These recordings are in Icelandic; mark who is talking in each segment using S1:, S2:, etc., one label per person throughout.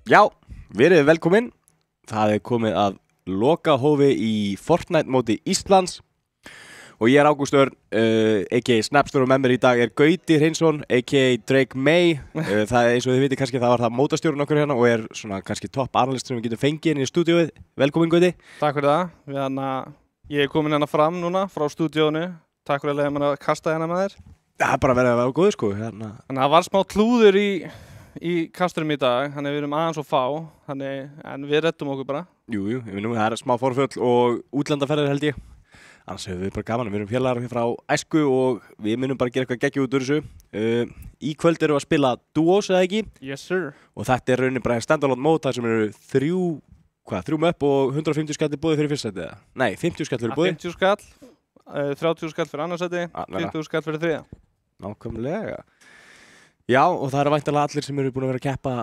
S1: Já, verið velkomin. Það komið að lokahófi í Fortnite móti Íslands og ég Ágúst Örn, a.k.a. Snapstor, og með mér í dag Gauti Hreinsson, a.k.a. Drake May. Það eins og þið vitið kannski, það var það mótastjórinn okkur hérna og svona kannski topp analyst sem við getum fengið inn í stúdíóið. Velkomin Gauti.
S2: Takk fyrir það. Ég komin hérna fram núna frá stúdíóinu. Takk fyrir að leiða mér að kasta hérna með þér.
S1: Það bara verið að vera góð sko.
S2: Þannig að það var smá klúður í kasturum í dag, þannig að við erum aðeins og fá, en við reddum okkur bara.
S1: Jú, það smá forföll og útlandaferðir held ég. Annars hefur við bara gaman, við erum félagar frá æsku og við munum bara gera eitthvað geggjum út úr þessu. Í kvöld erum við að spila duos, eða ekki?
S2: Yes sir.
S1: Og þetta rauninni bara stand-alone mót, þar sem eru þrjú möpp og 150 skall búið fyrir fyrsta sæti, eða? Nei, 50 skall fyrir búið.
S2: 50 skall, 30 skall fyrir annarsæti, 20 skall fyrir þriðja.
S1: Nákvæmlega. Já, og það eru væntanlega allir sem eru búin að vera að keppa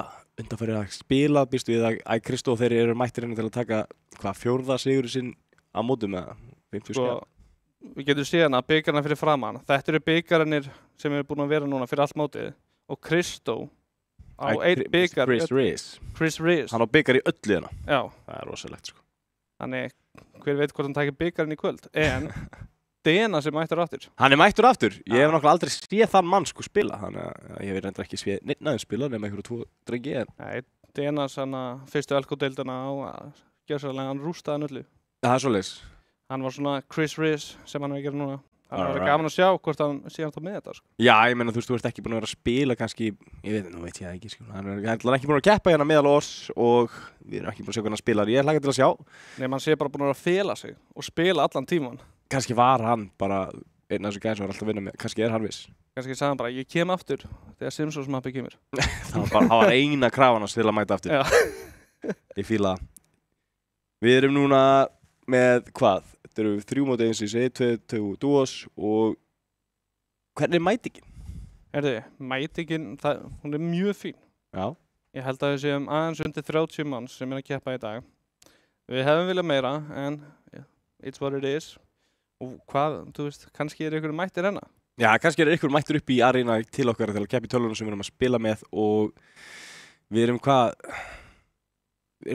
S1: undanfarið að spila, býstu við að Kristó þeir eru mættir henni til að taka fjórða sigurinn sinn á mótum með 50 skall.
S2: Við getum séð hana, byggarna fyrir framann. Þetta eru byggarnir sem eru búin að vera núna fyrir allt mótið. Og Kristó á einn byggar. Chris Rees. Hann
S1: á byggar í öllu hérna.
S2: Já.
S1: Það er rosalegt sko.
S2: Þannig, hver veit hvort hann tækir byggarinn í kvöld. En Dena sem mættur aftur.
S1: Hann mættur aftur. Ég hef náttúrulega aldrei séð þann mann sko spila. Þannig að ég hef reyndar ekki séð neitt aðeins spila nema einhverju 2 drengi.
S2: Nei, Dena sanna fyrstu LK-deildina á að gjörsamlega hann rústaði hann öllu.
S1: Það er svoleiðis.
S2: Hann var svona Chris Rees sem hann er að gera núna. Það var gaman að sjá hvort hann sé hann þá með þetta sko.
S1: Já, ég meina þú ert ekki búin að vera að spila kannski, nú veit ég það ekki sko. Hann er ekki búin að keppa hérna meðal oss og við erum ekki búin að sjá hvernig hann spilar. Ég hlakka til að sjá.
S2: Nei, mann sé bara búin að vera að fela sig og spila allan tíman.
S1: Kannski var hann bara einn af þessu gæði sem var alltaf að vinna með. Kannski hann viss.
S2: Kannski sagði hann bara, ég kem aftur þegar Simpsons mappi kemur.
S1: það var eina krafan að stila að mæta aftur. Ég fíla það. Við erum núna með hvað? Þetta eru 3 móti eins og ég segi, 2 duos og hvernig er mætingin?
S2: Mætingin, hún er mjög fín.
S1: Já.
S2: Ég held að við séum aðeins undir 30 manns sem er að keppa í dag. Við hefum viljað meira, en it's what it is. Og hvað, þú veist, kannski er ykkur mættir enna?
S1: Já, kannski er ykkur mættir upp í arína til okkar til að keppa í tölvunum sem við erum að spila með og við erum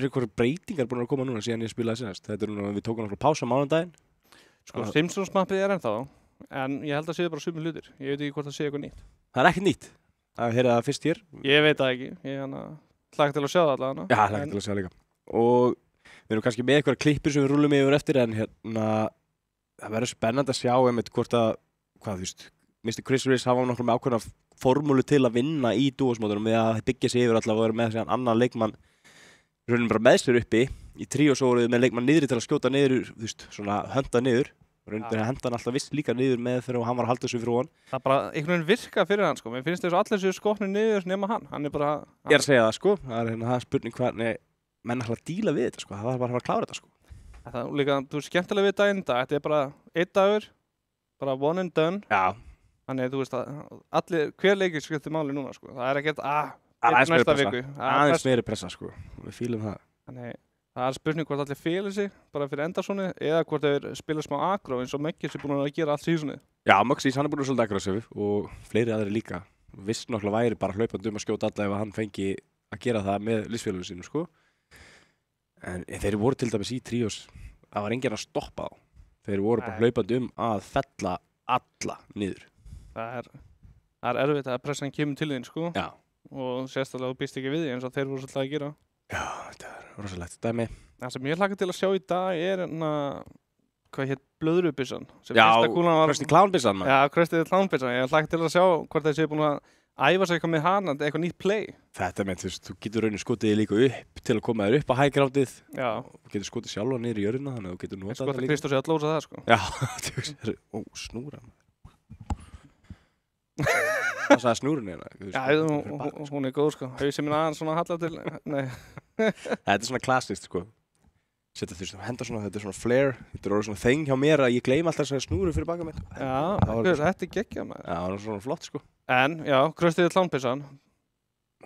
S1: ykkur breytingar búin að koma núna síðan ég spilaði senast. Þetta núna, við tókum náttúrulega pása mánudaginn.
S2: Sko, Simpsons mappið er ennþá, en ég held að séu bara sumir hlutir. Ég veit ekki hvort það sé eitthvað nýtt.
S1: Það er ekkert nýtt. Það heyrði það fyrst hér.
S2: Ég veit það ekki. Ég hlakka til að sjá það allavega.
S1: Já, hlakka til að sjá það líka. Og við erum kannski með eitthvað klippur sem við rúllum yfir eftir, en það verður spennandi að sjá hvort að, hvað þú veist, Mr. Chris Rees hafa náttúrulega með ákveðna formúlu til að vinna í duosmótunum með að byggja sig yfir allavega og vera með þessi annan leikmann raunin bara með sér uppi í tríósóruðu með leikmann niðri til að skjóta niður, þú veist, svona hönda niður. Raunin að henda hann alltaf viss líka niður með þegar hann var að halda þessu fyrir hann. Það
S2: bara einhvern veginn virka fyrir hann sko. Mér finnst þess að allir séu skotnir niður nema hann. Hann er bara...
S1: Ég er að segja það sko. Það er spurning hvernig menn ætla að díla við þetta sko. Það var bara að fara að klára þetta sko.
S2: Það er líka, þú veist, skemmtilega við daginn dag. Þetta er bara 1 dagur, bara one and done.
S1: Já.
S2: Þannig þú veist að hver leikir skiptir máli núna sko. Það er ekkert
S1: næsta viku. Aðeins meiri pressa sko. Við fílum það.
S2: Þannig það er spurning hvort allir félur sig bara fyrir endarsónu eða hvort þeir spila smá aggro eins og Möggis er búin að gera allt síðunni.
S1: Já, Möggis hann er búin að svolítið aggressív og fleiri aðrir líka. Viss náttúrulega væri bara hlaupandi að skjóta alla ef hann fengi að gera það með liðsfélaginu sínu sko. En þeir voru til dæmis í tríós, það var enginn að stoppa á. Þeir voru bara hlaupandi að fella alla niður.
S2: Það er erfitt að pressan kemur til þín sko.
S1: Já. Og
S2: sérstaklega þú býst ekki við því eins og þeir voru svolítið að gera.
S1: Já, þetta er rosalegt dæmi.
S2: Það sem ég hlakka til að sjá í dag er hvað hétt blöðrubyssan.
S1: Já, Krusty Clown-byssan.
S2: Já, Krusty Clown-byssan. Ég hlakka til að sjá hvort þeir séu búin að æfa sig eitthvað með hana, eitthvað nýtt play.
S1: Þetta með, þú getur raunin skotið líka upp til að koma þér upp á high-groundið.
S2: Já.
S1: Þú getur skotið sjálfa niður í jörðina, þannig að þú getur notað
S2: þetta líka. Skotið Kristó sé að lósa það, sko.
S1: Já, snúra. Það sagði snúrun hérna.
S2: Já, hún er góð sko. Hausinn minn aðeins svona hallar til, nei.
S1: Þetta er svona klassist sko. Setja þú veist, henda svona, þetta er svona flare. Þetta er orðið svona þeng hjá mér að ég gleymi alltaf þessari snúru fyrir baka mér.
S2: Já, þetta er geggjað maður.
S1: Já, það er svona flott sko.
S2: En, já, Krusty Clown-byssan.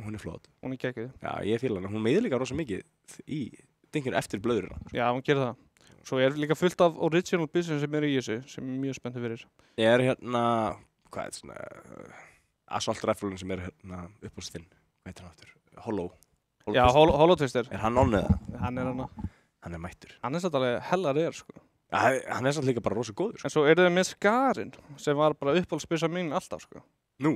S1: Hún er flott.
S2: Hún er geggjuð.
S1: Já, ég fíla hana. Hún meiðir líka rosa mikið í dinginu eftir blöðurina.
S2: Já, hún gerir það. Svo er líka fullt af original byssum sem eru í þessu, sem mjög spenntið fyrir.
S1: Ég er hérna, hvað er þetta svona, assault rifle sem er hérna upp á stinn, hvað heitir hann aftur? Hollow.
S2: Já, Holotwister.
S1: Hann on eða?
S2: Hann
S1: Hann mættur.
S2: Hann satt alveg hella reyður, sko.
S1: Ja, hann samt líka bara rosa góður, sko.
S2: En svo eru þið með Skarinn, sem var bara uppáhaldsbyssa mín alltaf, sko.
S1: Nú?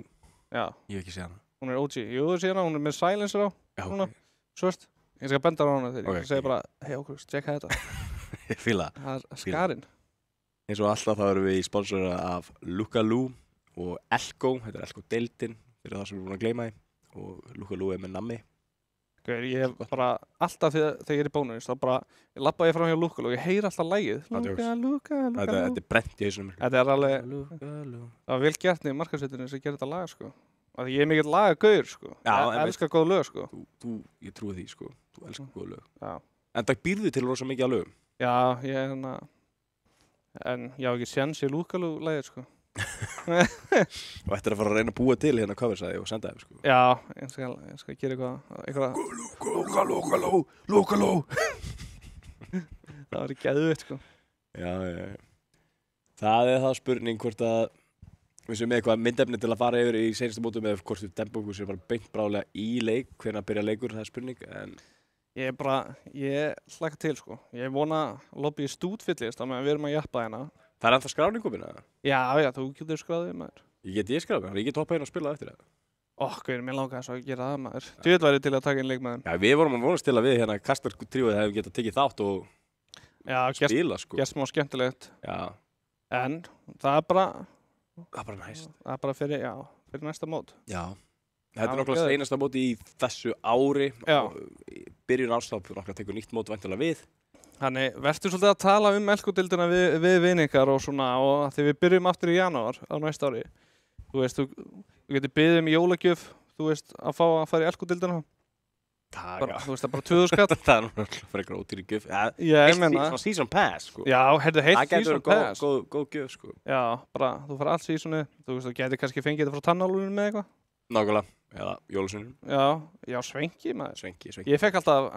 S2: Já.
S1: Ég hef ekki séð hana.
S2: Hún OG. Jú, þú séð hana, hún með silencer á.
S1: Já,
S2: Svona.
S1: ok.
S2: Svört. Ég skal benda á hana þegar
S1: Ok,
S2: ég segi bara, hei okkur, tjekka þetta.
S1: Ég fíla það.
S2: Það er Skarinn.
S1: Eins og alltaf þá erum við í sponsora af Lukalú og Elko. Þetta er Elko deildin, fyrir það sem við erum búin að gleyma því. Og Lukalú er með nammi.
S2: Ég hef bara alltaf þegar ég er í bónus, þá bara, ég lappa ég fram hjá Lukalú og ég heyri alltaf lagið. Lukalú.
S1: Þetta er brent í hausnum.
S2: Þetta er alveg, það var vel gert niður markaðsveiturinn sem gerir þetta lag, sko. Af því ég er mikill lagagaur, sko.
S1: Já,
S2: ég elskar góð lög, sko.
S1: Ég trúi því, sko. Þú elskar góð lög.
S2: Já.
S1: En það býrðu til rosa mikið af lögum.
S2: Já, ég er en ég á ekki séns í Lukalú lagið, sko.
S1: Og ættir að fara að reyna að búa til hérna coversæði og senda þeim, sko.
S2: Já, ég skal gera eitthvað.
S1: Lukalú.
S2: Það var geðveikt, sko.
S1: Já. Það er það spurning hvort að við séum með eitthvað myndefni til að fara yfir í seinustu mótum eða hvort við dembum okkur sem bara beint brálega í leik, hvenær byrja leikur, það er spurning, en
S2: Ég hlakka til, sko. Ég vona lobby stútfyllist á meðan við erum að jappa hérna.
S1: það er ennþá skráningum minna.
S2: Já, þú getur skráðið, maður.
S1: Ég skráði, ég get hoppað inn og spilað eftir það.
S2: Mér langaði svo að gera það, maður. Djöfull væri til að taka inn leikmaðinn.
S1: Já, við vorum að vonast til að við hérna kastartríóið hefum getað tekið þátt og spila, sko.
S2: Gert smá skemmtilegt.
S1: Já.
S2: En það er bara
S1: næst.
S2: Það er bara fyrir næsta mót.
S1: Já. Þetta er náttúrulega seinasta móti í þessu ári.
S2: Já.
S1: Byrjun ástaf náttúrulega tekur nýtt mót væntanlega við.
S2: Þannig, verður svolítið að tala Elko-deildina við viningar og svona, og því við byrjum aftur í janúar á næsta ári. Þú veist, þú getur beðið í jólagjöf, þú veist, að fá að fara í Elko-deildina. Þú veist, það er bara 2000 skall.
S1: Það er náttúrulega fyrir eitthvað ódýri gjöf.
S2: Ég meina.
S1: Svona season pass, sko.
S2: Já, heilt season pass.
S1: Það getur góð gjöf, sko.
S2: Já, bara, þú fara allt seasonið. Þú veist, þú getur kannski fengið þetta frá tannálunum með eitthvað.
S1: Nákvæmlega, eða jólasunum.
S2: Já, Svenki, maður.
S1: Svenki.
S2: Ég fekk alltaf,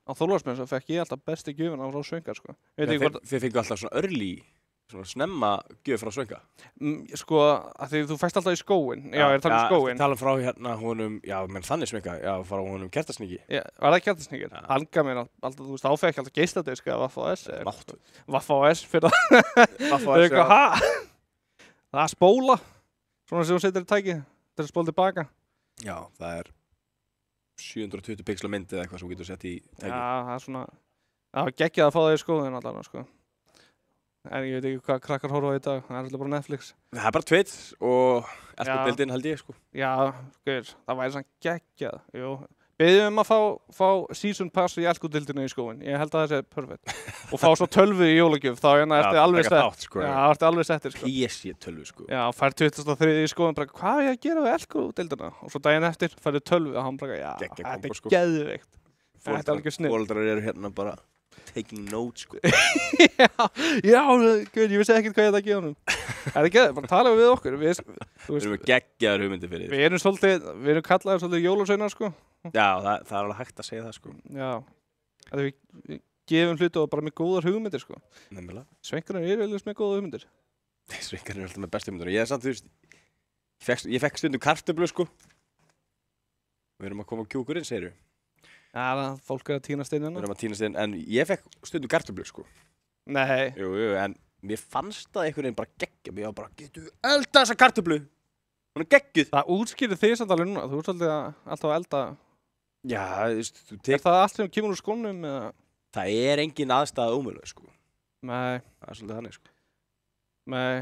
S2: á Þorláksmessu fekk ég alltaf besti gjöfina frá Svenka, sko.
S1: Þið fengu alltaf svona early, svona snemma gjöf frá Svenka?
S2: Sko, að því þú fæst alltaf í skóinn. Já, ég er að tala um skóinn.
S1: Tala frá hérna honum, já, menn þannig Svenka, já, frá honum Kertasníki.
S2: Já, var það Kertasníkir? Hann gaf mér alltaf, þú veist, þá fekk ég alltaf geisladisk eða Vaff-AS. Vaff-AS fyrir það. Það er spóla, svona sem þú setur í tækið, til að spóla tilbaka.
S1: Já, það er 720 pixla mynd eða eitthvað sem þú getur sett í tækið.
S2: Já, það er svona, það var geggjað að fá það í skóðin allavega, sko. En ég veit ekki hvað krakkar horfa á í dag, það er alltaf bara Netflix.
S1: Það er bara Twitch og Elko-deildin held ég, sko.
S2: Já, það væri svona geggjað, jú. Beðum að fá season pass í Elko-deildinu í skóin, ég held að það sé perfekt. Og fá svo tölvu í jólagjöf, þá ertu alveg sett. Já, ertu alveg settir, sko.
S1: PSG tölvu, sko.
S2: Já, fær 2003 í skóin, bara hvað er ég að gera við Elko-deildina? Og svo daginn eftir færðu tölvu og hann bara, já, þetta er geðveikt. Þetta er alveg snill.
S1: Foreldrar eru hérna bara taking notes, sko.
S2: Já, ég vissi ekkert hvað ég ætti að gefa honum. Það er geðveikt, bara tala við okkur. Við
S1: erum geggjaðar hugmyndir fyrir
S2: því. Við erum kallaðir svolítið jólasveinar, sko.
S1: Já, það er alveg hægt að segja það, sko.
S2: Já, við gefum hluti og bara með góðar hugmyndir, sko.
S1: Nefnilega.
S2: Svenkarnir eru eiginlega með góðar hugmyndir.
S1: Svenkarnir eru alltaf með bestu hugmyndir. Ég er samt, þú veist, ég fekk stundum kartöflu, sko. Við erum að koma á kjúkurinn, segirðu.
S2: Já, fólk er að tínast inn hérna.
S1: Við erum að tínast inn, en ég fekk stundum kartöflu, sko.
S2: Nei.
S1: Jú, en mér fannst það einhvern veginn bara geggja. Mér var bara, getur elda þessa kartöflu? Hún er geggjuð.
S2: Það útskýrir þig samt alveg núna. Þú ert alltaf að elda.
S1: Já, þú
S2: Er það allt sem kemur úr skónum, eða?
S1: Það er engin aðstæða ómöguleg, sko.
S2: Nei.
S1: Það er svolítið þannig, sko.
S2: Nei.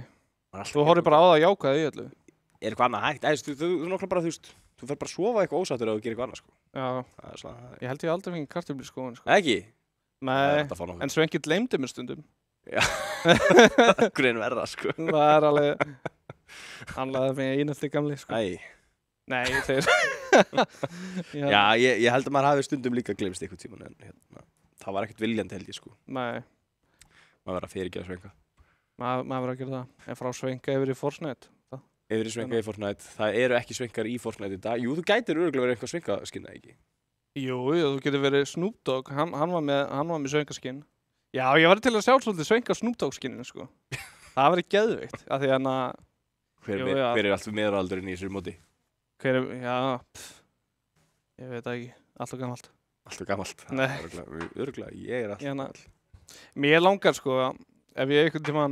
S2: Þú horfir bara á það jákvæði í öllu.
S1: Er eitthvað annað hægt? Þú nokkla bara, þú fer bara að sofa eitthvað ósáttur ef þú gerir eitthvað annað, sko.
S2: Já.
S1: Það er svona.
S2: Ég held ég aldrei fengið kartöflu í skóin, sko.
S1: Ekki?
S2: Nei. En Svenki gleymdi mér stundum.
S1: Já. Grinn verða, sko.
S2: Það er alveg. Hann laði mig einhelti gamli, sko.
S1: Æ.
S2: Nei, þeir.
S1: Já, ég held að maður hafi stundum líka gleymst eitthvað tíman, en hérna, það var ekkert viljandi held ég, sko.
S2: Nei.
S1: Maður verður að fyrirgefa Svenka.
S2: Maður verður að gera það. En frá Svenka yfir í Fortnite.
S1: Yfir í Svenka í Fortnite. Það eru ekki Svenkar í Fortnite í dag. Jú, þú gætir örugglega verið eitthvað Svenka-skinna, ekki?
S2: Jú, þú getur verið Snoop Dogg. Hann var með Svenka-skinn. Já, ég var til að sjá svolítið Svenka Snoop Dogg-skinninu, sko. Það verið geðveikt. Af því hann að...
S1: Hver er alltaf meðraldurinn í þessu móti?
S2: Já, ég veit ekki. alltaf gamalt.
S1: Alltaf gamalt.
S2: Nei.
S1: Örugglega, ég er alltaf gamall.
S2: Mér langar sko, ef ég einhvern tíma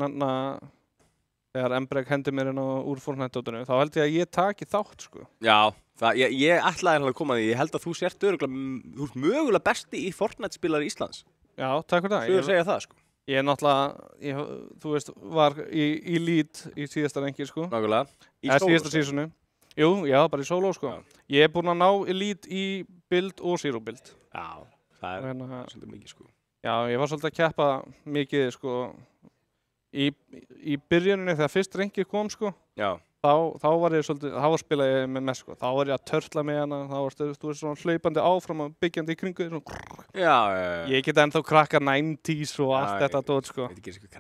S2: þegar Embrek hendur mér inn úr Fortnite-dótinu, þá held ég að ég taki þátt sko.
S1: Já, ég ætlaði að koma að því, ég held að þú sért örugglega, þú ert mögulega besti í Fortnite-spilari Íslands.
S2: Já, takk fyrir það.
S1: Svo ég segja það sko.
S2: Ég er náttúrulega, þú veist, var í lead í síðasta rengi sko.
S1: Nákvæmlega.
S2: Í síðasta sísonu. Jú, já, bara í solo sko. Já. Ég er búinn að ná í lead í build og zero build.
S1: Já, það er svolítið mikið sko. Já,
S2: ég var svolítið að keppa mikið sko í byrjuninni þegar fyrst rengi kom sko. Já. Þá var ég svolítið, þá spilaði ég með sko. Þá var ég að törtla með hana, þá varst þú veist svona hlaupandi áfram og byggjandi í kringu svona. Já. Ég get ennþá krakka 90s og allt þetta dót sko.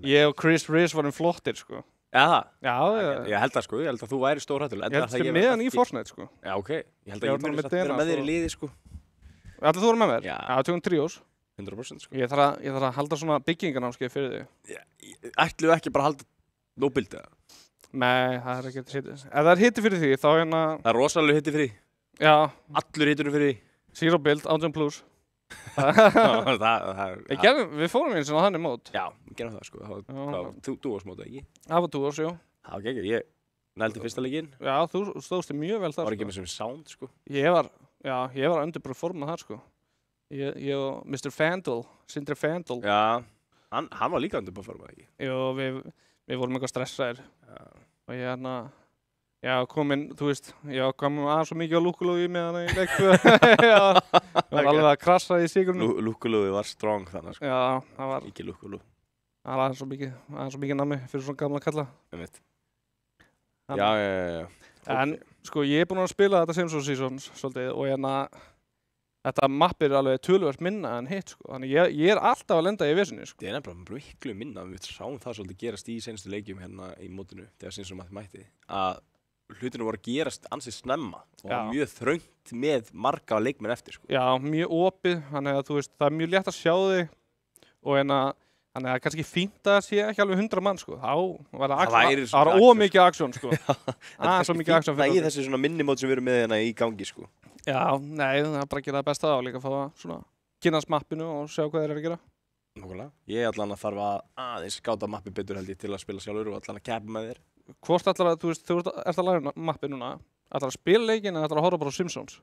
S2: Ég og Chris Riz varum flottir sko.
S1: Já, það? Já. Ég held það sko, ég held að þú væri stórhættuleg.
S2: Ég held það meðan í Fortnite sko.
S1: Já, ok. Ég held að ég myndi að vera með þér í liði sko.
S2: Ætlar þú að vera með mér?
S1: Já.
S2: Já, tökum trios.
S1: 100% sko.
S2: Ég þarf að halda svona byggingarnámskeið fyrir þig.
S1: Ætlu ekki bara að halda nóbildi eða?
S2: Nei, það er ekki hitti. Ef það er hitti fyrir því, þá
S1: Það er rosalega hitti fyrir því.
S2: Já.
S1: Allur hittur fyrir því.
S2: Zero build, 18+. Við fórum eins og þannig mót.
S1: Já, við gerum það sko. Það var dúosmót, ekki?
S2: Það var dúos, jú.
S1: Það var ekki, ég nældi fyrsta leikinn.
S2: Já, þú stóðst þig mjög vel þar.
S1: Það var ekki með sem sound sko.
S2: Ég var underperformað þar sko. Ég og Mr. Fandel, Sindri Fandel.
S1: Já, hann var líka underperformað, ekki?
S2: Jú, við vorum eitthvað stressaðir. Og ég kominn, þú veist, ég kom aðeins svo mikið á lúkulúi með hana í leikku. Það var alveg að krassa í sigurinn.
S1: Lúkulúi var strong þannig, sko.
S2: Já, það var.
S1: Ekki lúkulú.
S2: Það var aðeins svo mikið nammi fyrir svona gamla kalla.
S1: Ég veit. Já.
S2: En, sko, ég er búinn að spila þetta Simpsons seasons svolítið og þetta mappir er alveg töluvert minna en hitt, sko. Þannig ég er alltaf að lenda í vesinni, sko.
S1: Það er nefnilega miklu minna. Við sáum það svolítið gerast í seinustu leikjum hérna í mótinu þegar Simpsons mætti. Að hlutinu voru að gerast ansið snemma og mjög þröngt með marga leikmenn eftir, sko. Já, mjög opið. Þannig að þú veist, það er mjög létt að sjá þig og þannig að kannski fínt að sé ekki alveg 100 mann, sko. Þá var það ómikið aksjón, sko. Svo mikið aksjón fyrir. Það er þessi svona minnimót sem við erum með hérna í gangi, sko. Já, nei, það er bara að gera það besta og líka að fá að svona kynnast mappinu og sjá hvað þeir eru að gera. Nákvæmlega. Ég allan að þarf að aðeins skáta mappi betur held ég til að spila sjálfur og allan að keppa með þér. Hvort ætlar að, þú veist, þú ert að læra mappi núna, ætlar að spila leikinn eða ætlar að horfa bara á Simpsons?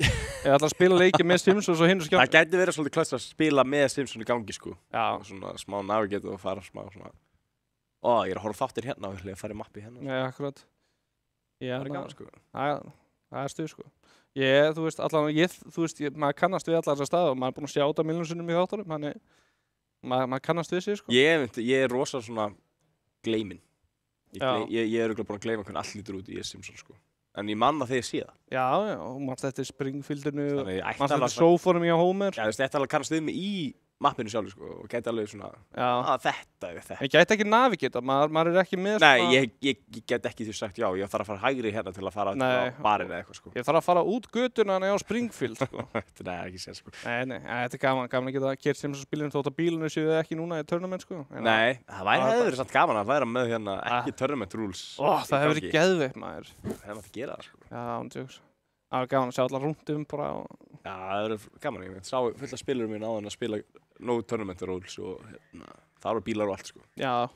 S1: Eða ætlar að spila leikinn með Simpsons og hinn og skjátt? Það gæti verið svolítið klart að spila með Simpsons í gangi, sko. Já. Svona smá navigate og fara smá svona. Ég er að horfa þáttir hérna og ég fara í mappi hérna. Já, akkurat. Það er gaman, sko. Það er stuð, sko. Þú veist, maður kannast við allar þessar staði og maður er búinn að sjá þetta milljón sinnum í þáttunum, þannig maður kannast við sig, sko. Ég er rosa svona gleyminn. Ég er örugglega búinn að gleyma hvernig allt lítur út í Simpsons, sko. En ég manna þegar ég sé það. Já, og mann þetta er Springfieldinu, mann þetta er sófórum í á Homer. Já, þetta alveg kannast við mig í mappinu sjálf, sko, og gæti alveg svona, þetta. Ég gæti ekki navigata, maður er ekki með svona... Nei, ég get ekki því sagt, ég þarf að fara hægri hérna til að fara á barinn eða eitthvað, sko. Ég þarf að fara út götuna en á Springfield, sko. Nei, ekki sér, sko. Nei, þetta er gaman að geta kert sem spilinu þótt að bílunu séu ekki núna í tournament, sko. Nei, það hefur verið samt gaman að væra með hérna ekki tournament rules. Það hefur verið geðveikt, maður. Það hefur maður að gera það, sko. Já, ándjóks. Það var gaman að sjá allar rúndum bara og... Já, það er gaman, ég sá fullt af spilurum mín áðan að spila no tournament rules og það eru bílar og allt, sko. Já,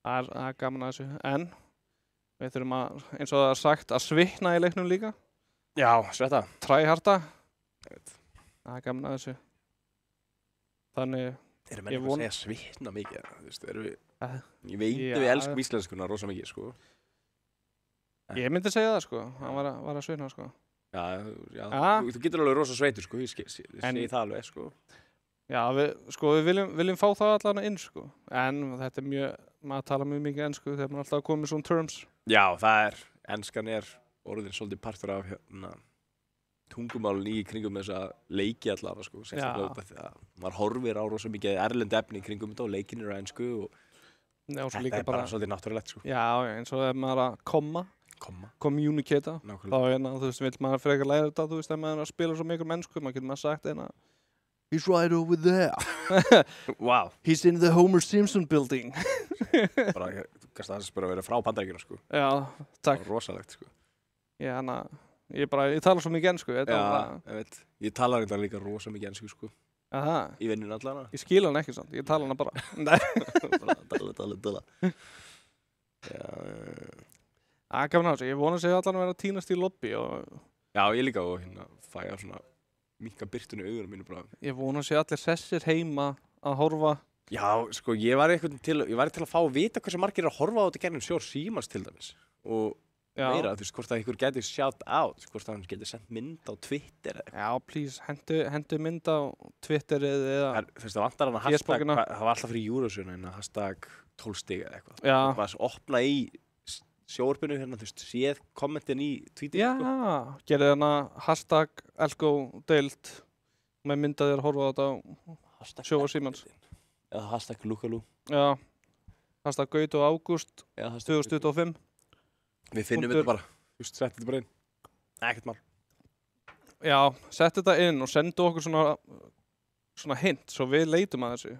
S1: það er gaman að þessu, en við þurfum að, eins og það er sagt, að svitna í leiknum líka. Já, svetta. Tryharda. Það er gaman að þessu. Þannig, Erum menn að segja svitna mikið, þú veist, ég veit við elskum íslenskuna rosa mikið, sko. Ég myndi segja það, sko, hann var að svitna, sko. Já, þú getur alveg rosa sveitur, sko, ég segi það alveg, sko. Já, við viljum fá það allan inn, sko, en þetta er maður tala mjög mikið ensku þegar maður alltaf komið svona terms. Já, enskan er orðin svolítið partur af tungumálun í kringum þessa leiki allavega, sko, sérstaklega út af því að maður horfir á rosa mikið erlend efni í kringum þetta og leikin eru á ensku og þetta er bara svolítið náttúrulegt, sko. Já, eins og ef maður að communicata, þá þú veist, vill maður frekar læra þetta, þú veist, ef maður spila svo mikið mennsku, maður getur sagt he's right over there. Wow. He's in the Homer Simpson building. Bara, þú kannst aðeins bara vera frá Bandaríkjunum, sko. Já, takk. Það var rosalegt, sko. Já,
S2: Ég tala svo mikið ensku.
S1: Ég tala þetta líka rosa mikið ensku, sko.
S2: Aha.
S1: Í vinnunni allana.
S2: Ég skil hann ekki samt, ég tala hana bara.
S1: Bara tala.
S2: Gaman á þessu, ég vona að segja allan að vera að tínast í lobby og...
S1: Já, ég líka og hérna fæ að svona minka birtuna í augunum mínu bara.
S2: Ég vona að segja allir sessir heima að horfa.
S1: Já, sko, ég var til að fá að vita hversu margir að horfa á þetta gernum sjór Símans til dæmis. Og meira, þú veist, hvort að ykkur geti shout out, hvort að hann geti sendt mynd á Twitter eða eitthvað.
S2: Já, please, hendu mynd á Twitter eða...
S1: Þú veist, það vantar hann að hashtag, það var alltaf fyrir Eurovision en hashtag 12 stig eða eitthvað.
S2: Já.
S1: Það var að opna í sjóarpinu hérna, þú veist, séð kommentin í tweetinu.
S2: Já, gerði hana hashtag elgódeild með myndaðir að horfa á þetta á sjóar Símans.
S1: Eða hashtag Lukalú.
S2: Já, hashtag Gaut og Ágúst 2025.
S1: Við finnum þetta bara, just sett þetta bara inn. Ekkert mál.
S2: Já, sett þetta inn og sendu okkur svona hint, svo við leitum að þessu.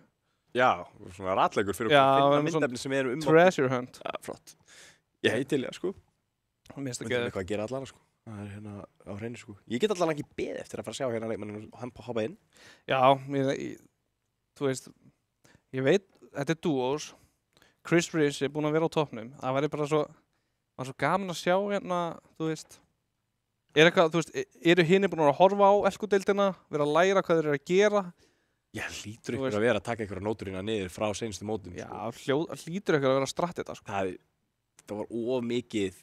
S1: Já, svona ratleikur fyrir okkur að finna myndefni sem eru
S2: treasure hunt.
S1: Já, flott. Ég heiti til það, sko.
S2: Mér finnst það
S1: geðveikt. Við þurfum eitthvað að gera allan, sko. Það er hérna á hreinu, sko. Ég get allan ekki beðið eftir að fara að sjá hérna leikmanninn og hann hoppa inn.
S2: Já, þú veist, ég veit, þetta er duos. Chris Rhys er búinn að vera á toppnum. Það væri bara svo gaman að sjá hérna, þú veist. Eru hinir búin að horfa á elkudeildina, vera að læra hvað þeir eru að gera?
S1: Já, hlýtur ykkur að vera að taka einhverja nóturina niður frá seinustu mótum.
S2: Já, hlýtur ykkur að vera að stratta þetta, sko.
S1: Það var of mikið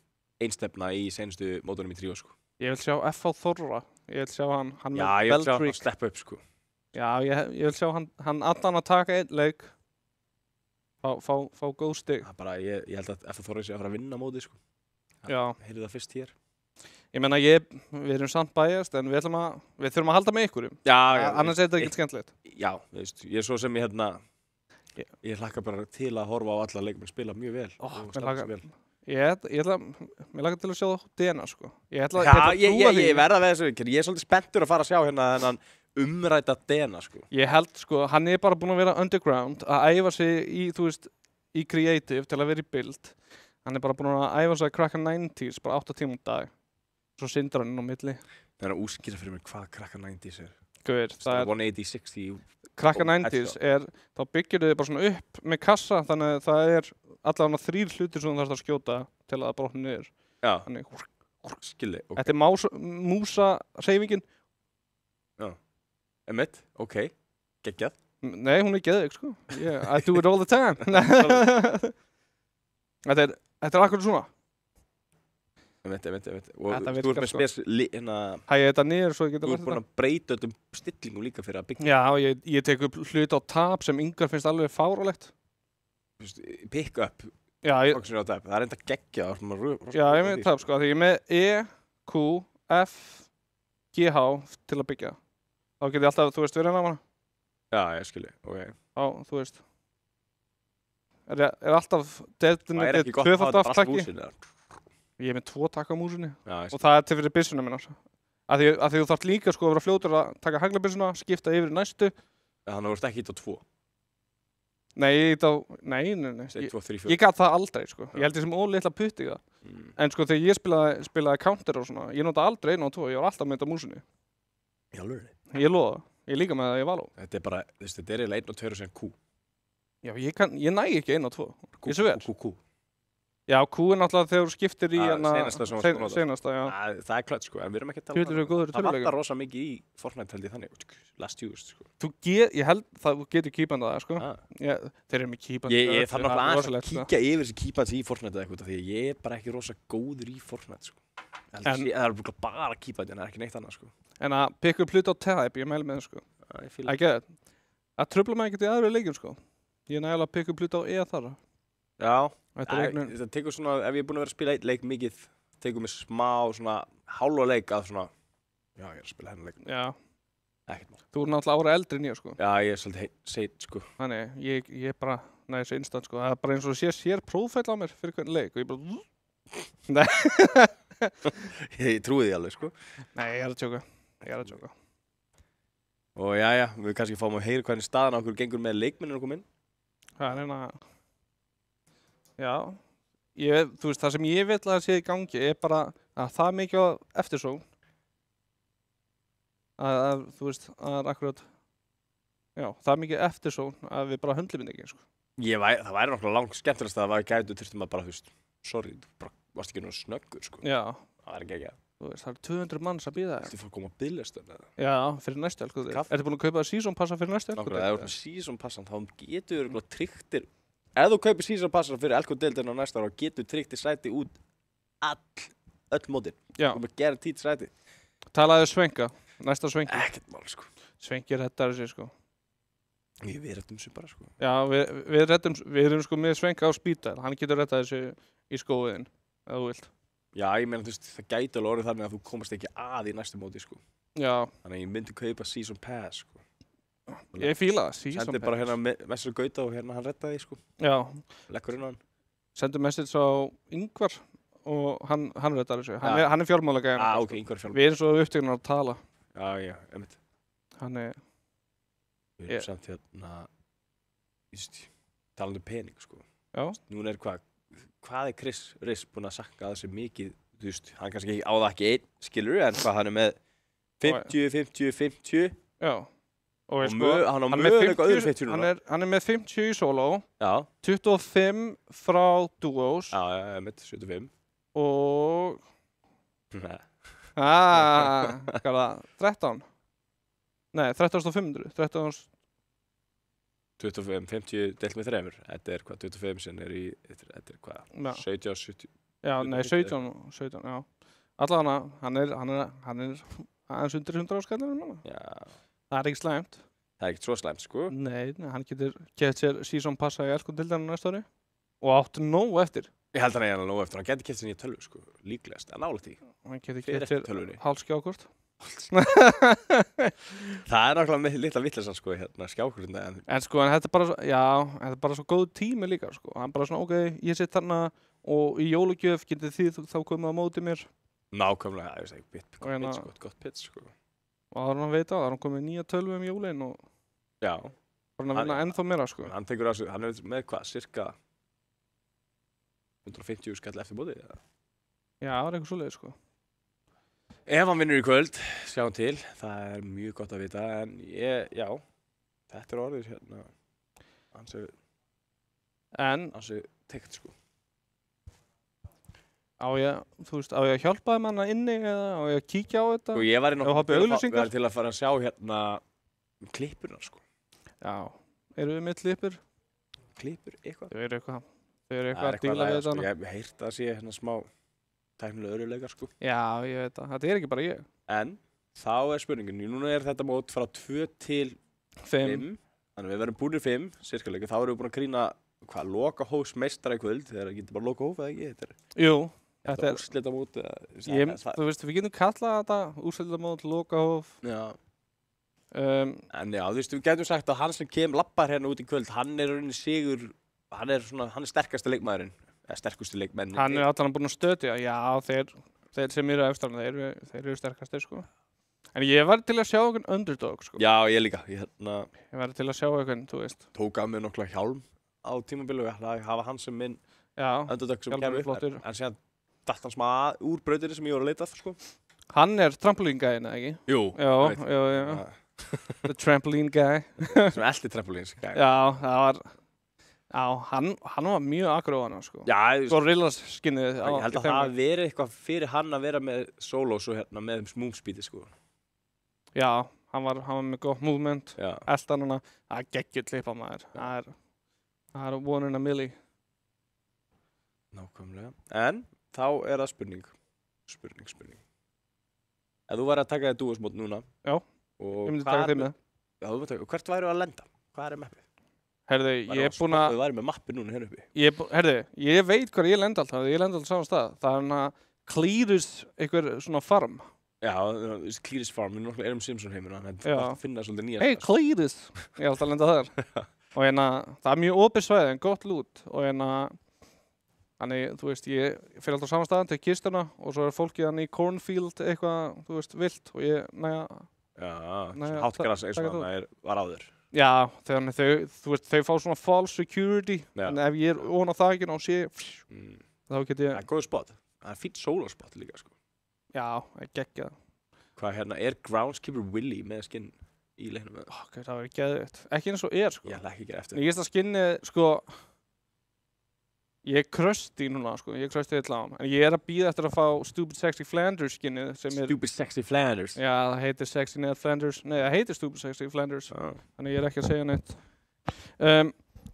S1: einstefna í seinustu mótunum í tríó, sko. Ég
S2: vil sjá F.A. Þorra. Ég vil sjá hann með
S1: Já, ég vil sjá hann sleppa upp, sko.
S2: Já, ég vil sjá hann allan að taka einn leik. Fá góð stig.
S1: Ég held að F.A. Þorra sé að fara að vinna mótið, sko.
S2: Já.
S1: Heyrðu það fyrst hér.
S2: Ég meina, við erum samt bæjast, en við þurfum að halda með ykkurum.
S1: Já.
S2: Annars er þetta ekkert skemmtilegt.
S1: Já, veist, ég er svo sem ég hlakka bara til að horfa á alla leikmenn spila mjög vel.
S2: Mér hlakka til að sjá Dena, sko.
S1: Ég verða við þessu. Ég er svolítið spenntur að fara að sjá hérna þennan umræta Dena, sko.
S2: Ég held, sko, hann er bara búinn að vera underground, að æfa sig í, þú veist, í creative til að vera í build. Hann er bara búinn að æfa sig að krakka 90s, bara 8 tíma dag. Svo syndur hann inn á milli.
S1: Það er að úskýra fyrir mér hvað krakka 90s er.
S2: Guður, það er
S1: 180, 60.
S2: Krakka 90s er, þá byggir þau bara svona upp með kassa, þannig að það er allavega 3 hlutir sem þú þarfst að skjóta til að það brotni niður.
S1: Já.
S2: Þannig,
S1: skilji, ok.
S2: Þetta er músa-hreyfingin.
S1: Já. Emmett, ok. Geggjað.
S2: Nei, hún er geðveik, sko. I do it all the time. Þetta er akkurat svona.
S1: Emmett. Og þú ert með spes hérna...
S2: Hægja þetta niður svo ég geta
S1: lært þetta. Þú ert búinn að breyta öllum stillingum líka fyrir að byggja.
S2: Já, ég tek upp hlut á tap sem Ingar finnst alveg fárálegt.
S1: Pick up.
S2: Já,
S1: function á tap. Það er enda geggjað.
S2: Já, ég með tap, sko. Því ég er með E, Q, F, G, H til að byggja. Þá get ég alltaf, þú veist, verið náma.
S1: Já, ég skilji, ok.
S2: Já, þú veist. Er alltaf deadnetið tvöfald aftakki? Ég er með 2 takk á músinni. Já, og það er til fyrir byssuna minnar. Af því þú þarft líka sko að vera fljótur að taka haglabyssuna, skipta yfir í næstu.
S1: Þannig að þú ert ekki ít á 2?
S2: Nei, ég gat það aldrei sko. Ég held ég sem ólitla putt í það. En sko þegar ég spilaði counter og svona, ég nota aldrei 1 og 2, ég var alltaf með þetta á músinni.
S1: Í alveg?
S2: Ég loða. Ég er líka með það í Való.
S1: Þetta er bara, þetta er eiginlega 1 og 2 og sem Q.
S2: Já, ég næ ekki 1 og 2. Ég sver.
S1: Q.
S2: Já, Q er náttúrulega þegar þú skiptir í
S1: senasta,
S2: já.
S1: Það er klart, sko, en við erum ekki að
S2: tala
S1: það vantar rosa mikið í Fortnite held ég þannig, last used, sko.
S2: Ég held það getur kýpanda það, sko. Þeir eru með kýpanda.
S1: Ég þarf náttúrulega aðeins að kíkja yfir þessi kýpandi í Fortnite eða eitthvað, því ég er bara ekki rosa góður í Fortnite, sko. Það er bara kýpandi, en það er ekki neitt annað, sko. En
S2: að pikka upp hlut á Type, ég mæli með það, sko. Það trufla mig ekkert í aðri leikjum, sko. Ég nægilega pikka upp hlut á E þar.
S1: Já, það tekur svona, ef ég er búinn að vera að spila einn leik mikið, tekur mig smá svona hálfa leik að svona, já, ég er að spila hennar leik.
S2: Já.
S1: Ekkert mál.
S2: Þú er náttúrulega ára eldri en ég, sko.
S1: Já, ég er svolítið seit, sko.
S2: Þannig, ég bara næði þessu instant, sko. Það er bara eins og sér prófæll á mér fyrir hvern leik og ég bara... Nei.
S1: Ég trúi því alveg, sko.
S2: Nei, ég er að tjóka.
S1: Og já, við kannski fáum að heyra hvernig staðan okkur gengur með leikmenninu okkur minn.
S2: Það er Já, þú veist, það sem ég vil að sé í gangi er bara að það er mikið á eftirsókn að þú veist, að akkurat já, það er mikið eftirsókn að við bara höndlum þetta ekki, sko.
S1: Það væri náttúrulega langt skemmtilegast að það væri gætu þurftum að bara, þú veist, sorry, þú bara varst ekki nú snöggur, sko.
S2: Já.
S1: Það væri ekki ekki.
S2: Þú veist, það eru 200 manns að bíða þér.
S1: Þú fór að koma á biðlistan eða?
S2: Já, fyrir næstu elgudel. Ertu búin að kaupa season passa fyrir næstu elgudel?
S1: Nákvæmlega, ef þú ert með season passan, þá getur þú tryggtir. Ef þú kaupir season passan fyrir elgudel á næsta ára, getur tryggtir sæti út öll mótin.
S2: Já.
S1: Þú með guaranteed sæti.
S2: Talaðu Svenka, næsta Svenki.
S1: Ekkert mál, sko.
S2: Svenki reddar þessi, sko.
S1: Við reddum þessu bara, sko.
S2: Já, við erum sko með Svenka á spítal. Hann getur reddað þessu í skóiðin, ef þú vilt.
S1: Já, ég meina, þú veist, það gæti alveg orðið þannig að þú komast ekki að í næstu móti, sko.
S2: Já.
S1: Þannig að ég myndi kaupa season pass, sko.
S2: Ég fíla það, season pass.
S1: Sendi bara hérna message Gauta og hérna hann reddaði, sko.
S2: Já.
S1: Leggur inn á hann.
S2: Sendi message á Ingvar og hann reddar þessu. Hann er fjármálaga.
S1: Ok, Ingvar er fjármálaga.
S2: Við erum svo upptöknar að tala.
S1: Já, einmitt.
S2: Hann er...
S1: Við erum samt hérna, talandi pening, sko.
S2: Já.
S1: Núna er hvað er Chris Riss búinn að sakka að þessi mikið, þú veist, hann kannski á það ekki einn, skilur, en hvað hann er með 50.
S2: Já. Og
S1: sko, hann á möguleika öðru 50 núna.
S2: Hann er með 50 í solo.
S1: Já.
S2: 25 frá duos.
S1: Já, með 75.
S2: Og... hvað er það? 13? Nei, 13.500.
S1: 25, 50 deilt með 3. Þetta er hvað, 25 sem er í, þetta er hvað, 17 og 70.
S2: Já, nei, 17, já. Allavega hann er aðeins undir 100 áskallinu núna.
S1: Já.
S2: Það er ekki slæmt.
S1: Það er ekkert svo slæmt, sko.
S2: Nei, hann getur keypt sér season passa í elskudildinu næsta ári. Og átti nóg eftir.
S1: Ég held hann að ég hann nóg eftir. Hann getur keypt sér nýja tölvu, sko. Líklegast, en nálægt í.
S2: Hann getur keypt sér hálfskjákort.
S1: Það er nákvæmlega litla vitleysa, sko, hérna, skjákurinn.
S2: En sko, þetta er bara, já, þetta er bara svo góð tími líka, sko. Hann bara svona, ok, ég sitt þarna og í jólugjöf getið þið þá komið á móti mér.
S1: Nákvæmlega, ég veist ekki, gott pitch, sko.
S2: Og það er hann að veita, það er hann komið nýja tölvu jólin og...
S1: Já.
S2: Bara hann að vinna ennþá meira, sko.
S1: Hann tekur að sig, hann er með hvað, cirka 150 skall eftir móti, eða?
S2: Já, það er eitthvað svoleiðis, sko.
S1: Ef hann vinnur í kvöld, sjáum til, það er mjög gott að vita, en já, þetta er orðið hérna, hansi tekt, sko.
S2: Á ég að hjálpa þeim hana inni eða á ég að kíkja á þetta?
S1: Sko, ég væri til að fara að sjá hérna klippurnar, sko.
S2: Já, eru við með klippur?
S1: Klippur, eitthvað?
S2: Þau eru eitthvað að díla við þetta.
S1: Sko, ég hef heyrt að sé hérna smá tæknilega öruleikar, sko.
S2: Já, ég veit það. Þetta er ekki bara ég.
S1: En þá er spurningin, núna er þetta mót frá 2 til 5. Þannig við verðum búinir 5, sirkuleika. Þá erum við búin að grína, hvað, lokahófs meistara í kvöld. Þegar það getur bara lokahóf eða ekki?
S2: Jú.
S1: Þetta er úrslitamót.
S2: Þú veist, við getum kallað þetta úrslitamót, lokahóf.
S1: Já. En já, þú veist, við getum sagt að hann sem lappar hérna út í kvöld, hann er rauninni sigur, hann er sterkasti leikmaðurinn. Sterkustu leikmenn.
S2: Hann er allan búinn að stöðja, já, þeir sem eru eftir hann, þeir eru sterkastir, sko. En ég var til að sjá einhvern underdog, sko.
S1: Já, ég líka. Ég
S2: var til að sjá einhvern, þú veist.
S1: Tók af mig nokkla hjálm á tímabilu, ég ætlaði að hafa hann sem minn underdog sem kemur upp. En síðan datt hann smá úr brautinni sem ég var að leita, sko.
S2: Hann er trampoline guy-inn, ekki?
S1: Jú.
S2: Já. The trampoline guy.
S1: Sem eldi trampolines guy.
S2: Já, það var... Já, hann var mjög akkur á hana, sko.
S1: Já,
S2: Gorillas skinnið.
S1: Ég held að það hafi verið eitthvað fyrir hann að vera með solos og hérna með smúmspeedi, sko.
S2: Já, hann var með gott movement.
S1: Já.
S2: Eldan hana, það er geggjur klippa maður. Það er one in a milli.
S1: Nákvæmlega. En þá er það spurning. Spurning. Ef þú væri að taka þér dúosmót núna.
S2: Já, ég myndi taka þig með.
S1: Já, þú myndi taka. Hvert væri að lenda? Hvað er mappið?
S2: Herðu, ég er búinn að...
S1: Við væri með mappi núna hérna uppi.
S2: Herðu, ég veit hvað ég lenda alltaf. Ég lenda alltaf saman stað. Það er hann að Clearus einhver svona farm.
S1: Já, Clearus farm. Við erum Simpson heimina. Þannig að finna svolítið nýja.
S2: Hey, Clearus! Ég er alltaf að lenda þar. Og hérna, það er mjög opið svæði en gott lút. Og hérna, þannig, þú veist, ég fyrir alltaf saman staðan til kistuna og svo er fólkið hann í cornfield eitthvað, þú veist, vilt og ég næja...
S1: Já, háttgras eins og hann var áður.
S2: Já, þannig þau fá svona false security, en ef ég er ofan á þakinu og sé, þá get ég,
S1: Það er góður spot. Það er fýtt solo-spot líka, sko.
S2: já, geggjað.
S1: Hvað hérna, er Groundskeeper Willy með skinn í leiknum?
S2: Ok, það var geðveikt. Ekki eins og sko.
S1: Ég ætla ekki að gera eftir.
S2: Ég veist að skinnið, sko, ég krösti núna, sko, ég krösti þetta á hann. En ég er að bíða eftir að fá Stupid Sexy Flanders skinnið sem
S1: Stupid Sexy Flanders.
S2: Já, það heitir Sexy Ned Flanders. Nei, það heitir Stupid Sexy Flanders. Þannig ég er ekki að segja neitt.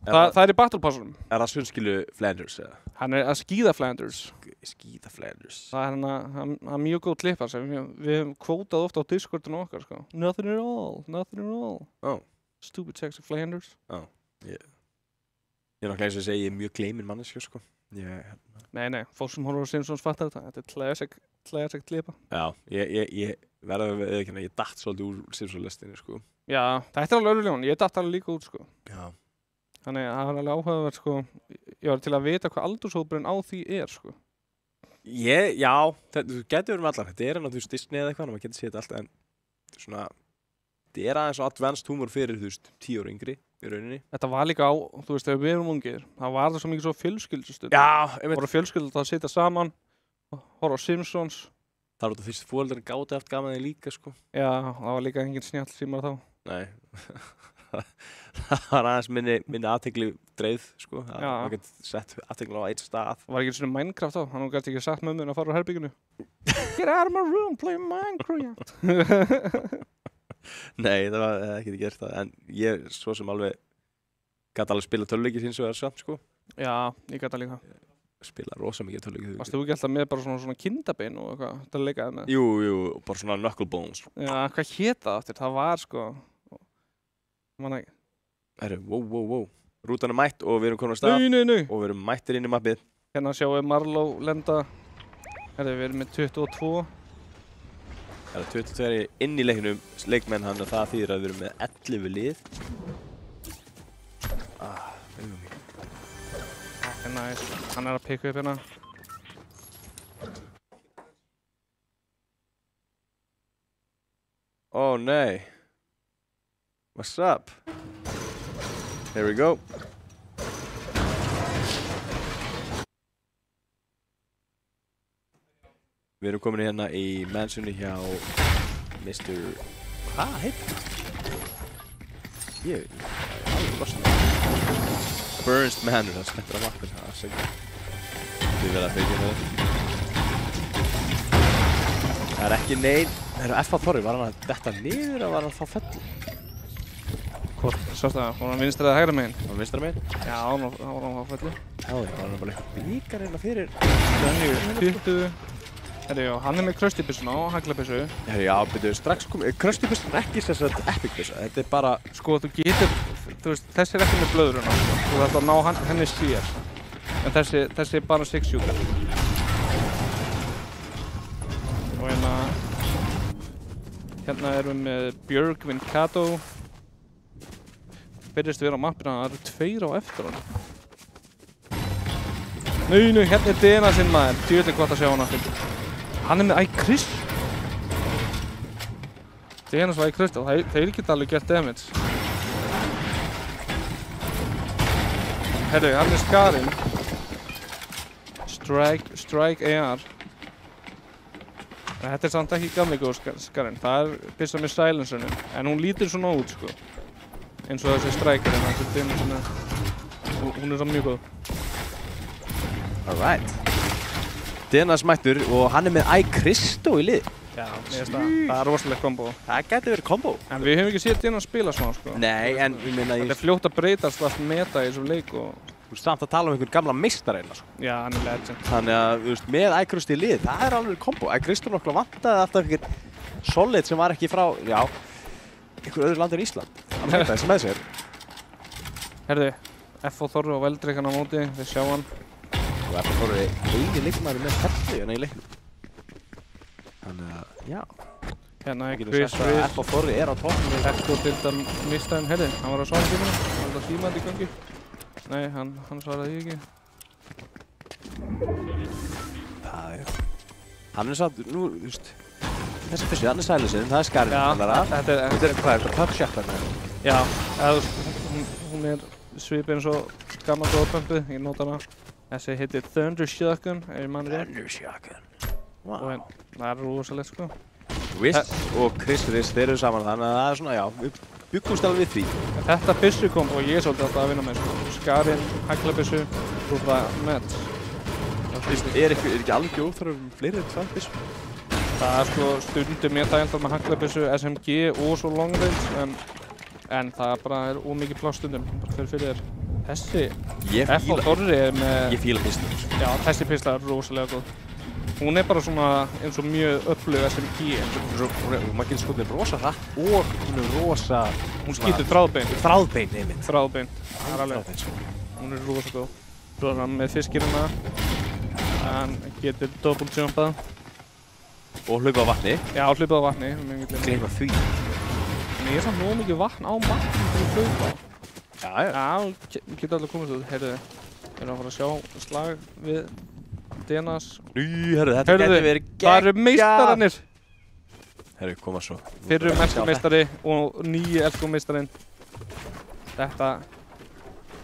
S2: Það er í Battle Passunum.
S1: Er það sunnskilu Flanders, eða?
S2: Hann er að skíða Flanders.
S1: Skíða Flanders.
S2: Það er hann mjög góð klippa sem við hefum kvótað ofta á Discordinu okkar, sko. Nothing at all, nothing at all.
S1: Oh.
S2: Stupid Sexy Flanders.
S1: Ég er náttúrulega eins og segja, ég er mjög gleymin manneskjö, sko.
S2: Nei, fólk sem horfður á Simpsons fattar þetta. Þetta er classic klippa.
S1: Já, ég verða að viðurkenna, ég datt svolítið úr Simpsons-lestinni, sko.
S2: Já, þetta er alveg öruljón. Ég datt alveg líka út, sko.
S1: Já.
S2: Þannig að það er alveg áhugavert, sko. Ég var til að vita hvað aldurshópurinn á því er, sko.
S1: Já, þú getur verið með allar. Þetta er náttúrulega Disney eða eitthvað, maður getur séð þetta allt, en svona, þetta er aðeins og advanced humor fyrir, 10 ára yngri í rauninni.
S2: Þetta var líka á, þú veist, þegar við erum ungir, það var það svo mikið svo fjölskyldustund.
S1: Já,
S2: Það voru fjölskyldur að sitja saman, horfa á Simpsons.
S1: Það er út af því að foreldrar gátu eftir gaman því líka, sko.
S2: Já, það var líka engin snjall símar þá.
S1: Nei, það var aðeins minni aðtegli dreif, sko. Það gett sett aðtegli á eitt stað.
S2: Það var ekki svona Minecraft þá, hann gæti ekki sagt mömmun að fara á herbygginu. Get out of my room, play Minecraft.
S1: Nei, það var ekki gert það, en ég svo sem alveg gæti alveg spila töluleiki síns og það samt, sko.
S2: Já, ég gæti líka.
S1: Spila rosa mikið töluleiki.
S2: Varst þú ekki alltaf með bara svona kindabein og eitthvað, þetta leikaði með?
S1: Jú, bara svona knuckle bones.
S2: Já, hvað hét það aftur? Það var, sko, manna ekki.
S1: Herru, wow. Rútan er mætt og við erum komin á stað.
S2: Nei.
S1: Og við erum mættir inn í mappið.
S2: Hérna sjáum við Marlow lenda. Herru, við erum með 22.
S1: Það er 22 inn í leiknum, leikmenn hann og það þýðir að við erum með 11 lið.
S2: Nice. Hann er að pikka upp hérna.
S1: Oh nei. What's up? Here we go. Við erum komin hérna í mansioni hjá Mr. Hvað heitir það? Ég er alveg losnað. Burns Manor, það smettur á mappin, það segir. Við verðum að byggja með þetta. Það er ekki neinn. Það eru F.A. Þorri, var hann að detta niður eða var hann að fá fellu?
S2: Hvort, sástu það? Var hann vinstra eða hægra meginn?
S1: Var hann vinstra meginn?
S2: Já, hann var að fá fellu.
S1: Já, það var hann bara eitthvað bíkar hérna fyrir.
S2: 20. Herri, já, hann er með kröstibissuna og haglabissu.
S1: Herri, já, byrjuðu strax komið. Kröstibissun er ekki þess að epic bissa. Þetta er bara...
S2: Sko, þú getur, þú veist, þessi er ekki með blöðruna. Þú þarf að ná henni sér. En þessi er bara 6 shooter. Og hérna erum við með Björgvin Kato. Byrjast við á mappina, það eru 2 á eftir hann. Nei, hérna er DNA sinn maður. Djöðlega gott að sjá hann aftur. Hann er með Chris. DNA svo Chris og þeir geta alveg gert damage. Herru, hann er skarinn. Strike AR. Þetta er samt ekki gamli góð skarinn. Það er bissa með silencerinu. En hún lítur svona út, sko. Eins og þessi strikerinn, þessi DNA svona. Hún er samt mjög góð.
S1: Alright. DNA smættur og hann er með Cristo í lið.
S2: Já, það er rosalega kombo.
S1: Það gæti verið kombo.
S2: En við hefum ekki séð DNA spila svona, sko.
S1: Nei, en ég meina...
S2: Þetta er fljótt að breytast allt meta í þessum leik og...
S1: Þú veist samt að tala um einhvern gamla meistarinn, sko.
S2: Já, hann er legend.
S1: Þannig að, þú veist, með Cristo í lið, það er alveg kombo. Cristo nokkla vantaði alltaf einhvern solid sem var ekki frá, já, einhver öðru land en Ísland. Hann með þessi með sér.
S2: Herði, F.O. Þorri og Veldrikan á móti, við sjá hann.
S1: Og F.A. Þorri eini leikmaður með fellu hérna í leiknum. Þannig að, já.
S2: Hérna er
S1: Chris Riss. F.A. Þorri er á toppnum.
S2: F.O. Dildan mistaði herði, hann var að svara símanu. Hann var að símandi í gangi. Nei, hann svaraði ekki.
S1: Það er... Hann er satt, nú, þú veist... Þessi fyrstu, hann er silencing, það er skarinn.
S2: Já, þetta er...
S1: Hvað er þetta? Puck shot hérna?
S2: Já, hún er svipið eins og gammal góðpömpið, ég nota hana. Þessi heitir Thunder Shotgun, ef ég man rétt.
S1: Thunder Shotgun.
S2: Og það er rosalegt sko.
S1: Wish og Chris Riss, þeir eru saman þannig að það er svona, já, við byggumst alveg við því.
S2: Þetta byssukombo ég er svolítið alltaf að vinna með sko. Skarinn, haglabyssu, rúfa met.
S1: Er ekki alveg óþarf fleiri en 2 byssur?
S2: Það er sko stundum ég dælt með haglabyssu, SMG og svo long range en það bara er ómikið pláss stundum, bara fyrir þér. Þessi F.A. Þorri er með...
S1: Ég fíla pistol.
S2: Já, þessi pistol er rosalega góð. Hún er bara svona eins og mjög öflug SMG.
S1: Maður getur skotið rosa hratt og hún er rosa...
S2: Hún skýtur þráðbein.
S1: Þráðbein, einmitt.
S2: Þráðbein, það er alveg. Hún er rosa góð. Svo er hann með fiskirina. Hann getur double jumpað.
S1: Og hlaupað á vatni.
S2: Já, hlaupað á vatni.
S1: Gleyma því.
S2: En ég er samt nógu mikið vatn á vatni til að hlaupa.
S1: Já,
S2: getur allir komast út. Heyrðu, við erum að fara að sjá slag við Denas.
S1: Herru, þetta gæti verið geggjað.
S2: Það eru meistararnir.
S1: Herru, koma svo.
S2: Fyrrum elskomeistari og nýji elskomeistarinn. Þetta...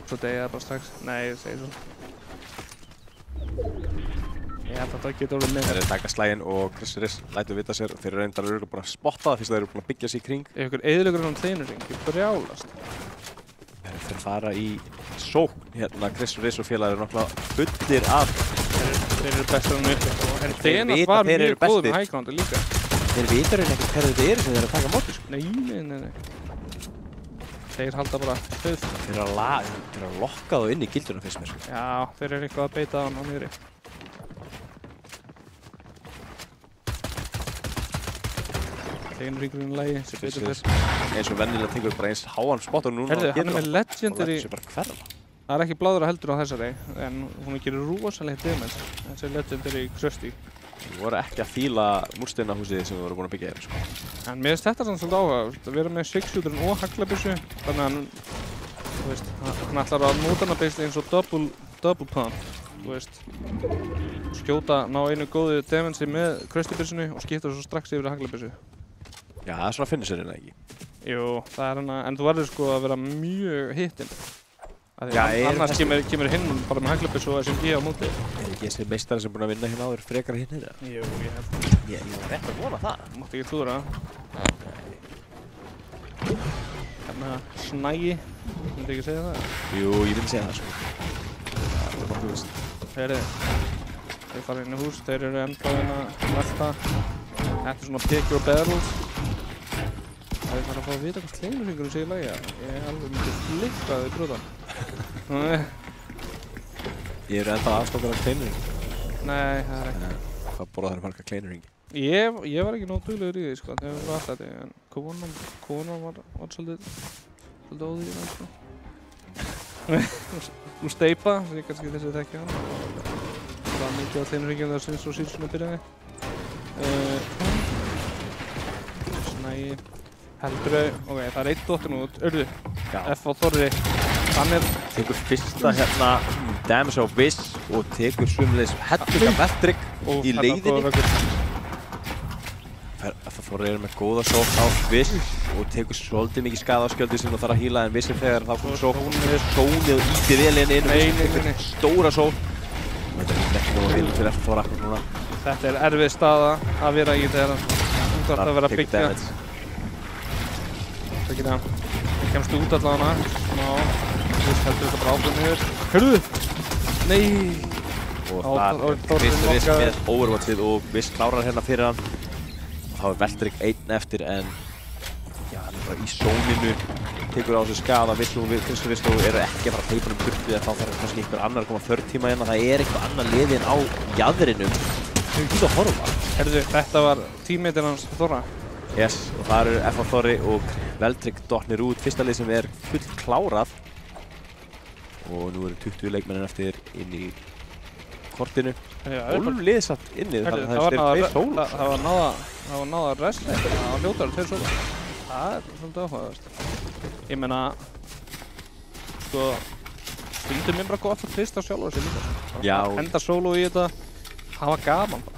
S2: Svo degi það bara strax. Nei, ég segi svo. Ég held að þetta getur orðið með.
S1: Þeir taka slaginn og Chris Riss lætur vita sér. Þeir eru reyndar örugglega búin að spotta það fyrst að þeir eru búin að byggja sig í kring.
S2: Ef ykkur eyðilegur hann kleinurring, ég brjálast.
S1: Þeir fara í sókn hérna. Chris Riss og félagar eru nokkla fullir af.
S2: Þeir eru bestur en mikið. En Denas var mjög góður með high groundi líka.
S1: Þeir vitur henni ekkert hverju þetta eru sem þeir eru að taka móti, sko.
S2: Nei. Þeir halda bara höfð.
S1: Þeir eru að lokka þá inn í gilduna fyrst mér, sko.
S2: Já, þeir eru eitthvað að beita á hann á niðri. Kleinurringurinn í lagi, sem betur þess.
S1: Eins og vennilega tekur bara eins háan spott og núna
S2: Herðu, hann er með legendary.
S1: Og lætur sér bara hverfa.
S2: Það er ekki bláður að heldur á þessari, en hún gerir rosalega damage. Þessi legendary Krusty.
S1: Við voru ekki að fíla múrsteinahúsið sem við vorum búin að byggja hér, sko.
S2: En mér finnst þetta samt svolítið áhugavert að vera með six-shooterinn og haglabyssu. Þannig að hann, þú veist, hann ætlar að nota hana basically eins og double pump. Þú veist, skjóta, ná einu góðu damage með Krusty-byssunni og skipta svo strax yfir í haglabyssu.
S1: Já, það er svona finisherinn, ekki?
S2: Jú, það er hana, en þú verður sko að vera mjög hittinn.
S1: Já,
S2: annars kemur hinn bara með haglabyssu og SMG á móti.
S1: Er ekki þessi meistari sem búin að vinna hérna áður frekar hinn eða?
S2: Jú, ég held.
S1: Ég var rétt að vona það.
S2: Mátti ekki klúðra. Hérna Snægi, myndi ekki segja það?
S1: Jú, ég myndi segja það, sko. Það er nokkuð vist.
S2: Þeir fara inn í hús, þeir eru ennþá inn að velta. Þetta er svona pick your battles. Það er bara að fá að vita hvað kleinurringurinn sé í lagi. Ég er alveg myndið flikkaði í brotan.
S1: Ég er ennþá aðstokkar af kleinurring.
S2: Nei, það er ekki.
S1: Hvað borða þær marga kleinurring?
S2: Ég var ekki nóg duglegur í því, sko, þegar við varum alltaf þetta. En konan var svolítið óður í það, sko. Nú steipa, sem ég kannski þessi þekkja hann. Það var mikið á kleinurringjum þegar Sins og Silsson byrjaði. Snægi. Heldurðu, ok, það er eitt dottin út, Urðu, F.A. Þorri, hann
S1: tekur fyrsta hérna damage á Wish og tekur sömuleiðis hellinga Veltrik í leiðinni. F.A. Þorri er með góða sókn á Wish og tekur svolítið mikið skada á skjöldið sem það þarf að hýla en Wish þegar þá kom sókn sónið og íti vel inn og tekur stóra sókn. Þetta er ekki nógu vilja fyrir F.A. Þorri akkur núna.
S2: Þetta er erfið staða að vera í þegar hann þarf að vera að byggja. Það kemst út allavega hana. Þú heldur þetta bara áfram yfir. Hörðu! Nei!
S1: Og það er Chris Riss með overwatchið og Wish klárar hérna fyrir hann. Og þá er Veltrik einn eftir en já, hann er bara í sóninu. Tekur á sig skada, Wish og Chris Riss og eru ekki að fara að hlaupa um burtu eða þá þarf kannski einhver annar að koma þörr tíma hérna. Það er eitthvað annar liðinn á jaðrinum. Það er ekki að horfa.
S2: Herðu, þetta var teammateinn hans Þorra.
S1: Yes, og það eru F.A. Þorri og Veltrik dottnir út. Fyrsta lið sem er full klárað. Og nú eru 20 leikmennin eftir inn í kortinu. 12 lið satt inni, þannig að það er tveir sólar.
S2: Það var náða að resla eftir það var hljótar tveir sólar. Það er svolítið áhugavert. Ég meina, sko, stundum er bara gott að trista sjálfur sig líka.
S1: Já.
S2: Henda sóló í þetta, hafa gaman bara.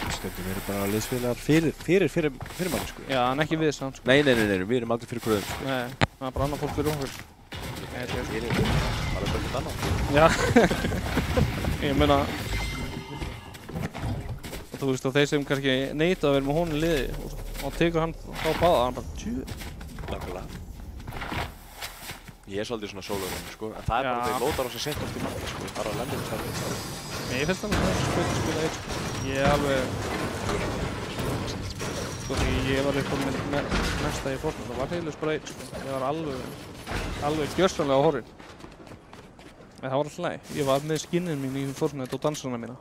S1: Stundum við erum bara liðsfélagar fyrir manni, sko.
S2: Já, en ekki við samt, sko.
S1: Nei, við erum aldrei fyrir hverjum, sko.
S2: Nei, það er bara annað fólk fyrir okkur.
S1: Ég er bara eitthvað annað.
S2: Já. Ég meina og þú veist og þeir sem kannski neita að vera með honum í liði og tekur hann þá báða hann bara tjú.
S1: Nákvæmlega. Ég svolítið svona sólóðan, sko, en það bara þeir lóta rosa sent oft í marki, sko, bara að lemja þess að
S2: Nei, ég finnst það að spila eitt, sko. Ég er alveg sko, því ég var upp á mesta í Fortnite, það var heilust bara eitt, sko. Ég var alveg gjörsamlega horfinn. En það var alltaf leið. Ég var með skinnin mín í Fortnite og dansarna mína.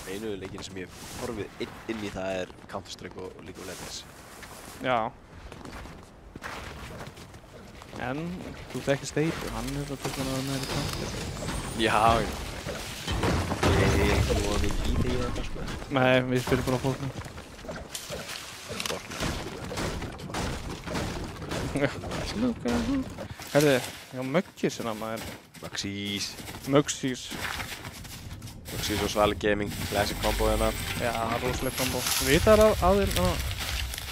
S1: Einu leikinn sem ég horfið inn í það er Counter-Strike og League of Legends.
S2: Já. En þú þekkir Steypu, hann er að tekna að með Counter.
S1: Já, ég er ekki nú að mikið í þig eða eitthvað, sko.
S2: Nei, við spilum bara Fortnite. Herði, já, Möggis hérna maður.
S1: Maxís og Svali Gaming, classic combo hérna.
S2: Já, rosaleg combo. Vitar að þér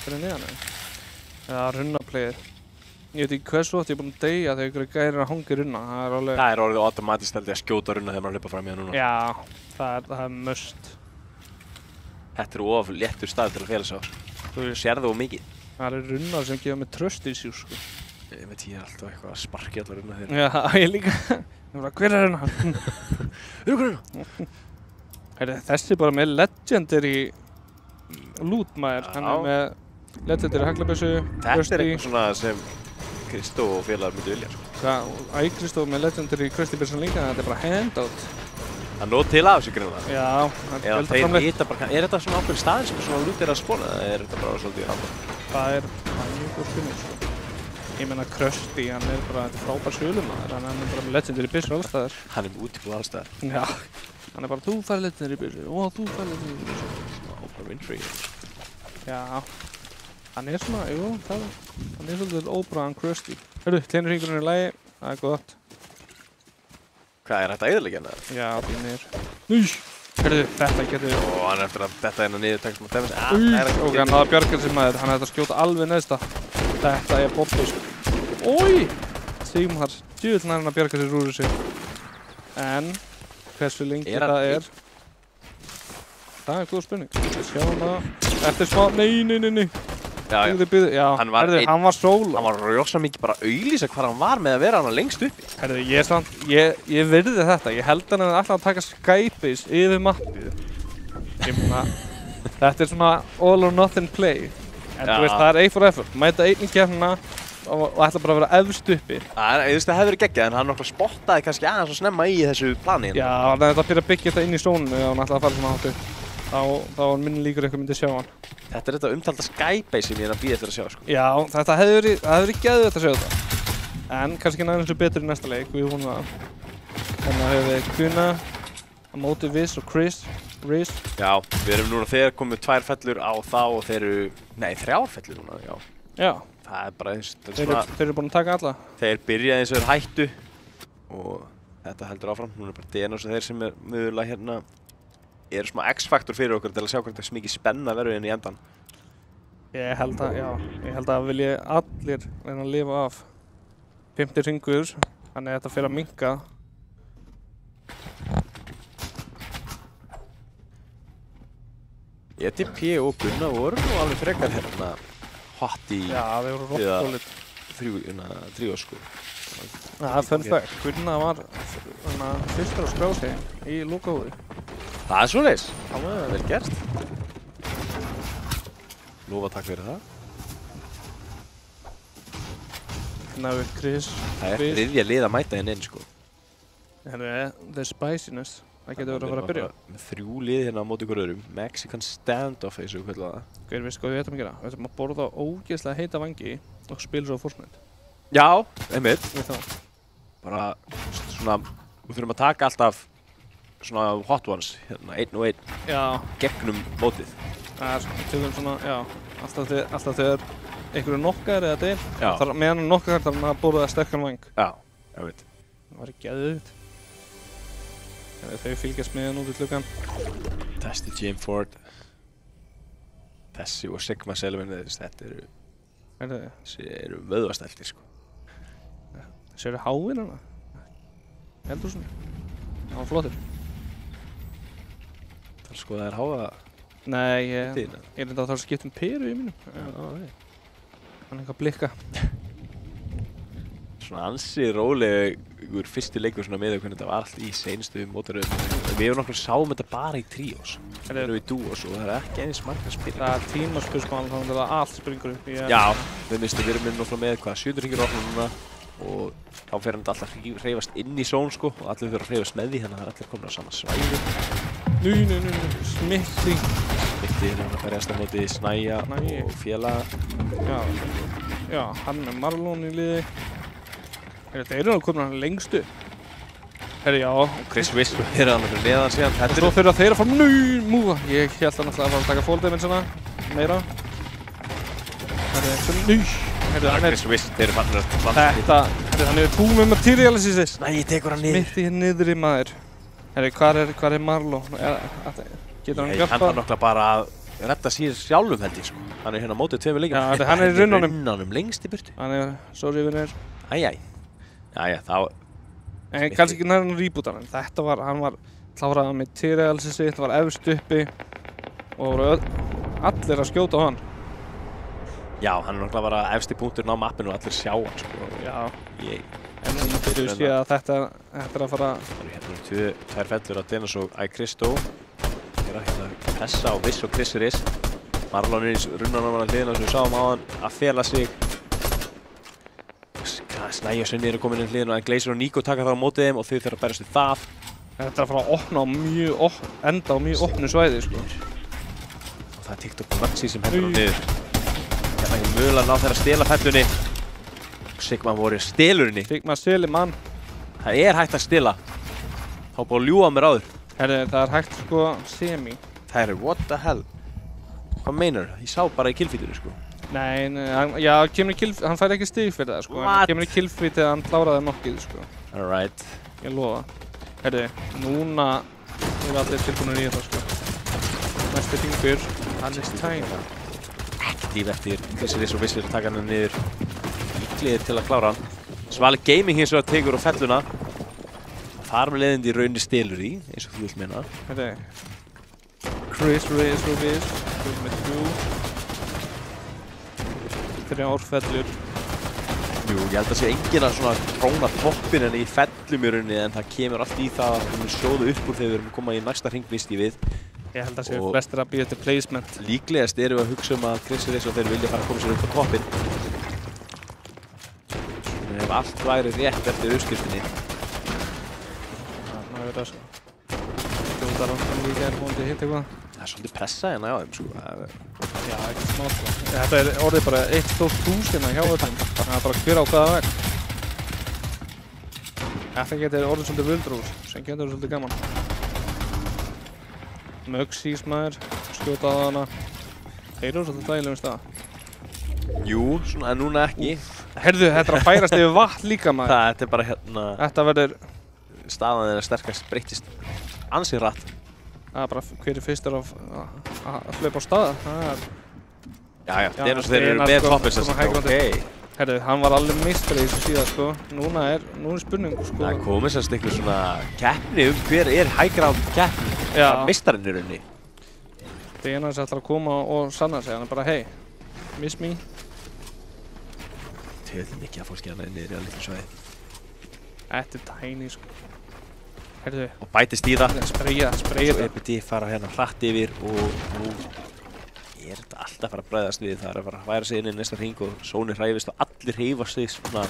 S2: fyrir neðan eða? Já, runnaplayið. Ég veit ekki hversu oft ég er búinn að deyja þegar ykkur gærir að hanga í runna. Það er alveg...
S1: Það er orðið automatist held ég að skjóta runna þegar maður hlaupa fram í það núna.
S2: Já, það er must.
S1: Þetta er of léttur stað til að fela sá. Þú sér það mikið.
S2: Það er runnar sem gefa mig trust issues, sko.
S1: Ég veit ég er alltaf eitthvað að sparkja allar runna þeirra.
S2: Já, ég líka. Ég bara, hver er runna? Heyrðu, þessi bara með legendary loot maður. Hann er með legendary haglabyssu,
S1: Þetta er eitthvað svona sem Kristó og félagar myndi vilja, sko.
S2: Hvað, Kristó með legendary Kristibyssan líka, þetta er bara handout.
S1: Það er nóg til af þessu grunna.
S2: Já,
S1: eða þeir vita bara, er þetta svona ákveðin staðir sem svona loot er að spóla eða er þetta bara svolítið random?
S2: Það er mjög góð spurning, sko. Ég meina Krusty, hann er bara frábær sölumaður, hann er bara með legendary byssu allstaðar.
S1: Hann er með útibúð allstaðar.
S2: Já, hann er bara, þú fær legendary byssu, og þú fær legendary byssu.
S1: Oprah Winfrey.
S2: Já, hann er svona, jú, hann er svolítið Oprah Krusty. Hörru, kleinurhringurinn er í lagi, það er gott.
S1: Hvað, er þetta eyðileggja hérna?
S2: Já, því niður. Núj! Hörru, þetta getur...
S1: Og hann er eftir að detta inn á niður tekst maður tefnist.
S2: Ok, hann hafði bjargar sem maður, hann hefði að skjóta alveg neðsta. Þetta er Bobby, sko. Ói! Sigmar, djúvill hann að bjarga sér úr þessu. En, hversu lengi það er... Það er góð spurning. Sjáum það. Eftir smá... Nei. Já, hann var solo.
S1: Hann var rosa mikið bara að auglýsa hvað hann var með að vera hann lengst uppi.
S2: Herðu, ég virði þetta. Ég held hann alltaf að taka Skype's yfir mappið. Ég meina, þetta er svona all or nothing play. En þú veist, það er A for effort. Mæta einn í keppnina og ætla bara að vera efst uppi.
S1: Það hefði verið geggjað en hann náttúrulega spottaði kannski aðeins að snemma í þessu plani.
S2: Já, hann hefði byrjað að byggja þetta inn í sónunni og hann ætlaði að fara svona hátt upp. Þá var minni líkur eitthvað myndi sjá hann.
S1: Þetta er þetta umtalda Skybase sem ég er að bíða eftir að sjá, sko.
S2: Já, þetta hefði verið geðveikt að sjá þetta. En kannski næðum þessu betur í næsta leik, við vonum það. Þannig að höfum við Kuna á móti Viz og Reese.
S1: Já, við erum núna þegar komið 2 fellur á þá og þeir eru... Nei, 3 fellur núna, já.
S2: Já.
S1: Það er bara eins...
S2: Þeir eru búin að taka alla.
S1: Þeir byrjaði eins og þeir hættu og þetta heldur áfram. Núna er bara Denos og þeir sem er mögulega hérna eru smá X-faktor fyrir okkur til að sjá hvort það er mikið spenna verður inn í endan.
S2: Ég held að vilji allir reyna að lifa af 50 hringur, þannig að þetta fer að minnka.
S1: ETP og Gunna voru nú alveg frekar hérna hot í...
S2: Já, þeir voru rocksolid.
S1: Þrjú, sko.
S2: Það er fun fact. Gunna var fyrstur á skrásegin í lokahóði.
S1: Það er svoleiðis. Það var vel gert. Lofa takk fyrir það.
S2: Náðu Chris.
S1: Það er þriðja lið að mæta inn, sko.
S2: The spiciness. Það getur verið að fara að byrja.
S1: Með 3 lið hérna á móti ykkur öðrum. Mexican standoff, eins og við kallum það.
S2: Hver veist hvað við ætlum að gera? Við ætlum að borða ógeðslega heita vangi og spila svo Fortnite.
S1: Já, einmitt.
S2: Við þá.
S1: Bara svona, við þurfum að taka alltaf svona hot ones, hérna, 1 og 1.
S2: Já.
S1: Gegnum mótið.
S2: Það er tökum svona, já, alltaf þegar einhverju nokkar eða deil.
S1: Já.
S2: Meðan hann nokkar þarf hann að borða sterkan vang.
S1: Já, ég veit.
S2: Það var geðvitt. Þau fylgjast með hann út í klukkan.
S1: Testy Jim Ford. Tessi og Sigma Selvin, þetta eru vöðvastæltir, sko.
S2: Þessi eru háinn hana. Heldur svona. Það var flottir.
S1: Sko það er háa
S2: Nei, ég
S1: tíðina.
S2: er enda að það skipt peru í mínum. Hann eitthvað blikka.
S1: Svona ansi rólegur fyrsti leikur svona með hvernig þetta var allt í seinustu mótaröðum. Við erum nokkuð sáum þetta bara í tríós. Við erum í dúós og það er ekki eins margt að spila.
S2: Það er tímaspursmál þannig að allt springur upp.
S1: Já, við erum náttúrulega með hvað 7 hringir opnum núna og þá fer hann alltaf að hreyfast inn í són sko og allir þurfa að hreyfast með því þannig að það er allir komin á sama svæði.
S2: Smitti.
S1: Smitti er að berjast á móti Snæja og félaga.
S2: Já, hann með Marlon í liði. Þeir eru komin hann lengstu. Já.
S1: Chris Wiss er hann fyrir neðan síðan.
S2: Og svo fyrir þeir að fara múga. Ég held hann alltaf að fara að taka fall damage svona meira.
S1: Chris Wiss, þeir eru fannir að
S2: Þetta, hann hefur búið með materialisis.
S1: Snæji tekur hann niður.
S2: Smitti niðri maður. Hvar er Marlon? Getur hann hjálpað?
S1: Hann þarf náttúrulega bara að redda sér sjálfum held ég sko. Hann er hérna mótið 2 leikjum.
S2: Já, hann er í runnanum.
S1: Lengst í burtu.
S2: Hann er, sorry vinnir.
S1: Æjæj. Jæja, þá...
S2: En kannski ekki nærinn reboota hann. Þetta var, hann var klárað með materialisis, þetta var efst uppi. Og voru allir að skjóta á hann.
S1: Já, hann er náttúrulega bara efsti punkturinn á mappinu og allir sjá hann sko.
S2: Já.
S1: En
S2: þú sé að þetta er að fara...
S1: Það eru hérna 2 fellur á Dennis og Kristó. Það er hérna Pessa og Viss og Chris Riss. Marlon er í runnanum á hliðina sem við sáum á hann að fela sig. Snæja og Sunni eru komin inn hliðina en Glazer og Nico taka það á mótið þeim og þau þurfa að berjast við það.
S2: Þetta er að fara að opna á enda á mjög opnu svæði sko.
S1: Og það er TikTok og Maxi sem hendur á niður. Hérna ekki mögulega ná þeirra að stela fellunni. Sigma voru stelurinn.
S2: Sigma steli mann.
S1: Það er hægt að stela. Þá búið að ljúga mér áður.
S2: Herri, það er hægt sko semi.
S1: Það er what the hell. Hvað meinar það? Ég sá bara í killfeedinu sko.
S2: Nei, hann fær ekki stig fyrir það sko. Hann kemur í killfeed þegar hann kláraði nokkið sko.
S1: Alright.
S2: Ég lofa. Herri, núna eru allir tilbúinir í þetta sko. Næsti fingur, hann er time.
S1: Ekkert líf eftir. Chris Riss og Viss að taka hann niður. Líklegir til að klára hann. Svali Gaming hins vegar tekur á felluna. Þar með leiðindi í rauninni stelur í, eins og þú vilt meina.
S2: Herri, Chris Riss og Viss, með 3 fellur.
S1: Jú, ég held að sé enginn að svona tróna toppin en í fellum í rauninni en það kemur allt í það að við munum sjóða upp úr þegar við erum að koma í næsta hring víst í við.
S2: Ég held að séu flestir að bíða eftir placement.
S1: Líklegast erum við að hugsa að Chris Riss og þeir vilja fara að koma sér upp á toppin. Svona ef allt væri rétt eftir uppskiptinni.
S2: Það er verið að skjóta rannskan líka vonandi hitt eitthvað.
S1: Það er svolítið pressa hérna hjá þeim sko.
S2: Já, ekki smá sko. Þetta er orðið bara eitt stórt hús hérna hjá öllum. Það er bara hver á hvaða veg. Þetta getur orðið svolítið völdrús, sem getur svolítið gaman. Mugsís maður, skjóta á hana. Þeir eru svolítið dægilegum stað.
S1: Jú, svona en núna ekki.
S2: Herðu, þetta er að færast yfir vatn líka maður.
S1: Þetta er bara hérna...
S2: Þetta verður...
S1: Staðan þeirra sterkast breytist ansið rætt.
S2: Það er bara hver er fyrstur að hlaupa á staða.
S1: Já, þeir eru með toppins þess að ok.
S2: Herðu, hann var alveg meistari í þessu síðan sko. Núna er spurning sko.
S1: Það er komið sérst einhver svona keppni hver er high ground keppni. Það er meistarinn í rauninni.
S2: Það er eina sem ætlar að koma og sanna sig. Hann er bara, hey, miss me.
S1: Töðum mikið að fólki hérna niður í að litlu svæði.
S2: Þetta er tiny sko. Herðu.
S1: Og bætist í það.
S2: Spreyja
S1: Svo EPD fara hérna hratt yfir og nú er þetta alltaf að fara að bregðast við. Það er að fara að væra sig inn í næsta hring og Sóni hræfist og allir hreyfa sig svona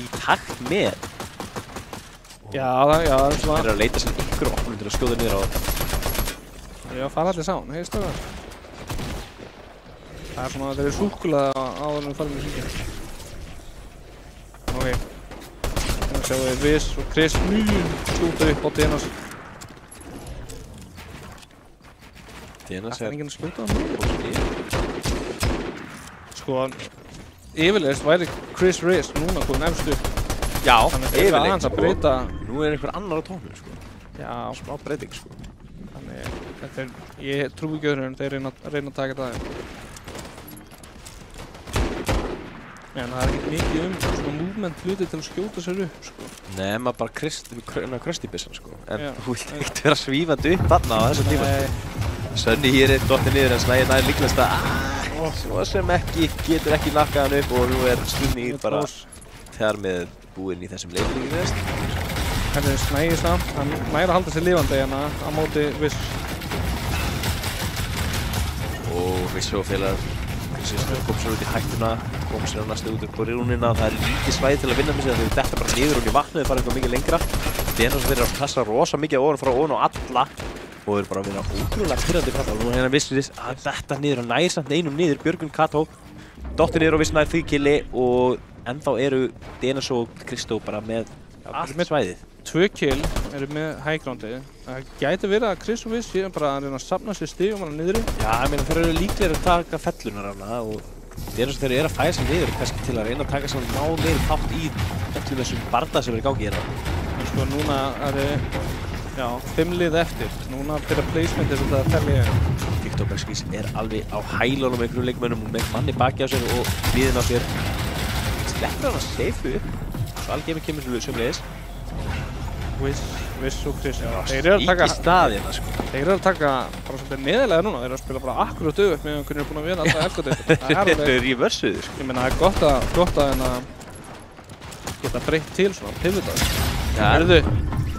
S1: í takt með.
S2: Já, það er svona.
S1: Þeir eru að leita sér ykkur opnum til að skjóða niður á það.
S2: Það er að fara allir saman, heistu það? Það er svona, þeir eru súkkulaði áður en við farum í hringina. Ok. Þannig sjáum við Viss og Chris skjúta upp á Dennis.
S1: Dennis
S2: er enginn að skjóta á hann. Sko, yfirleitt væri Chris Riss núna komin efst upp.
S1: Já,
S2: þannig að aðeins að breyta.
S1: Nú er einhver annar á tónum sko.
S2: Já,
S1: smá breyting sko.
S2: Þannig, þetta er, ég trúi ekki öðru en þeir reyna að taka þetta aðeins. En það er ekki mikið svona movement hluti til að skjóta sér upp sko.
S1: Nei, maður bara kristibissan sko. En þú vilt ekkert vera svífandi upp þarna á þessum tíma. Sönni hér dottið niður en Snæir nær líklegast að svo sem getur ekki nakkað hann upp og nú Stunni bara þar með búinn í þessum leiknum í þess.
S2: Henni Snæir samt, hann nær að halda sér lifandi hérna á móti Viss.
S1: Og Viss og félagar kom sér út í hættuna, kom sér á næstu út upp á rúnina. Það lítið svæði til að vinna með sig þegar þau detta bara niður hún í vatnu, þau fara eitthvað mikið lengra. Denos verður að passa rosa mikið ofan á alla og þeir bara að vera ótrúlega pirrandi Kato. Nú hérna Viss að detta niður og nær samt einum niður Björgvin Kato. Dottir niður og Viss nær 3 killi og ennþá eru Denos og Kristó bara með allt svæðið.
S2: 2 kill eru með high groundið. Það gæti verið að Chris og Viss séu bara að reyna að safna sér stigum hana niðri.
S1: Já, ég meina þeir eru líklegir að taka fellunar hana og Denos þeir eru að færa sig niður kannski til að reyna að taka svona meiri þátt í öllum þessum barða sem er í gangi hérna.
S2: En sko núna eru 5 lið eftir. Núna byrja placementið svolítið að telja í.
S1: TikTok Skís er alveg á hælunum með einhverjum leikmönnum með manni baki á sér og liðin á sér. Sleppur hann að seifu upp. Svo algemi kemur sömulegis.
S2: Viss og Chris.
S1: Þeir eru
S2: að taka bara svolítið neðarlega núna. Þeir eru að spila bara akkurat auðvitað meðan hvernig er búin að vinna alltaf elgadeild.
S1: Þeir eru í vörsuðu sko.
S2: Ég meina það er gott að geta breytt til svona pivotað.
S1: Herðu,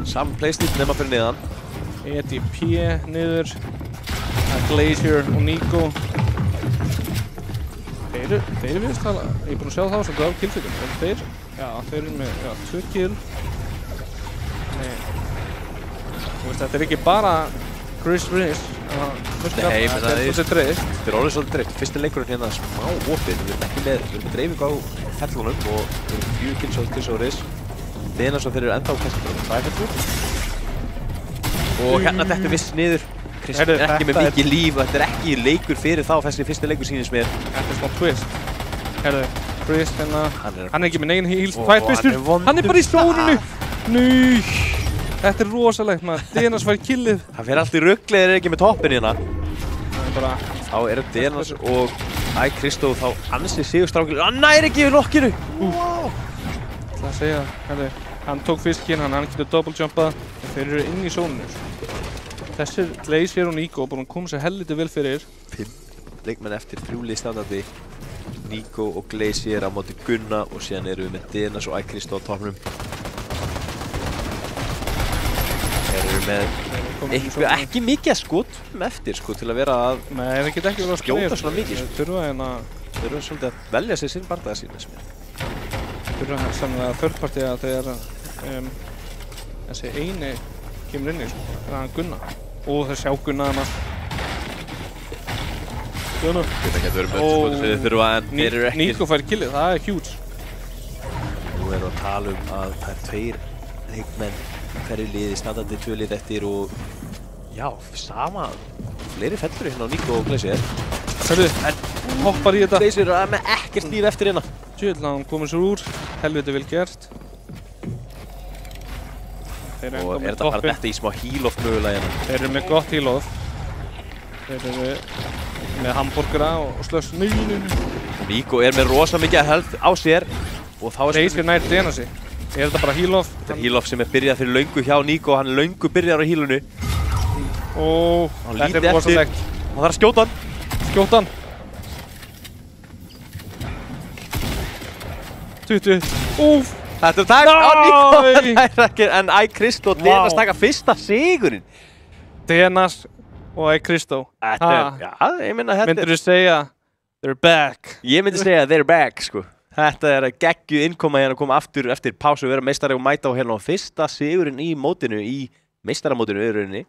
S1: saman playstíl nema fyrir neðan.
S2: EDP niður. Glacier og Nico. Þeir virðist tala. Ég er búin að sjá það svolítið á killfíkum. Þeir eru með 2 kill. Þetta er ekki bara Chris Riss.
S1: Nei, menn það er orðið svolítið dreift. Fyrsti leikurinn hérna smá opið. Við erum ekki með dreifingu á fellunum og við erum 4 kills á Chris og Riss. Denas og þeir eru ennþá kannski bara 2 fellur. Og hérna þetta Viss niður. Chris er ekki með mikið líf. Þetta er ekki leikur fyrir þá þessi fyrsti leikur sýnist mér.
S2: Þetta er smá twist. Herðu, Chris hérna. Hann er ekki með negin heals. Hvað er twistur? Hann er bara í stóninu. Nei. Þetta er rosalegt maður. Denas fær killið.
S1: Það fer allt í rugli þeir eru ekki með toppin hérna. Þá eru Denas og Kristó þá ansið sigurstrákir. Hann nær ekki við lokkinu.
S2: Það að segja, hann tók fiskinn, hann getur double jumpað. Þeir eru inn í sóninu. Þessir Glacier og Nico búin að koma sér helviti vel fyrir.
S1: 5 leikmenn eftir 3 lið standandi. Nico og Glacier á móti Gunna og síðan eru við með Denas og Kristó á toppnum. Þeir eru með ekki mikið skotum eftir sko til að vera að
S2: þeir geta ekki verið að
S1: skjóta svona mikið.
S2: Þeir
S1: þurfa svolítið að velja sér sinn bardaga sín.
S2: Þeir þurfa sannlega þörfparti að þegar þessi eini kemur inn í sko. Það er hann Gunna. Og þeir sjá Gunna hana. Gunna.
S1: Þetta getur verið mörg sem þeir þurfa en þeir eru ekki.
S2: Nico fær killið, það er huge.
S1: Nú erum við að tala að það er 2 leikmenn hverju liði, standandi 2 lið eftir og sama fleiri fellur hérna á Nico og Glacier.
S2: Hörðu, hoppar í þetta.
S1: Glacier er með ekkert líf eftir hérna.
S2: Tjöld, hann komur sér úr, helviti vel gert.
S1: Og er þetta bara þetta í smá heal-off mögulega hérna?
S2: Þeir eru með gott heal-off. Þeir eru með hamburgera og slöss.
S1: Nico er með rosa mikið health á sér og þá
S2: Glacier nær Denasi. Er þetta bara heal-off?
S1: Þetta er heal-off sem er byrjað fyrir löngu hjá Nico, hann er löngu byrjar á healunu.
S2: Þetta er rosalegt.
S1: Hann þarf að skjóta hann.
S2: Skjóta hann. 20.
S1: Þetta er tækt á Nico. En Kristó Denas taka fyrsta sigurinn.
S2: Denas og Kristó.
S1: Ég minna þetta.
S2: Myndirðu segja, they're back?
S1: Ég myndi segja, they're back, sko. Þetta er að geggju innkoma hérna að koma aftur eftir pásu og vera meistari og mæta á hérna á fyrsta sigurinn í mótinu, í meistaramótinu í rauninni.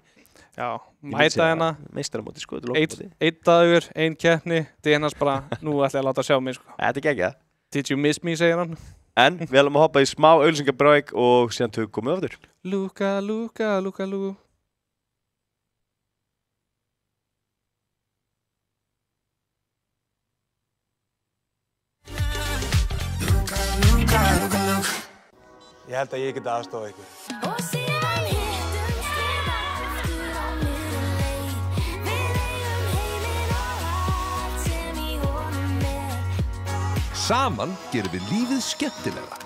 S2: Já, mæta hérna.
S1: Meistaramóti, sko, þetta er
S2: lokmóti. 1 dagur, 1 keppni, Denas bara, nú ætla ég að láta sjá mig, sko.
S1: Þetta er geggjað.
S2: Did you miss me, segir hann.
S1: En við ætlum að hoppa í smá auglýsingabrauð og síðan tökum við aftur.
S2: Luka, Luka, Luka, Luka.
S3: Ég held að ég geti aðstofa ykkur.
S4: Saman gerum við lífið skemmtilega.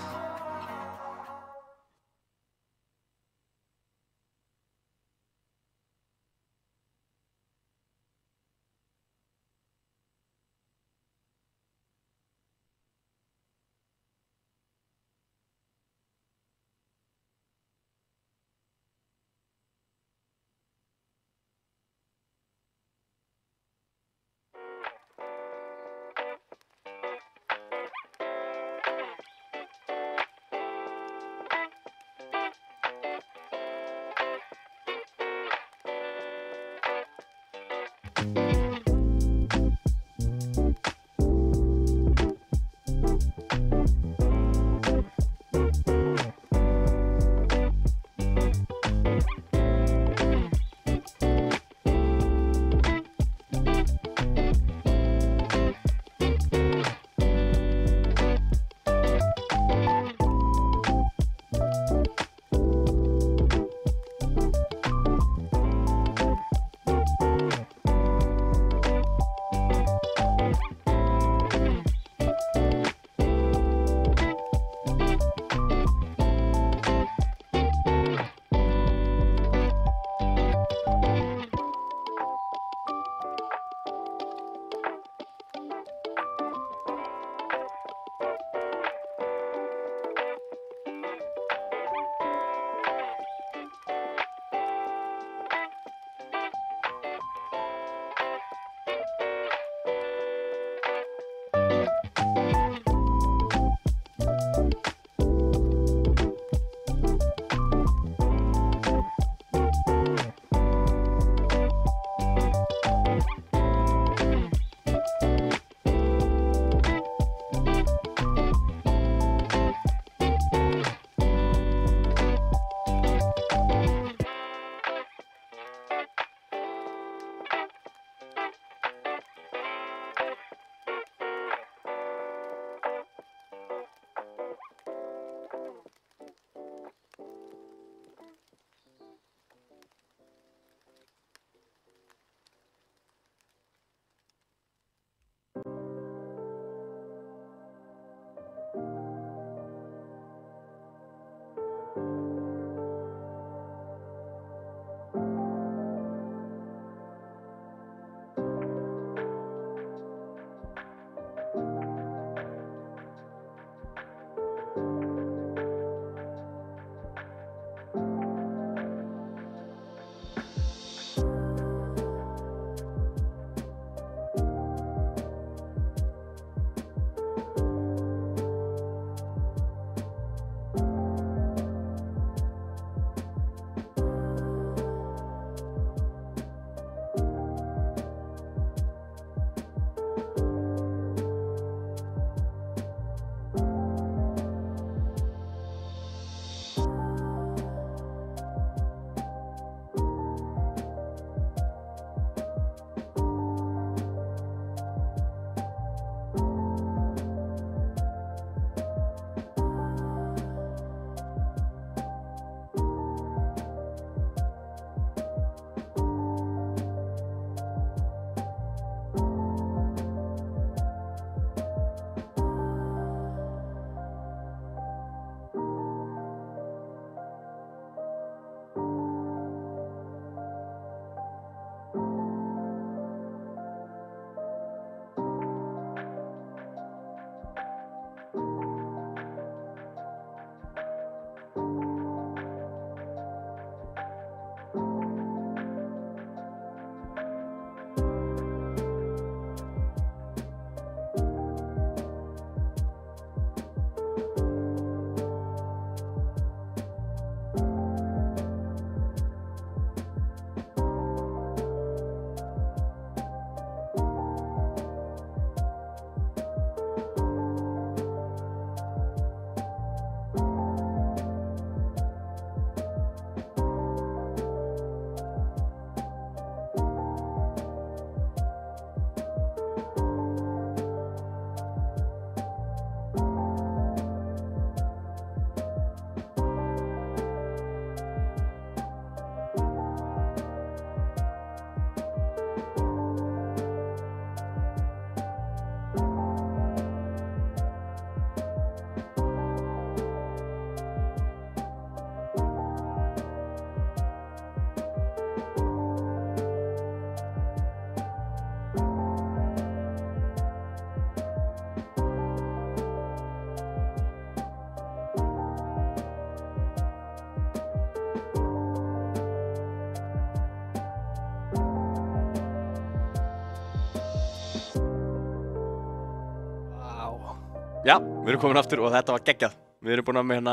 S1: Já, við erum komin aftur og þetta var geggjað. Við erum búin að með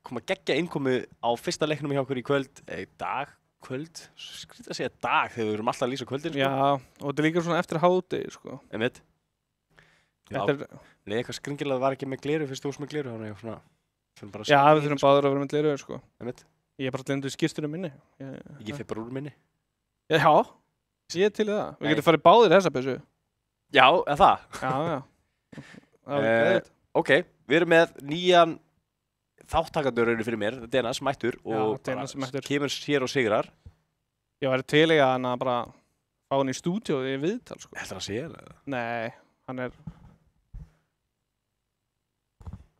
S1: koma geggja innkomu á fyrsta leiknum hjá okkur í kvöld, kvöld, skrítið að segja dag þegar við erum alltaf að lýsa kvöldin, sko.
S2: Já, og þetta er líka svona eftir hádegi, sko.
S1: Einmitt. Já,
S2: Þetta er,
S1: nei, eitthvað skringilega var ekki með gleru fyrst þú varst með gleru, þannig að svona,
S2: já, við þurfum báður að vera með gleraugu, sko.
S1: Einmitt.
S2: Ég er bara glemd skýrstunum minni.
S1: Ég fer bara úr minni.
S2: Já, ég er til í það. Við getum farið báðir þessa byssu.
S1: Já, eða það?
S2: Já. Það var greiðt.
S1: Ok, við erum með nýjan þáttakandur fyrir mér, Denas mættur og
S2: Denas mættur.
S1: Kemur sér og sigrar.
S2: Ég væri til í að hann að bara fá hann í stúdíóið í viðtal, sko.
S1: Heldur hann sér það?
S2: Nei, hann er...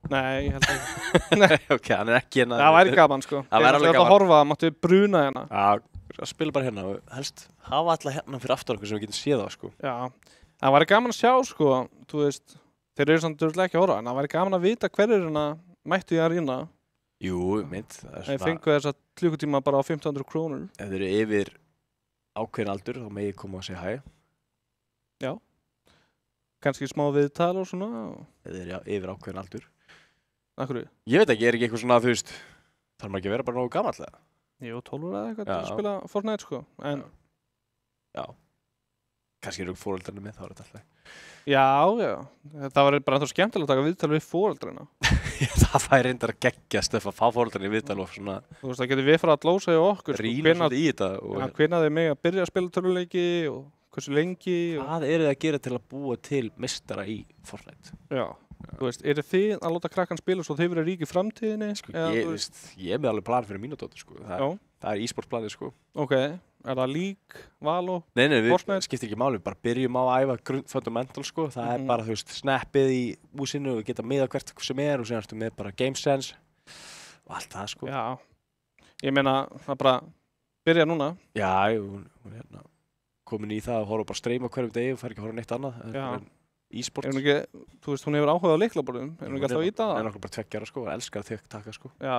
S2: Nei, ég held ekki.
S1: Nei, ok, hann er ekki hérna.
S2: Það væri gaman, sko.
S1: Það væri alveg gaman.
S2: Að horfa, máttu bruna hérna.
S1: Já, spila bara hérna og helst hafa alla hérna fyrir aftur okkur sem við getum séð á, sko.
S2: Já, það væri gaman að sjá, sko, þú veist, þeir eru samt dörflega ekki að horfa, en það væri gaman að vita hverjir hérna mættu í arína.
S1: Jú, mynd, það er
S2: svona... Þeir fengu þessa klukkutíma bara á 1500 krónur.
S1: Ef þeir eru yfir ákveðin aldur, þá megi koma og segja hæ.
S2: Já. Kannski smá viðtal og svona.
S1: Ef þeir eru yfir ákveðin aldur.
S2: Akkur?
S1: Ég veit ekki, er ekki eitthvað svona, þú veist, þarf maður ekki að vera bara nógu gamall, eða?
S2: Jú, 12 ára eða eitthvað til að spila Fortnite, sko, en...
S1: Já. Kannski eru foreldrarnir með, þá er þetta alltaf.
S2: Já, já. Það var bara ennþá skemmtilega að taka viðtal við foreldrarna.
S1: Það væri reyndar að geggjast ef að fá foreldrarnir í viðtal og svona...
S2: Þú veist, það getur við fara að glósa í okkur,
S1: sko, svolítið í þetta og...
S2: Ja, hvenær þeir mega að byrja að spila töluleiki og hversu lengi og...
S1: Hvað eru þið að gera til að búa til meistara í Fortnite?
S2: Já. Þú veist, eru þið að láta krakkan spila svo þeir verið rík í framtíðinni?
S1: Sko, ég er með alveg plan fyrir mínu dóttur, sko. Það er e-sports planið, sko.
S2: Ok, er það lík, Valo,
S1: Nei,
S2: Fortnite?
S1: Við skiptir ekki máli, við bara byrjum á að æfa fundamental, sko. Það er bara, þú veist, snappið í músinu og geta miða hvert sem er og síðan ertu með bara game sense og allt það, sko.
S2: Já, ég meina, það bara byrja núna.
S1: Já, hún er hérna komin í það að horfa bara streyma hverjum degi og fær ekki að horfa neitt annað.
S2: Já.
S1: E-sports.
S2: Er hún ekki, þú veist, hún hefur áhuga á lyklaborðum, er hún ekki alltaf að íta það?
S1: Hún er nokkuð bara 2 ára, sko, og elskar að taka, sko.
S2: Já.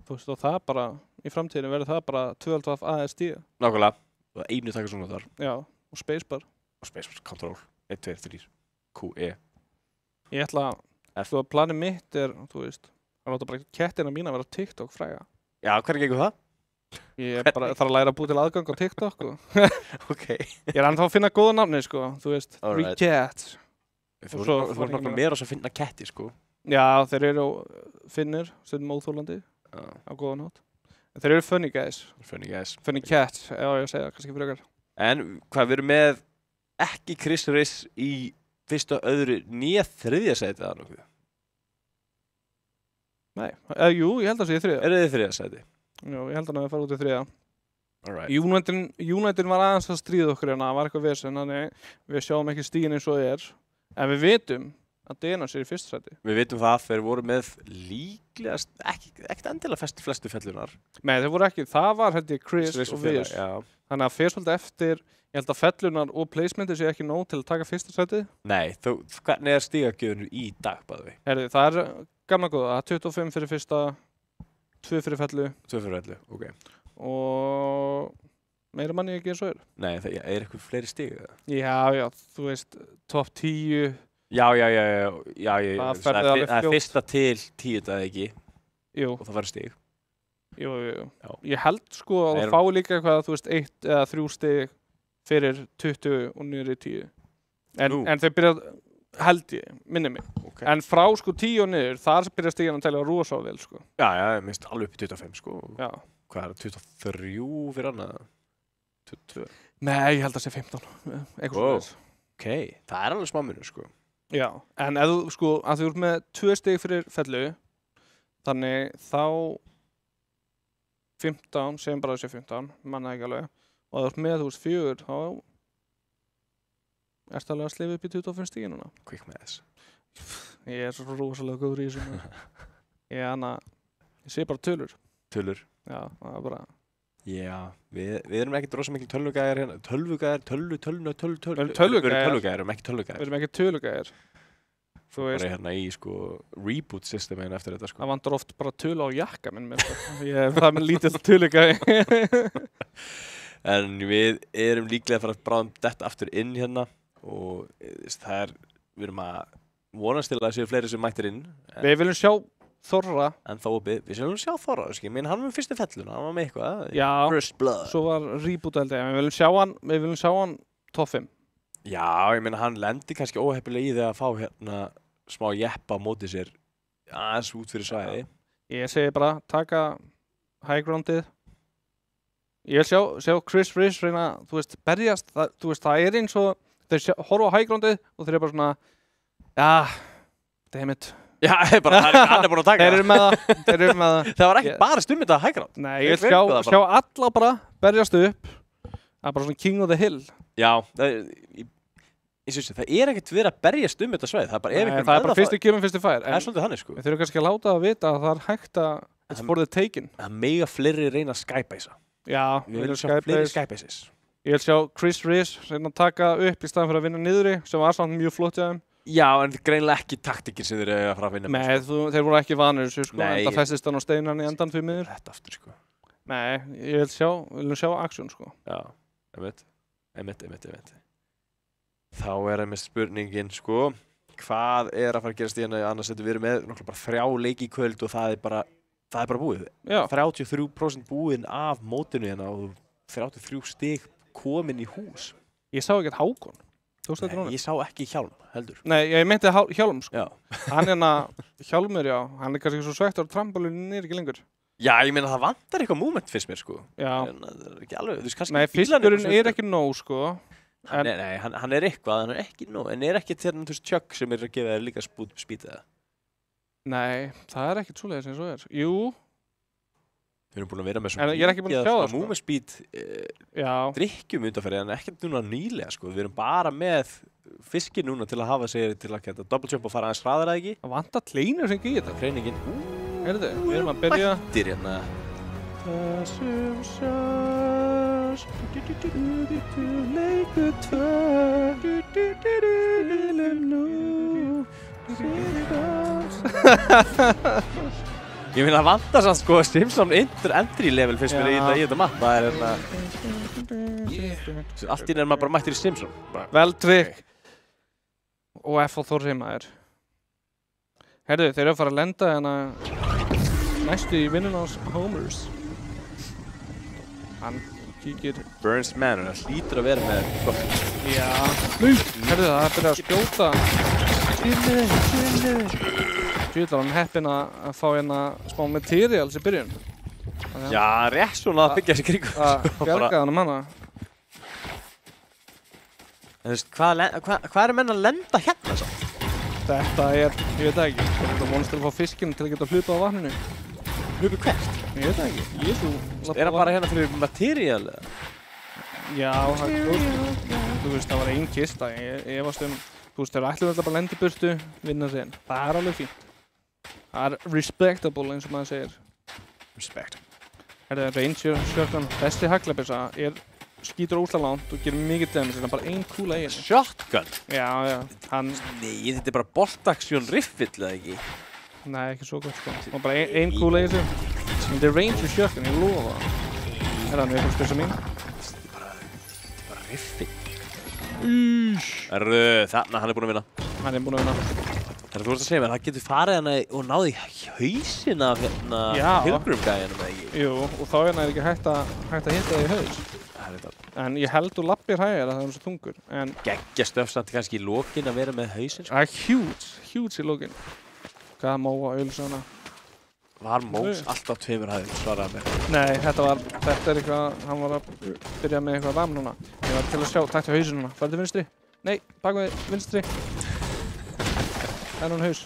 S2: Þú veist, og það bara, í framtíðinu verður það bara 12 ASD.
S1: Nákvæmlega, og einu taka svona þar.
S2: Já, og spacebar.
S1: Og spacebar, control, 1, 2, 3, Q, E.
S2: Ég ætla að, þú að planið mitt er, þú veist, að láta bara kettina mína vera TikTok fræga.
S1: Já, hvernig gengur það?
S2: Ég er bara þarf að læra að búa til aðgang á TikTok, sko.
S1: Ok.
S2: Ég er ennþá að finna góða nafni, sko, þú veist, Three Cats.
S1: Þú er náttúrulega meira að finna ketti, sko.
S2: Já, þeir eru finnir, stundum óþólandi, á góðan hátt. Þeir eru funny guys.
S1: Funny guys.
S2: Funny cats, já, ég segja það, kannski frekar.
S1: En hvað, við erum með ekki Chris Riss í fyrsta, öðru, nýja þriðja sæti eða nokkuð?
S2: Nei, jú, ég held að það sé í þriðja.
S1: Er þið í þriðja sæti?
S2: Já, ég held að það fara út í þriðja.
S1: Alright.
S2: United var aðeins að stríða okkur hérna, það var eitthvað vesen, þannig við sjáum ekki stíginn eins og það er. En við vitum að Denas er í fyrsta sæti.
S1: Við vitum það, þeir voru með líklegast, ekkert endilega flestu fellunar.
S2: Nei, þeir voru ekki, það var held ég Chris og Viz. Þannig að fer svolítið eftir, ég held að fellunar og placementi sé ekki nóg til að taka fyrsta sæti.
S1: Nei, hvernig er stígagjöfunu í dag, bæði við?
S2: Herri, það er gamla góða, 25 fyrir fyrsta, 2 fyrir fellu.
S1: 2 fyrir fellu, ok.
S2: Og meira manni ekki eins og er.
S1: Nei, það er eitthvað fleiri stíg, eða?
S2: Já, þú veist, top 10.
S1: Já, það er fyrsta til 10, eða ekki?
S2: Jú.
S1: Og það verður stíg?
S2: Jú. Ég held sko að það fái líka eitthvað, þú veist, 1 eða 3 stíg fyrir 20 og niður í 10. En þeir byrja, held ég, minni mig. Okay. En frá sko 10 og niður, þar byrja stíginn að telja rosa vel, sko.
S1: Já, ég minnst alveg upp í 25, sko.
S2: Já.
S1: Hvað er það, 23 fyrir annað? 22?
S2: Nei, ég held að það sé 15. Eitthvað svona.
S1: Ok, það er alveg smá munur, sko.
S2: Já, en ef þú, sko, að þú ert með 2 stíg fyrir fellu, þannig þá 15, segjum bara þessi 15, manna ekki alveg. Og ef þú ert með, þú veist, 4, þá ertu alveg að slifa upp í 25 stígin núna.
S1: Quick með þess.
S2: Ég er svo rosalega góður í þessu. Ég sé bara tölur.
S1: Tölur?
S2: Já, það er bara...
S1: Já, við erum ekkert rosa mikil tölvugæðir hérna. Tölvugæðir,
S2: tölvugæðir.
S1: Við erum ekki tölvugæðir.
S2: Við erum ekki tölvugæðir. Þú veist...
S1: Bara hérna í, sko, reboot systemin eftir þetta, sko.
S2: Það vantar oft bara tölu á jakka minn mér, sko. Það er með lítið tölvugæði.
S1: En við erum líklega að fara að bráðum detta aftur inn hérna og það er, við erum að vonast til að það séu fleiri sem mættir inn.
S2: Við viljum sjá Þorra.
S1: En þó við viljum sjá Þorra, hann var með fyrstu felluna, hann var með eitthvað.
S2: Já,
S1: First Blood.
S2: svo var reboot held ég. Við viljum sjá hann top 5.
S1: Já, ég meina hann lendi kannski óheppilega í því að fá hérna smá jeppa á móti sér aðeins út fyrir svæði.
S2: Ég segi bara, taka high groundið. Ég vil sjá Chris Friss reyna, berjast. Það er eins og þeir horfa á high groundið og þeir eru bara svona, damn it.
S1: Já, bara, hann er búinn að taka
S2: Þeir eru með það.
S1: Það var ekki bara stummið að high ground.
S2: Nei, ég vil sjá alla bara berjast upp. Það er bara svona king of the hill.
S1: Já, það er ekkert verið að berjast þetta sveið. Það er
S2: bara fyrstu kemur, fyrstu fær.
S1: Það er svolítið þannig, sko.
S2: Við þurfum kannski að láta það vita að það er hægt að it's for the taking.
S1: Það mega fleiri reyna að Skypeisa.
S2: Já,
S1: við viljum sjá fleiri Skypeises.
S2: Ég vil sjá Chris Friss reyna að taka upp í staðan fyrir að vinna niðri, sem var samt mjög flott hjá þeim.
S1: Já, en greinilega ekki taktikinn sem þeir eru að fara að vinna með.
S2: Nei, þeir voru ekki vanir þessu, sko. En það festist hann á steinan í endan fyrir miður.
S1: Þetta aftur, sko.
S2: Nei, við viljum sjá action, sko.
S1: Já, einmitt. Þá er einmitt spurningin, sko, hvað er að fara að gerast í hérna annars við erum með náttúrulega bara 3 leiki í kvöld og það er bara búið. Já. 33% búin af mótinu hérna og 33 stig komin í hús.
S2: Ég sá ekkert Hákon.
S1: Nei, ég sá ekki Hjálm, heldur.
S2: Nei, ég meinti Hjálm, sko.
S1: Já.
S2: Hann Hjálmur, já, hann er kannski svo svektur á trampolínu ekki lengur.
S1: Já, ég meina það vantar eitthvað moment fyrst mér, sko.
S2: Já.
S1: En það er ekki alveg, kannski...
S2: Nei, fiskurinn er ekki nóg, sko.
S1: Nei, hann er eitthvað, hann er ekki nóg. En er ekki hérna, Chuck sem er að gefa þér líka spýtið það?
S2: Nei, það er ekkert svoleiðis eins og Jú.
S1: Við erum búin að vera með
S2: en ég er ekki búin að sjá það, sko.
S1: Movement speed drikkjum undanferði, en ekkert núna nýlega, sko. Við erum bara með fiskinn núna til að hafa sig til að geta double jump og fara aðeins hraðar að ekki.
S2: Það vantar kleinur sem ekki í þetta.
S1: Kleiningin.
S2: Heyrðu, við erum að byrja.
S1: Mættir hérna. Ég meina það vantar sann sko Simpson entry level fyrst mér í þetta mapp. Það er hérna... Allt í er maður bara mættir í Simpson.
S2: Veldvik. Og F á Þórsheima Heyrðu, þeir eru að fara að lenda hérna næstu í vinnun ás Homers. Hann kíkir...
S1: Burns Manor, það hlýtur að vera með gott.
S2: Já. Heyrðu, það er byrjað að skjóta. Tjóðlar hann heppinn að fá hérna smá materials í byrjun.
S1: Já, rétt svona að byggja þessi kringu.
S2: Það bjargaði hann hana.
S1: En þú veist, hvað er menn að lenda hérna samt?
S2: Þetta er, ég veit það ekki. Þeir eru vonast til að fá fiskinn til að geta hlupað á vatninu.
S1: Hlupið hvert?
S2: Ég veit það ekki.
S1: Er það bara hérna fyrir material eða?
S2: Já, það er klóst. Þú veist, það var ein kista. Ég varst þú veist, þeir ætluðu alltaf bara að lenda í burtu, vinna sig inn. Það er alveg fínt. Það er respectable eins og maður segir.
S1: Respect.
S2: Þetta er Ranger shotgun. Þessi haglabissa skýtur óslega langt og gerir mikið damage. Það er bara ein kúla í henni.
S1: Shotgun?
S2: Já.
S1: Nei, þetta er bara bolt-action riffill eða ekki?
S2: Nei, ekki svo gott sko. Það er bara ein kúla í þessu. Þetta er Ranger shotgun, ég lofa það. Hann er eitthvað spesa mín.
S1: Þetta er bara riffill. Þarna, hann er búinn að vinna. Þegar þú ert að segja mér, það getur farið hana og náði hausinn af hérna Pilgrim-gæjanum eða ekki?
S2: Jú, og þá er ekki hægt að hitta þig í haus. En ég held þú lappir hægir að það er svo þungur.
S1: Geggja stöfsamt kannski í lokin að vera með hausinn?
S2: Það er huge í lokin. Hvað Móa auðvitað hana?
S1: Var Mós alltaf 2 hæðir, svaraði mér?
S2: Nei, þetta er eitthvað, hann var að byrja með eitthvað ram núna. Ég var til að sjá, takk til hausinn núna. Farðu til vinstri? Nei, bak við vinstri. Þennan haus.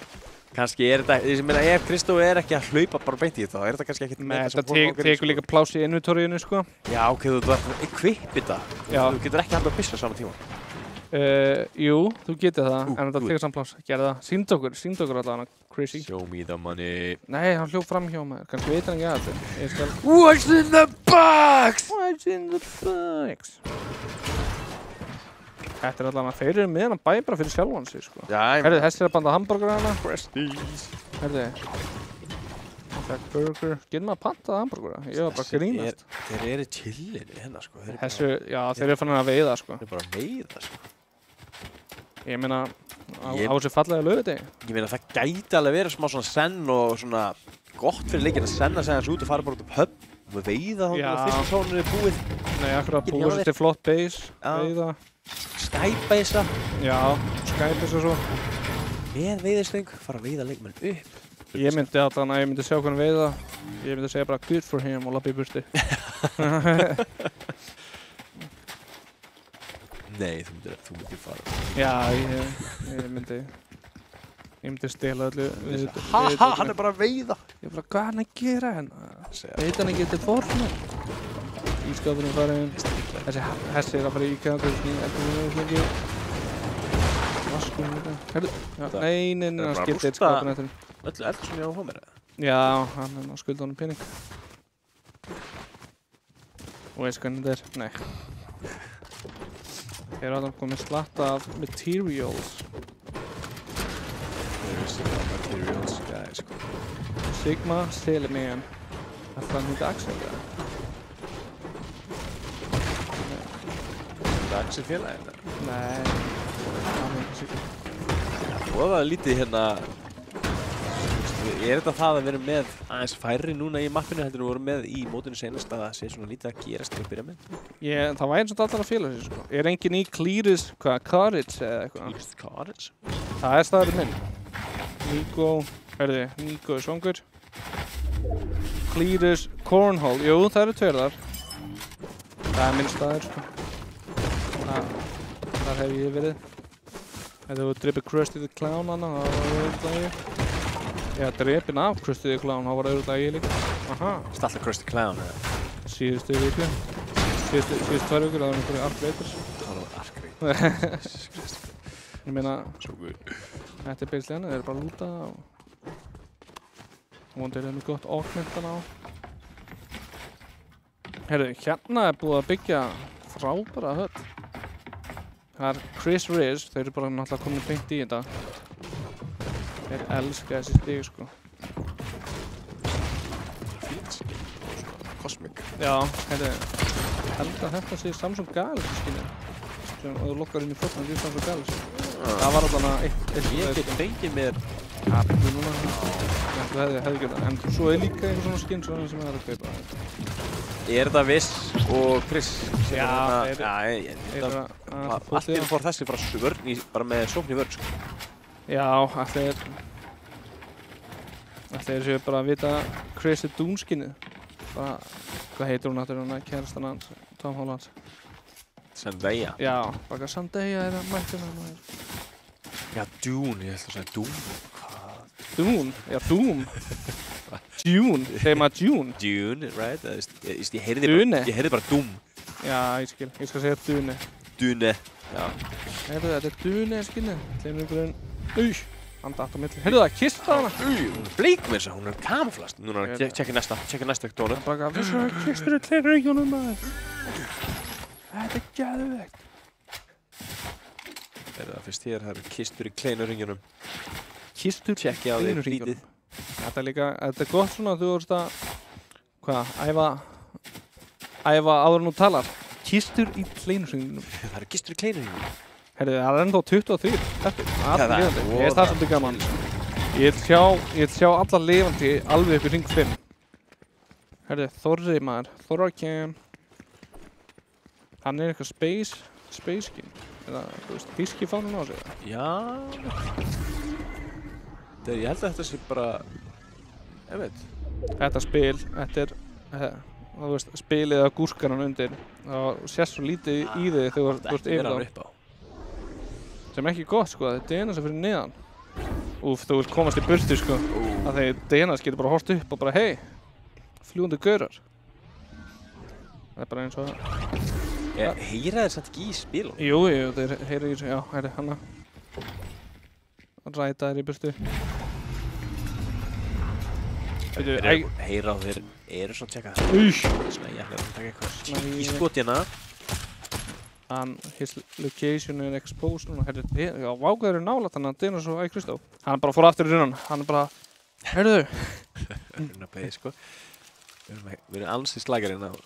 S1: Kannski er þetta, ég meina ef Kristó er ekki að hlaupa bara beint í þetta, þá er þetta kannski ekkert
S2: með þetta sem fólk tekur líka pláss í inventoríinu, sko. Já,
S1: ok, þú þarf að equip þetta. Þú getur ekki haldið að pissa á sama tíma.
S2: Jú, þú getur það, en þetta tekur samt pláss. Gerðu það. Sýnd okkur allavega, crazy.
S1: Show me the money.
S2: Nei, hann hljóp fram hjá maður. Kannski veit hann ekki að þetta.
S1: What's in the box?
S2: What's in the box? Þetta er allavega, þeir eru með hann bæ bara fyrir sjálfan sig, sko.
S1: Já,
S2: Herðu, þessi er að banda hamburger hana.
S1: Prestige.
S2: Herðu. Fekk burger. Getur maður að panta hamburgera? Ég var bara að grínast.
S1: Þeir eru chillinni hérna, sko.
S2: Þessu, já, þeir eru fannin að veiða, sko.
S1: Þeir eru bara að veiða, sko.
S2: Ég meina, á þessu fallega laugardegi.
S1: Ég meina það gæti alveg verið smá svona senn og svona gott fyrir leikinn að senna sig hans út og fara bara út upp höfn og veiða þá
S2: Já.
S1: þegar fyrsta sónun er búið.
S2: Nei, akkurat
S1: Ekki
S2: búið
S1: hjá
S2: sér
S1: þér.
S2: til flott base,
S1: Já.
S2: veiða.
S1: Skæpa þessa
S2: Já, Skype og svo.
S1: með veiðistöng, fara að veiða leikmenn upp.
S2: Ég myndi allan að ég myndi sjá hvernig veiða. Ég myndi segja bara good for him og labba í burti.
S1: Nei, þú myndir fara.
S2: Já, ég myndi stela öllu við
S1: Hann er bara að veiða.
S2: Ég bara, hvað er hann að gera hérna? Veit hann ekki til Fortnite? Ískapurinn farinn. Þessi er að fara í IKEA, hvernig eldur við lengi. Vaskum þetta. Herðu, já, nei, hann
S1: bara
S2: skiptir
S1: rústa.
S2: skapurinn eftir.
S1: Öllu eldur sem ég á að fá mér eða?
S2: Já, hann er að skulda honum pening. Og veist hvernig þetta er? Nei. Ég er alveg komið slatta af materials.
S1: Materials guy, sko.
S2: Sigma Seliman. Það hann hindi Axel það?
S1: Það er Axel félaginn.
S2: Nei. Það hindi Sigma.
S1: Og það er lítið hérna. Er þetta það að vera með aðeins færri núna í mappinu heldur en við vorum með í mótinu senast að það sé svona lítið að gerast til að byrja með?
S2: Það var eins og allar að fíla sig sko. Er engin í Clearus, Courage eða eitthvað?
S1: Just Cards?
S2: Það er staðurinn minn. Nico er svangur. Clearus, Cornhole, jú það eru tveir þar. Það er minn staður sko. Þar hef ég verið. Þegar þú dripið Krusty the Clown hana, það var auðvitað ég. Já, drepinn af Krusty the Clown, það var auðvitað ég líka. Aha.
S1: Stalla Krusty Clown eða?
S2: Síðustu viku. Síðustu 2 vikur, það var einhverju arkveitur.
S1: Það var arkveit.
S2: Ég meina,
S1: Svo guð.
S2: þetta er beislega henni, þeir eru bara að lúta og vonandi er það mjög gott augmentan á. Herru, hérna er búið að byggja frábæra höll. Það er Chris Riz, þeir eru bara náttúrulega komin beint í þetta. Þeir elska þessi stig sko.
S1: Fínt. Cosmic.
S2: Já, herru, ég held að þetta sé Samsung Galaxy skinnið. Sem þú lokkar inn í Fortnite í Samsung Galaxy. Það var alveg eitt
S1: Ég get fengið mér.
S2: Apple núna. Þú hefði getað. En svo er líka einhver svona skinn sem það er að kaupa.
S1: Er þetta Viss og Chris?
S2: Já,
S1: þeir
S2: eru
S1: allt í fór þessi bara vörn bara með sókn í vörn sko.
S2: Já, allir séu bara að vita Crazy Dune skinnið. Hvað heitir hún aftur hérna, kærastan hans, Tom Holland?
S1: Zendaya.
S2: Já, bara Zendaya er að mæta hérna.
S1: Já, Dune, ég ætla að segja Dune.
S2: Dune? Já, Doom. Dune, segir maður Dune?
S1: Dune, right? Ég heyrði bara Doom.
S2: Já, ég skil. Ég skal segja Dune.
S1: Dune. Já.
S2: Þetta er Dune skinnið. Hleinur einhverjum. Hann datt á milli. Heyrðu það, kista hana.
S1: Hún er bleik með þess að hún er kamuflast. Núna tjekka næsta tónu.
S2: Bara vissu að kistur er hleinur einhvernum maður. Þetta er geðveikt.
S1: Það fyrst hér, það eru kistur í kleinurringjunum.
S2: Kistur
S1: Tjekki á því lítið.
S2: Þetta er gott svona að þú vorst að æfa áður en þú talar. Kistur í kleinurringjunum.
S1: Það eru kistur í kleinurringjunum.
S2: Herðu, það er ennþá 23. Þetta er allir lifandi. Ég veist það svolítið gaman. Ég vil sjá alla lifandi alveg upp í ring 5. Herðu, Þorri maður. Þorrakem. Hann er eitthvað space skin. Eða, þú veist, þýski fánum á sig.
S1: Já. Ég held að þetta sé bara, ég veit.
S2: Þetta spil, þetta er, þú veist, spilið að gúrkaran undir. Það sést svo lítið í þig þegar þú ert yfir þá. Sem er ekki gott, sko. Þetta er DNS fyrir neðan. Úf, þú vilt komast í burtu, sko. Að þegar DNS getur bara hort upp og bara, hei, fljúandi gaurar. Það er bara eins og það.
S1: Heyra þeir samt ekki í spilum?
S2: Jú, þeir heyra í þessu, já, herri, hanna. Ræta þér í burtu.
S1: Heyra á þeir eru svona að tjekka það. Svona, ég ætla að taka eitthvað skískot hérna.
S2: His location is exposed núna. Herri, já, vákaður eru nálægt hann að Dinos og Kristó. Hann bara fór aftur í runnan. Hann er bara, heyrðu.
S1: Runnabæði, sko. Við erum alls í slagarinn og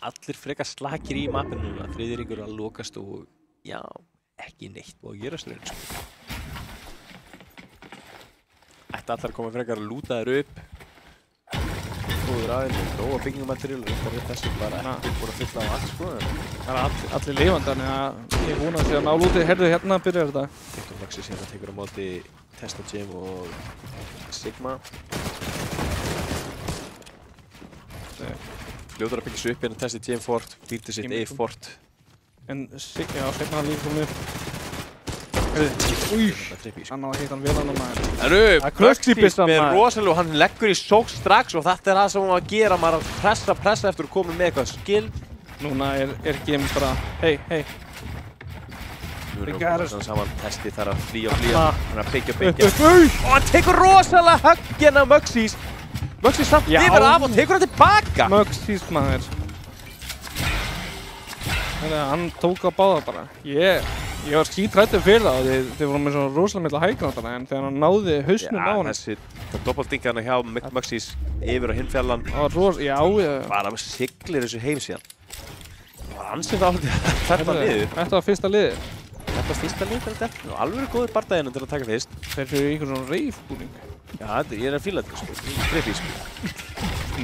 S1: allir frekar slakir í mappinu núna. Þriðir yngur að lokast og já, ekki neitt og að gera stöðun, sko. Ætti allar að koma frekar að lúta þér upp. Góður aðeins, góða byggingumateriál, þetta er þessi bara ekki búin að fylla á allt, sko.
S2: Það er allir lifandi, þannig að ég vona að sé að ná lúti. Heyrðu, hérna byrjar þetta.
S1: Tekkur Maxis hérna, tekur á móti Testa Jim og Sigma. Fljótar að byggja sig upp hérna, Testa Jim fort, býrti sitt eigið fort.
S2: En Sigma, já, Sigma líka komið upp. Új, hann á að hitta hann vel annar maður.
S1: Það
S2: er Krusty-byssan,
S1: með
S2: maður.
S1: rosalega og hann leggur í sók strax og þetta er það sem hann var að gera, maður að pressa eftir að koma með eitthvað skill.
S2: Núna er Jim bara, hei.
S1: Nú er það saman Testi þar að flýja, hann er að byggja. Og hann tekur rosalega höggin á Muxys. Muxys samt yfir af og tekur hann tilbaka.
S2: Muxys maður. Hann tók á báða bara. Ég var skítrættur fyrir það og þið voru með svona rosalega mikla hægnáttana en þegar hann náði hausnum á hann.
S1: Það doppaldinga hann hjá Muxys yfir á hinn fjallan.
S2: Já.
S1: Bara siglir þessu heim síðan. Það var ansið áldið að þetta liður.
S2: Þetta var fyrsta liðið.
S1: Þetta var fyrsta liðið fyrir þetta. Og alveg góður bardaginn til að taka fyrst.
S2: Þeir eru í einhvern svona reifbúning.
S1: Já, ég er að fíla þetta sko. Treffi sko.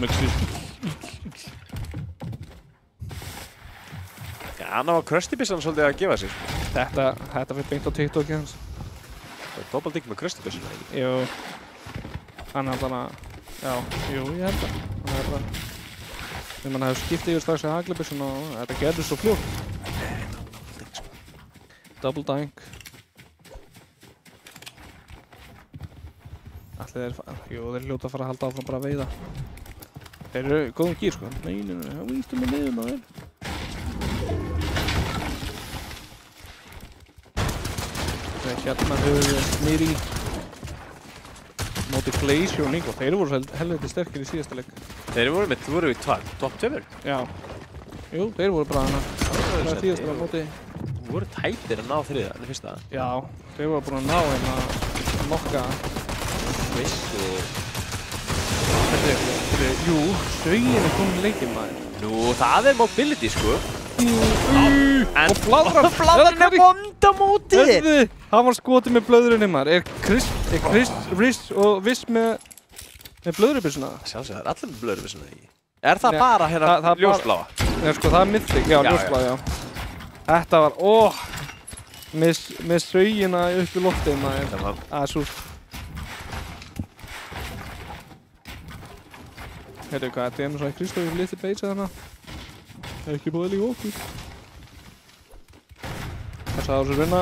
S2: Muxys.
S1: Já, hann var Krusty-byssan svolítið að gefa sig.
S2: Þetta fyrir beint á TikTok hans.
S1: Það er doppalding með Krusty-byssuna, ekki?
S2: Jú. Hann er bara, jú, ég held það. Hann er bara, þegar mann hefði skiptið yfir strax í haglabyssun og þetta gerði svo fljótt. Double dank. Allir þeir hljóta að fara að halda áfram bara að veiða. Þeir eru góðum gýr sko. Nei, það vístum við niður maður. Hérna höfum við Smiri móti Glacier og Nico. Þeir voru helviti sterkir í síðasta leik.
S1: Þeir voru í top 2?
S2: Já. Jú, þeir voru bara hana. Það var síðasta móti.
S1: Þeir voru tæpir að ná þriða, en fyrsta.
S2: Já, þeir voru búin að ná hérna nokka.
S1: Veist og...
S2: Jú, Sögin er komin í leikinn maður.
S1: Nú, það er mobility sko.
S2: Og Bladran
S1: er vond á móti!
S2: Hann var skotið með blöðrunni maður. Er Chris og Viss með blöðrubyssuna?
S1: Sjálfsög, það er allir með blöðrubyssuna, ekki? Er það bara hérna ljósbláa?
S2: Nei, sko, það er mythic, já, ljósbláa, já. Þetta var, með Sögina upp í loftið maður. Það er súrt. Heiðu hvað, þetta er nú svona Kristófur litli beisa þarna. Það er ekki búið líka okkur. Það sagði á þessu runna.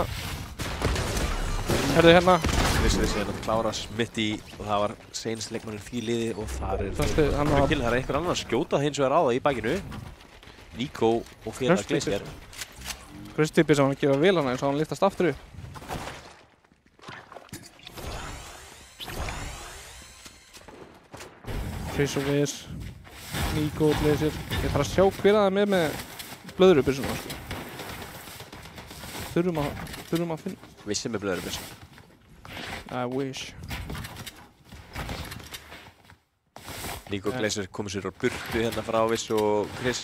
S2: Herðu hérna.
S1: Vissi hérna að klára Smitty og það var seinst leikmannur því liði og þar er
S2: það
S1: er einhver annar að skjóta hins vegar á það í bakinu. Nico og félag Glacier.
S2: Krusty-byssan var að gera vel hana eins og hann liftast aftur upp. Chris og Viss. Nico og Glacier. Ég þarf að sjá hver að það er með blöðrubyssuna. Þurfum að finna.
S1: Vissi með blöðrubyssuna.
S2: I wish.
S1: Nico og Glacier komið sér á burtu hérna frá Viss og Chris.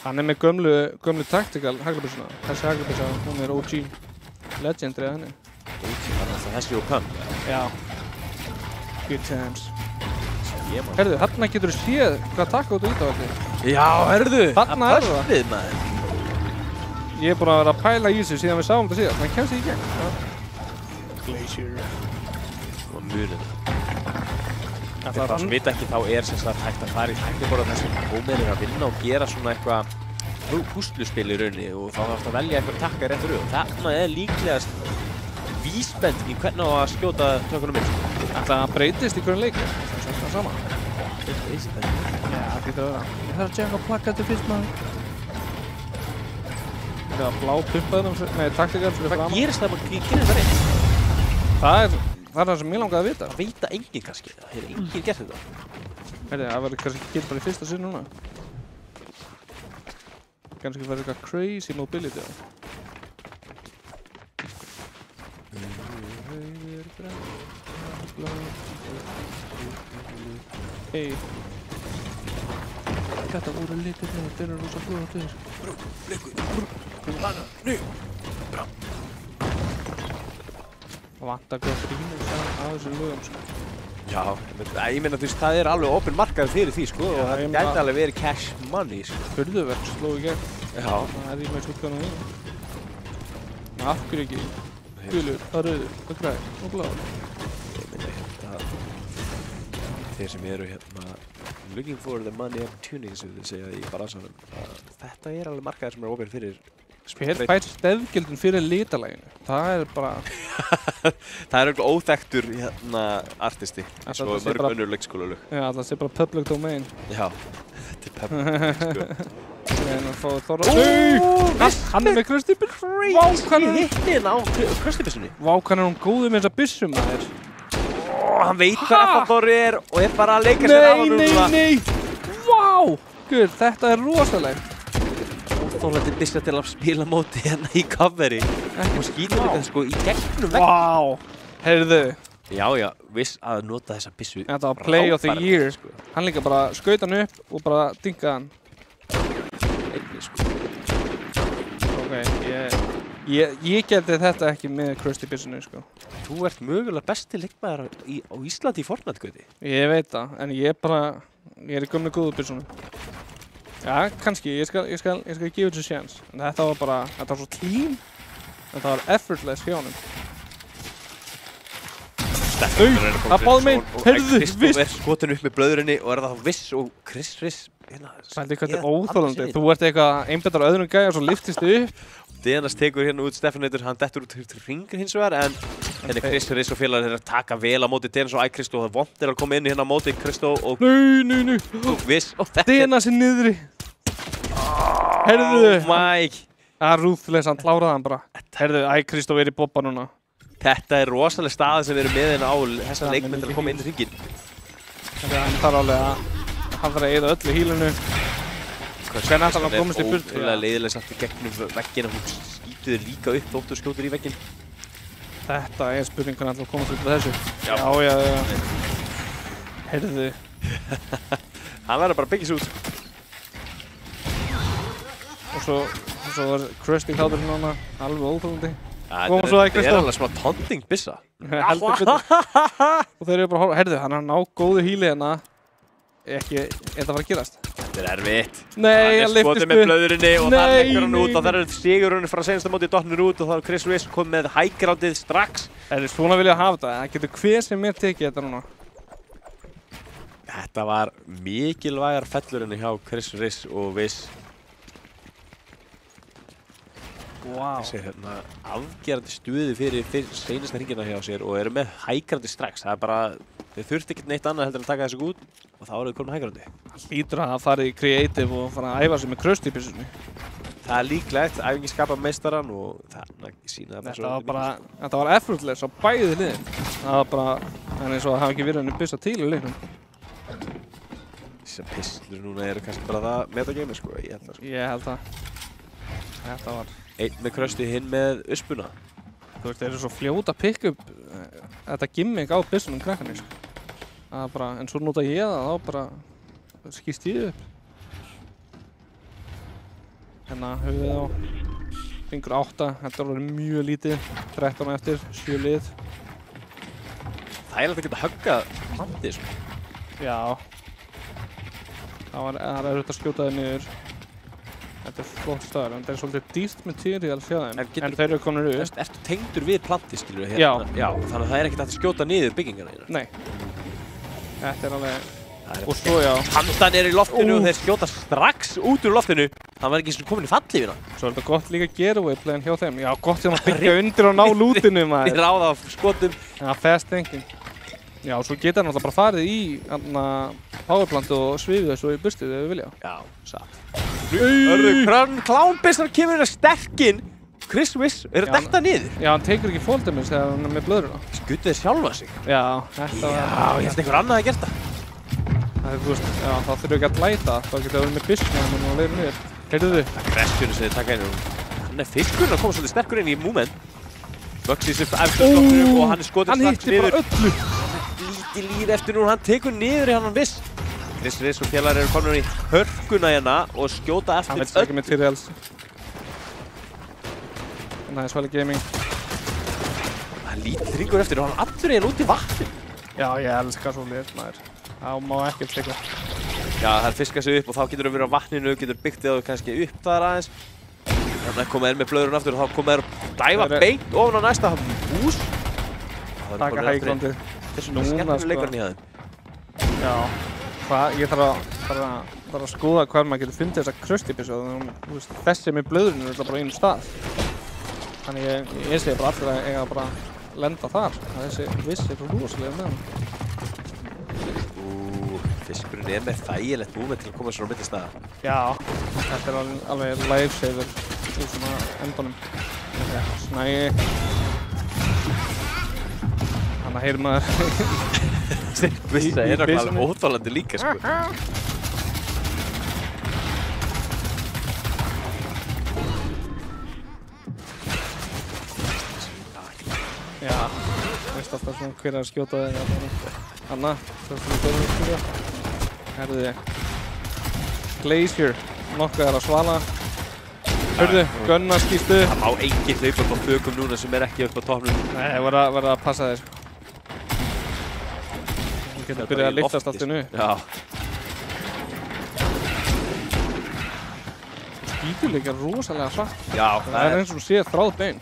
S2: Hann er með gömlu tactical haglbyssuna. Þessi haglabyssa, hún er OG legendary að henni.
S1: Það er alltaf þessi og pump.
S2: Já. Good times. Herðu, hérna getur þú séð hvað taka út á allir.
S1: Já, herðu!
S2: Þarna er það.
S1: Við maður.
S2: Ég er búinn að vera að pæla í þessu síðan við sáum þetta síðan. Hann kemst í gegn. Glacier.
S1: Og munið. Þegar það sem vita ekki þá er sem sagt hægt að fara í tækniborða þar sem Homer er að vinna og gera svona eitthvað púsluspil í rauninni og þá þarf það að velja eitthvað takka rétt úr. Þarna er líklegast vísbending í hvernig á að skjóta tökunum inn.
S2: Það breytist í hverjum leik. Það er sama.
S1: Já,
S2: það getur að vera. Ég þarf að tjekka plakatið fyrst maður. Það er blá pumpaður með taktikar fyrir fram.
S1: Hvað gerist það að maður gerir það reynd?
S2: Það er það sem ég langaði að vita.
S1: Það veit það enginn kannski. Það hefur enginn gert þetta.
S2: Það verður kannski ekki bara í fyrsta sinn núna. Kannski verður eitthvað crazy mobility á. Hei. Þetta voru litirnir, þeir eru rosa flóðir. Brú, bliku, brú, hana, nú, brá. Það vantar gott rýmur á þessum lögum, sko.
S1: Já, ég meina þú veist, það er alveg opinn markaður fyrir því, sko, og það gæti alveg verið cash money, sko.
S2: Hurðuverk sló í gegn.
S1: Já.
S2: Það er rýmur útgáðan á því. En af hverju ekki? Gulur, rauður, græn og blár.
S1: Ég meina þeir sem eru looking for the money opportunities, sem þið segja í balansanum, þetta er alveg markaður sem er opinn fyrir
S2: Hver fær stefgjöldin fyrir litalæginu? Það er bara...
S1: Það er eitthvað óþekktur artisti, eins og mörg önnur leikskólalög.
S2: Já, það sé bara public domain.
S1: Já, þetta er public, sko.
S2: En að fá Þorra... Hann er með kröstibissu! Vá, hvað er
S1: hitti hérna á kröstibissunni?
S2: Vá, hvað er hún góður með þessa bissu, maður?
S1: Hann veit hvað Þorri er og er bara að leika sér af hann núna.
S2: Nei! Vá! Guð, þetta er rosalegt.
S1: Þorlandi bissa til að spila móti hérna í coveri og skýtur þetta sko í gegnum veginn.
S2: Vá! Heyrðu.
S1: Já, viss að nota þessa bissu.
S2: Þetta var play of the year. Sko. Hann líka bara skaut hann upp og bara dingaði hann.
S1: Einnig sko.
S2: Ok, ég gerði þetta ekki með Krusty byssunni sko.
S1: Þú ert mögulega besti leikmaður á Íslandi í Fortnite, Guði.
S2: Ég veit það, en ég er í gömlu góðu byssunni. Já, kannski, ég skal gefa þessu séns. En þetta var svo clean. Þetta var effortless hjá honum. Það báði mig, heyrðu, Viss!
S1: Kristoff er skotin upp með blöðurinni og er það Viss og Chris
S2: Pældi hvað þetta er óþolandi. Þú ert eitthvað einbettar á öðrum gæja og svo liftist þið upp.
S1: Denas tekur hérna út Stefanator, hann dettur út til hringur hins vegar, en Chris og félagar er að taka vel á móti Denas og Kristoff. Það vont er að koma inn hérna á móti Kristoff og
S2: Nei.
S1: og Viss og þetta.
S2: Denas er niðri. Heyrðu.
S1: Oh my.
S2: Ruthless, hann kláraði hann bara. Heyrðu, Kristoff er í bobba núna.
S1: Þetta er rosalega staða sem við erum með hérna á þessar leikmenn til að koma inn í hringinn.
S2: Hann þarf alveg að eyða öllu hílunu. Hvernig ætlar hann að komast í burt?
S1: Ótrúlega leiðilega satt í gegnum vegginn og hún skýtur þér líka upp þótt og skjótur í vegginn.
S2: Þetta er spurning hvernig ætlar að komast út af þessu. Já. Heyrðu.
S1: Hann verður bara að byggja sig út.
S2: Og svo var Krusty hláturinn núna, alveg óþolandi.
S1: Þetta er alveg smá taunting byssa.
S2: Heldur betur. Og þeir eru bara að horfa, heyrðu, hann er að ná góðu híli hérna. Ekki, þetta var að gerast.
S1: Þetta er erfitt.
S2: Nei, hann liftist upp.
S1: Hann er skotið með blöðurinni og þar leggur hann út og þar er sigurinn frá seinasta móti dottnir út og þá er Chris Riss komið með high groundið strax.
S2: Svona vil ég hafa þetta, það getur hver sem er tekið þetta núna.
S1: Þetta var mikilvægar fellurinni hjá Chris Riss og Viss.
S2: Wow.
S1: Þessi afgerandi stuði fyrir seinasta hringina hjá sér og eru með hægrandi strax. Það er bara, þeir þurfti ekkert neitt annað heldur að taka þessu út og þá eru þau komin hægrandi.
S2: Það hlýtur að fara í creative og fara að æfa sig með Krusty byssunni.
S1: Það er líklegt, æfingi skapar meistarann og það sína það
S2: Þetta var effortless á bæði liðin. Það var bara, en eins og það hafi ekki verið henni byssa til í leiknum.
S1: Þessar pisslur núna eru kannski bara það metagame sko, ég held það. Þetta var... Einn með Krusty, hinn með uspuna.
S2: Þú veist, þeir eru svo fljóta að pikka upp þetta gimmick á byssunum krakkarnir. Það er bara, en svo nota ég það, þá bara skýst ég upp. Hérna höfum við á hringur 8, þetta er alveg mjög lítið, 13 eftir, 7 lið.
S1: Það er alltaf að geta höggað landið sko. Já.
S2: Það er auðvitað að skjóta þig niður. Þetta er flott staður, en það er svolítið dýrt material hjá þeim, en þeir eru komin upp.
S1: Ertu tengdur við plantið, skilur við
S2: hérna?
S1: Já, þannig að það er ekkert hægt að skjóta niður byggingarna hérna.
S2: Nei. Þetta er alveg... Og svo, já.
S1: Handan er í loftinu og þeir skjóta strax út úr loftinu. Hann var ekki eins og komin í fallífina.
S2: Svo er þetta gott líka getaway plan hjá þeim. Já, gott sem að byggja undir og ná lútinu, maður.
S1: Þeir ráða af skotum.
S2: Já, fast thinking. Já, svo geta hann alltaf bara farið í powerplant og svifið þessu í burstið ef við vilja.
S1: Já, satt. Klánbissar kemur hérna sterkinn. Chris Riss er að detta niður.
S2: Já, hann tekur ekki fall damage þegar hann er með blöðruna.
S1: Skuttið sjálfa sig.
S2: Já, þetta var...
S1: Já, ég held einhver annað að gert það.
S2: Þú veist, já, þá þurfum ekki að læta. Þá getur það verið með byssuna og leiður niður. Heyrðu þið?
S1: Það er Crestjunu sem þið taka inn. Hann er fiskurinn að koma svolítið sterkur inn í movement. Bugsy sem eftir stoppinu og hann er skotið strax niður.
S2: Hann hitti bara öllu.
S1: Lítið líð eftir núna, hann tekur niður í hann Viss. Chris Riss og félagar eru komin í hörkuna hérna og skjóta eftir
S2: hann veit ekki materials. Nice Valley Gaming.
S1: Það er Það lítið ringur eftir og hann allur eiginlega út í vatni.
S2: Já, ég elska svo lið, maður. Það má ekkert sigla.
S1: Já, það fiskar sig upp og þá getur það verið á vatninu, getur byggt þið kannski upp þar aðeins. Þannig að koma með blöðurinn aftur og þá koma að dæfa beint ofan á næsta hús.
S2: Taka hægrandið.
S1: Þessu skemmtilega leikarinn í þeim.
S2: Já. Ég þarf að skoða hvað maður getur fundið þessa kröstippissu. Þessi með blöðurinn er bara einu stað. Þannig ég segi bara allir að eiga bara að lenda þar. Þessi viss er rosalega með hann.
S1: Fiskurinn er með þægilegt movement til að koma svona á milli staða.
S2: Já, þetta er alveg lifesaver í svona endunum. Snægi. Þannig að heyrir maður.
S1: Vissa er alveg óþolandi líka, sko.
S2: Já, veist alltaf svona hver er að skjóta þig. Anna, það er svona skjóta. Herðu, Glacier, nokkuð er að svala. Hörðu, Gunna skýstu.
S1: Það má enginn hlaupa upp á þökum núna sem er ekki upp á toppnum.
S2: Nei, verða að passa þér. Þú getur byrjað að lyftast allt innu.
S1: Já.
S2: Skýtur líka rosalega hratt.
S1: Já,
S2: það er eins og þú séð þráð bein.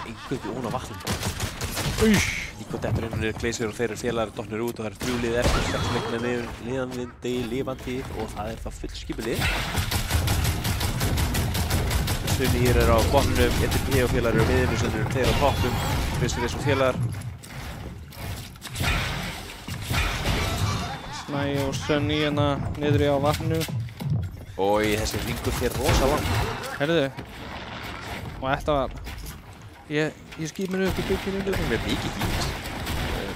S1: Einhvern veginn á vatnum. Líka dettur inn niður Glacier og þeir eru félagar dottnir út og það eru 3 lið eftir 6 leikmenn lifandi og það er það fullskipið lið. Sunnýr er á botnum, ETP og félagar eru á miðinu, sem eru 2 á toppnum, Glacier og félagar.
S2: Snægi og Sunny hérna niðri á vatninu.
S1: Og þessi ringur fer rosa langt.
S2: Herðu, og þetta var... Ég skýt mér upp í bygginu undir.
S1: Það er mikið hít.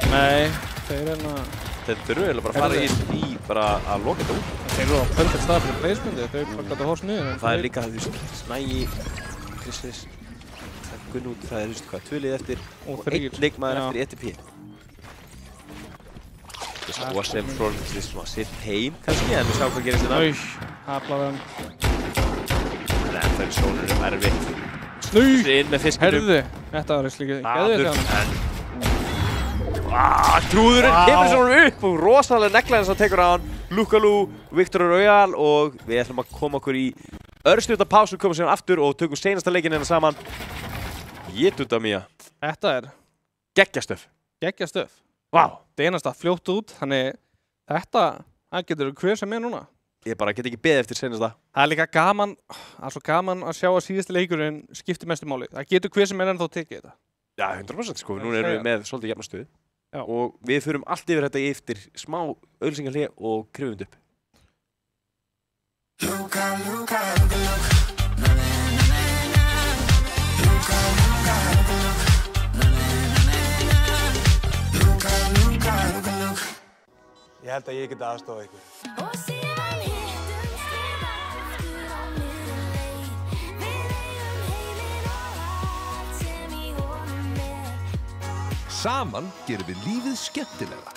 S2: Nei, þeir hérna...
S1: Þeir þurfu eiginlega bara að fara í bara að loka þetta út.
S2: Þeir eru á perfect stað fyrir placementið, þeir bara gætu að horfa niður.
S1: Það er líka það, þú veist, Snægi, Kristis, Gunn út, það er, þú veist hvað, 2 lið eftir og 1 leikmaður eftir ETP. Þess að sem frá sitt heim kannski, en við sjáum hvað gerist hérna.
S2: Haflaðum.
S1: Nei, það er sónunum erfitt. Inn með fiskinum.
S2: Herðu, þetta var slíkið geðveikt hjá hann.
S1: Trúðurinn kemur svona upp og rosalega negla þess að tekur á hann. Lukalu, Viktor Royal og við ætlum að koma okkur í örstuttan pásu, komum síðan aftur og tökum seinasta leikinn hérna saman. Jétuta mía.
S2: Þetta er
S1: geggjastöf.
S2: Geggjastöf.
S1: Vá.
S2: Það einasta fljótt út, þannig þetta, það getur hver sem er núna.
S1: Ég bara get ekki beðið eftir seinasta.
S2: Það er líka gaman, það er svo gaman að sjá að síðasti leikurinn skiptir mestu máli. Það getur hver sem er ennþá tekið þetta. Já, 100% sko, núna erum við með svolítið jafna stöðu. Já. Og við förum allt yfir þetta eftir smá auglýsingahlé og krifum upp.
S3: Ég held að ég geti aðstofað ykkur.
S4: Saman gerum við lífið skemmtilegra.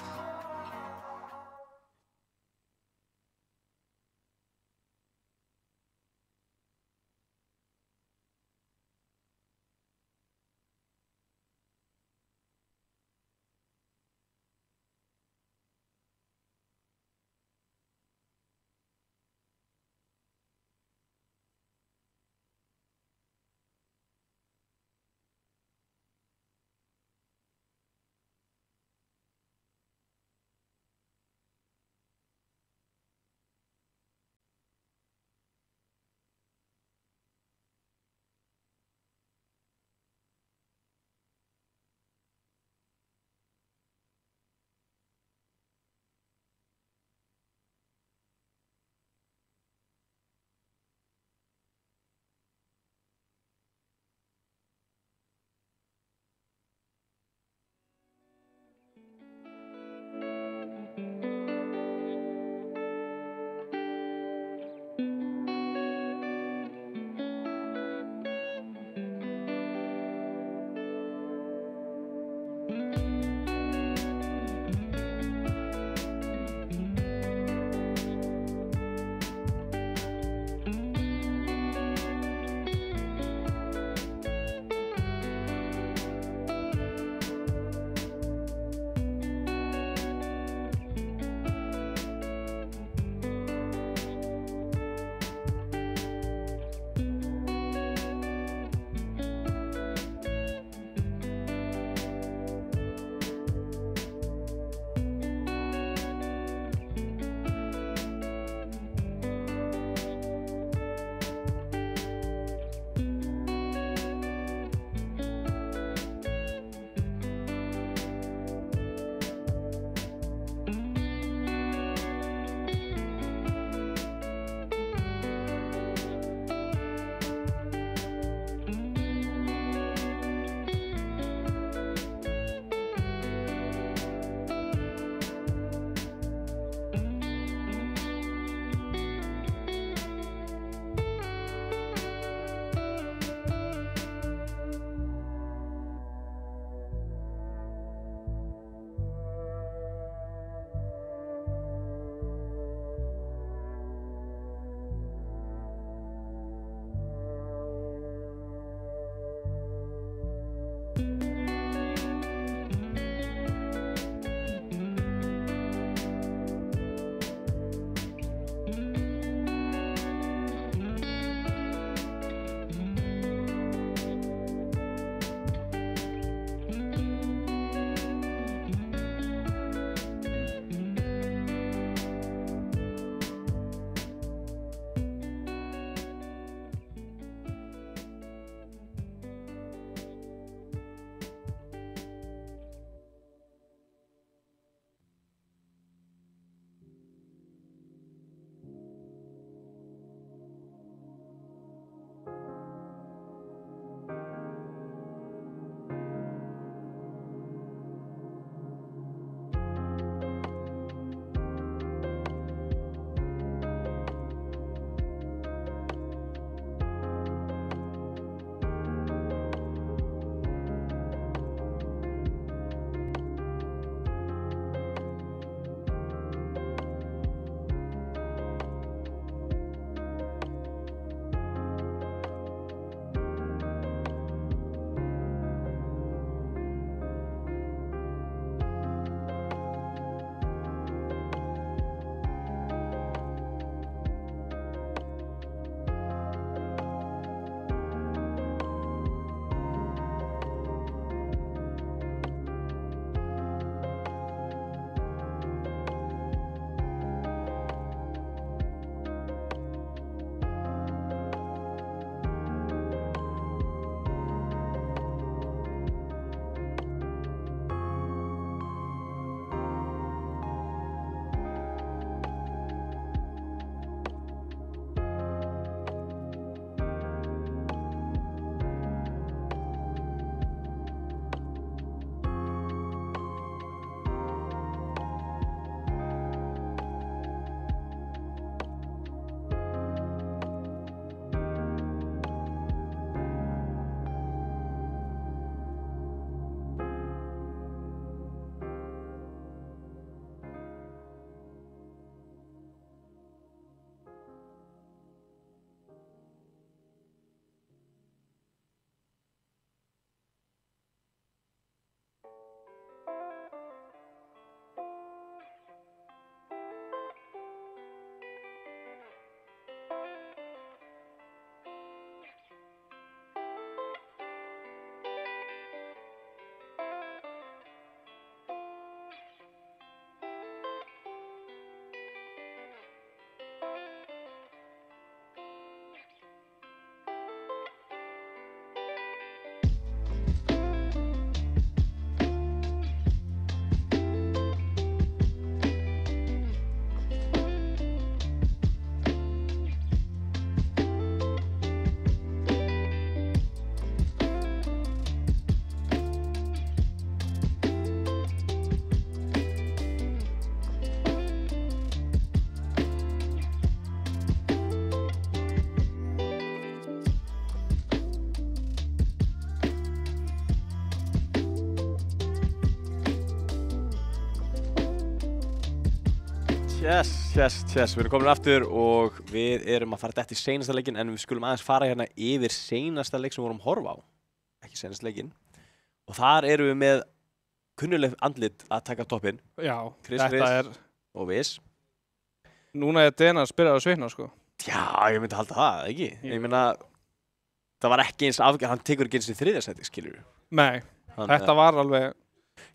S1: Við erum komin aftur og við erum að fara dætt í seinasta leikinn en við skulum aðeins fara hérna yfir seinasta leik sem við vorum að horfa á. Ekki seinasta leikinn. Og þar erum við með kunnuleg andlit að taka toppinn.
S2: Já,
S1: Chris
S2: þetta
S1: Riss
S2: er...
S1: og Viss.
S2: Núna er Dena að spyrja á svitna, sko.
S1: Já, ég myndi halda það, ekki? Ég meina, það var ekki eins afgjörð, hann tekur ekki eins í þriðja sæti, skilur við.
S2: Nei, þetta var alveg...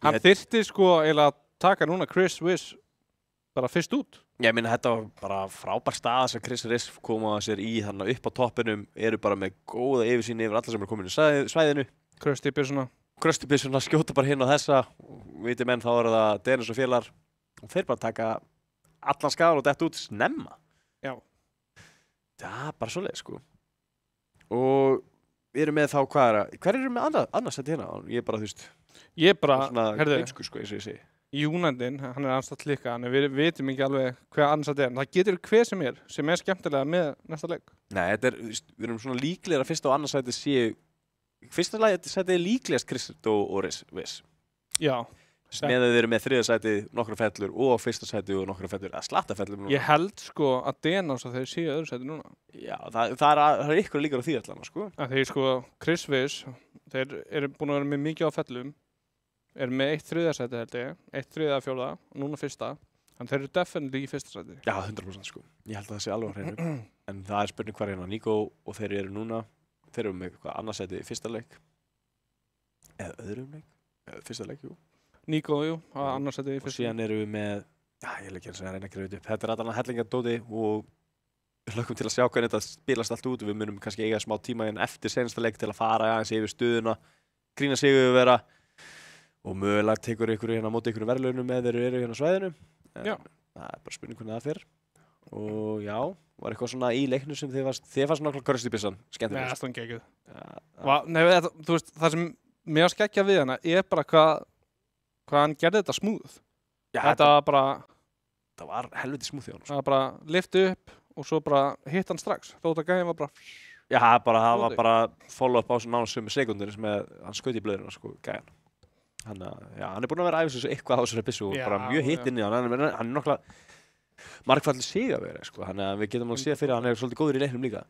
S2: Hann þyrfti sko eiginlega að taka núna Chris Riss bara fyrst út.
S1: Ég meina, þetta var bara frábær staða sem Chris Riss koma sér í þarna upp á toppinum, eru bara með góða yfirsýn yfir alla sem eru komin í svæðinu.
S2: Krösti byssuna.
S1: Krösti byssuna skjóta bara hinn á þessa, viti menn þá eru það Dennis og félagar og þeir bara taka allan skalan og detta út snemma.
S2: Já.
S1: Það er bara svoleið, sko. Og við erum með þá hver eru með annars þetta hérna? Ég er bara, þú veist,
S2: Ég bara,
S1: herðu, sko, eins og ég segi.
S2: Júnandinn, hann er anstætt líka, en við vitum ekki alveg hvað annars þetta er. En það getur hver sem er skemmtilega með næsta leik. Nei,
S1: þetta er, við erum svona líklegir að fyrsta og annars sæti séu, fyrsta sæti er líklegast Chris og Viss.
S2: Já.
S1: Með að við erum með þriðja sæti, nokkra fellur og fyrsta sæti og nokkra fellur, eða slatta fellur núna.
S2: Ég held sko að Dena svo þeir séu öðru sæti núna.
S1: Já, það er ykkur líkar á því allan, sko.
S2: Þeir sko, Chris Viss, þeir eru búin að vera með mikið á fellum. Er með 1 þriðja sæti held ég, 1 þriðja fjórða og núna fyrsta. En þeir eru definitely í fyrsta sæti.
S1: Já, 100% sko. Ég held að það sé alveg á hreinu. En það er spurning hvar hérna Nico og þeir eru núna. Þeir eru með eitthvað annað sæti í fyrsta leik. Eða öðrum leik. Fyrsta leik, jú.
S2: Nico, jú, annað sæti í fyrsta leik.
S1: Og síðan erum við með, já, ég vil ekki að reyna að greið upp. Þetta er allan hellingadóti og við hlökkum til að sjá hvernig þetta spilast allt út. Við munum kannski eiga smá tíma eftir seinasta leik til að fara aðeins yfir stöðuna, grína sig yfir vera. Og mögulega tekur ykkur hérna á móti ykkur verðlaunum með þeir eru hérna á svæðinu.
S2: Já.
S1: Það er bara spurning hvernig það fer. Og já, var eitthvað svona í leiknum sem þið fannst náttúrulega kröstibissan skemmtilegast.
S2: Nei, það stóð geggjuð. Nei, þú veist, það sem mér að skeggja við hana er bara hvað hann gerði þetta smúð.
S1: Já,
S2: þetta var bara...
S1: Það var helviti smúð hjá hann.
S2: Það var bara lyfti upp og svo bara hitt hann strax. Þótt að gæðin var bara...
S1: Já, það var bara follow-up á nánast sömu sekúndir sem hann skaut í blöðurinn, sko, gæðin. Hann er búinn að vera að æfa sig eitthvað á þessari byssu og bara mjög hitt inn í hann. Hann er nokkla margfallir sigaveri, sko. Þannig að við getum alveg séð fyrir að hann er svolítið góður í leiknum líka.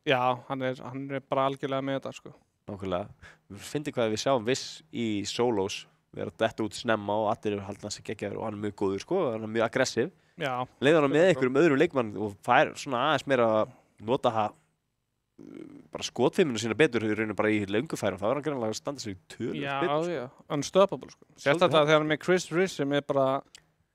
S2: Já, hann er bara algjörlega með þetta, sko.
S1: Nákvæmlega. Við finnum hvað við sjáum Viss í solos, vera detta út snemma og allir eru haldið að sig geggjaður og hann er mjög góður, sko. Hann er mjög aggressiv.
S2: Já.
S1: Leiðir hann með einhverjum öðrum leikmann og fær svona aðeins meira að nota bara skotfimminu sína betur í rauninu bara í löngufærum. Það var hann greinlega að standa sig tölur betur.
S2: Já, unstoppable, sko. Sett þetta þegar hann með Chris Riss sem er bara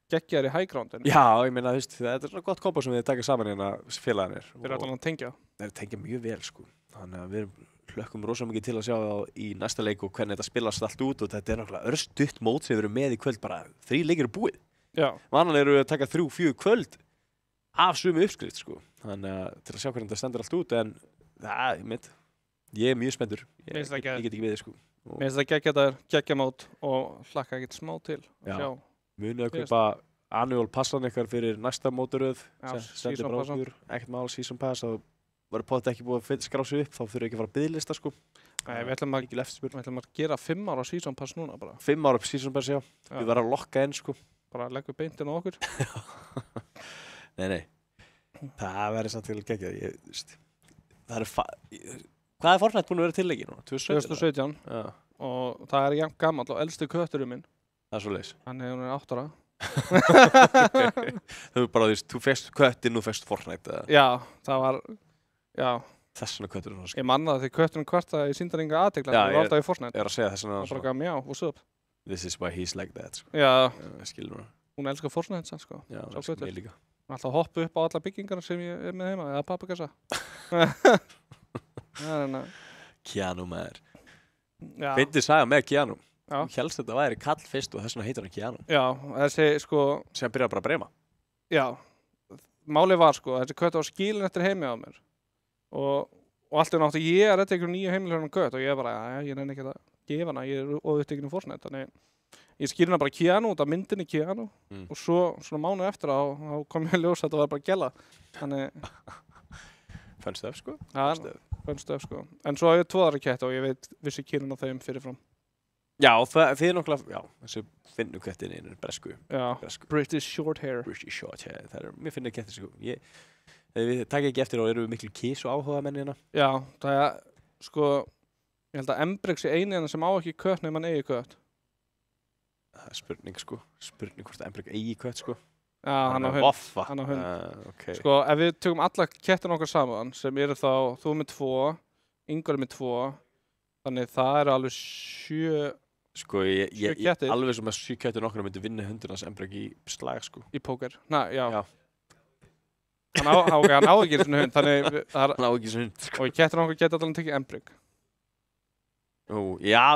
S2: geggjar í high groundinu.
S1: Já, ég meina, þetta er svona gott kombo sem við taka saman hérna félagarnir.
S2: Þeir eru alltaf að tengja.
S1: Þeir tengja mjög vel, sko. Þannig að við hlökkum rosa mikið til að sjá það í næsta leik og hvernig þetta spilast allt út og þetta er náttúrulega örstutt mót sem við erum með í kvöld, bara 3 leikir er búið.
S2: Já.
S1: Vanlega eru við að taka 3-4 kvöld af sömu uppskrift, sko. Þannig að til að sjá hvernig þetta stendur allt út, en ég er mjög spenntur. Ég get ekki við þið, sko.
S2: Mér finnst það geggjamót og hlakka ekkert smá til að sjá.
S1: Munið að kaupa annual passan ykkar fyrir næsta mótaröð.
S2: Season passan.
S1: Ekkert mál, season pass. Það var potið ekki búið að skrá sig upp, þá þurfum við ekki að fara að biðlista, sko.
S2: Nei, við ætlum að gera 5 ára season pass núna bara.
S1: 5 ára season pass, já. Við verðum að lokka inn, sko.
S2: Bara leggur beintin á okkur.
S1: Nei. Það verður samt til að gegja. Hvað er Fortnite búin að vera tilleggi núna?
S2: 2017.
S1: Já.
S2: Og það er jafn gamall og elsti kötturinn minn.
S1: Það er svoleiðis.
S2: Hann er 8 ára.
S1: Þú bara, þú fegst köttinn og fegst Fortnite, eða?
S2: Já, það var, já.
S1: Þess vegna kötturinn var, sko.
S2: Ég manna það því kötturinn kvartaði í síndaringa aðtegla.
S1: Já,
S2: ég var alltaf í Fortnite.
S1: Ég er að segja þess vegna.
S2: Það bara gaf mjá, what's up?
S1: This is why he's like that, sko.
S2: Já.
S1: Skilur hún.
S2: Hún elskar Fortnite, sann, sko.
S1: Já, það elskar mig líka.
S2: Hún alltaf hoppa upp á alla byggingarna sem ég er með heima, eða pappakassa.
S1: Keanu maður.
S2: Fyndið
S1: saga með Keanu.
S2: Já.
S1: Hélst þetta væri kall fyrst og þess vegna heitir hann Keanu.
S2: Já, þessi sko...
S1: Sem byrjaði bara að breyma.
S2: Já. Málið var sko, þessi kött var skilin eftir heimi á mér. Og allt í náttúrulega ég er þetta einhverjum nýju heimilhörnum kött og ég bara, ég reyni ekki að gefa hana, ég er óupptekinn Fortnite. Þannig ég skilin bara Keanu út af myndinni Keanu og svo svona mánuð eftir þá kom ég að ljósa að þetta var bara gæla. Þannig...
S1: Fun stuff, sko.
S2: Fun stuff, sko. En svo hef ég 2 aðra ketti og ég vissi kynun á þeim fyrirfram.
S1: Já, þið er nokkla, já, þessi finnukettin er bresku.
S2: Já, British Shorthair.
S1: British Shorthair, mér finnir kettir sko. Við takk ekki eftir og eru miklu kísu áhuga menni hérna.
S2: Já, það er, sko, ég held að Embrex er eini hérna sem á ekki kött nema hann eigi kött.
S1: Það er spurning sko, hvort Embrex eigi kött sko.
S2: Já, hann á hund.
S1: Vaffa.
S2: Hann á hund.
S1: Okay.
S2: Sko, ef við tökum alla kettin okkar saman, sem eru þá, þú með 2, Ingvar með 2, þannig það eru alveg 7...
S1: Sko, ég
S2: kettir.
S1: Alveg sem að 7 kettir nokkuna myndi vinna hundunars Embrex í slag sko.
S2: Í póker. Já.
S1: Já.
S2: Hann á ekki svona hund, þannig...
S1: Hann á ekki svona hund sko.
S2: Og kettir okkar geta allavega tekið Embrex.
S1: Já,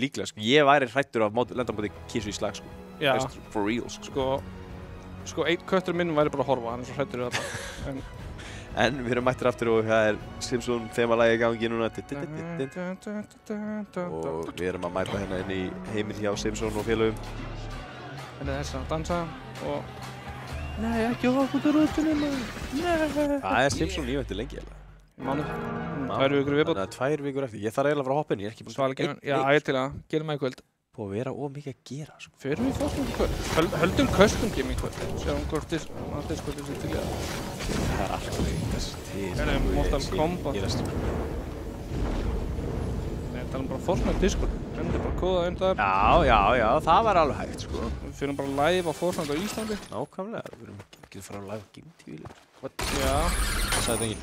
S1: líklega sko. Ég væri hrættur af lenda á móti kísu í slag sko.
S2: Já.
S1: For real sko.
S2: Sko, einn köttur minn væri bara að horfa, hann er svo hrættur við þetta.
S1: En við erum mættir aftur og það er Simpson þemalagi í gangi núna. Og við erum að mæta hérna inn í heiminn hjá Simpson og félögum.
S2: Henni þess að dansa og... Nei, ekki okkur til rútunni maður. Nei.
S1: Það er Simpson í þetta lengi eða?
S2: Mánuð. 2 vikur viðbót.
S1: Þannig að 2 vikur eftir. Ég þarf eiginlega að fara að hoppa inn, ég er ekki búinn
S2: Svali kemur. Já, ég til að gera mig í kvöld.
S1: Búið að vera mikið að gera sko.
S2: Förum við fórstum í kvöld. Höldum custom game í kvöld. Sjáum hvort Discordið sér til í það.
S1: Það er alltaf þess til.
S2: Það er Mortal Kombat. Nei, það er bara Fortnite Discord. Hendur bara kóða undan þar.
S1: Já, það var alveg hægt sko.
S2: Við fyrir bara live á Fortnite á Íslandi.
S1: Nákvæmlega, við erum ekki að fara á live á Game TV líka.
S2: Já.
S1: Það sagði þetta enginn.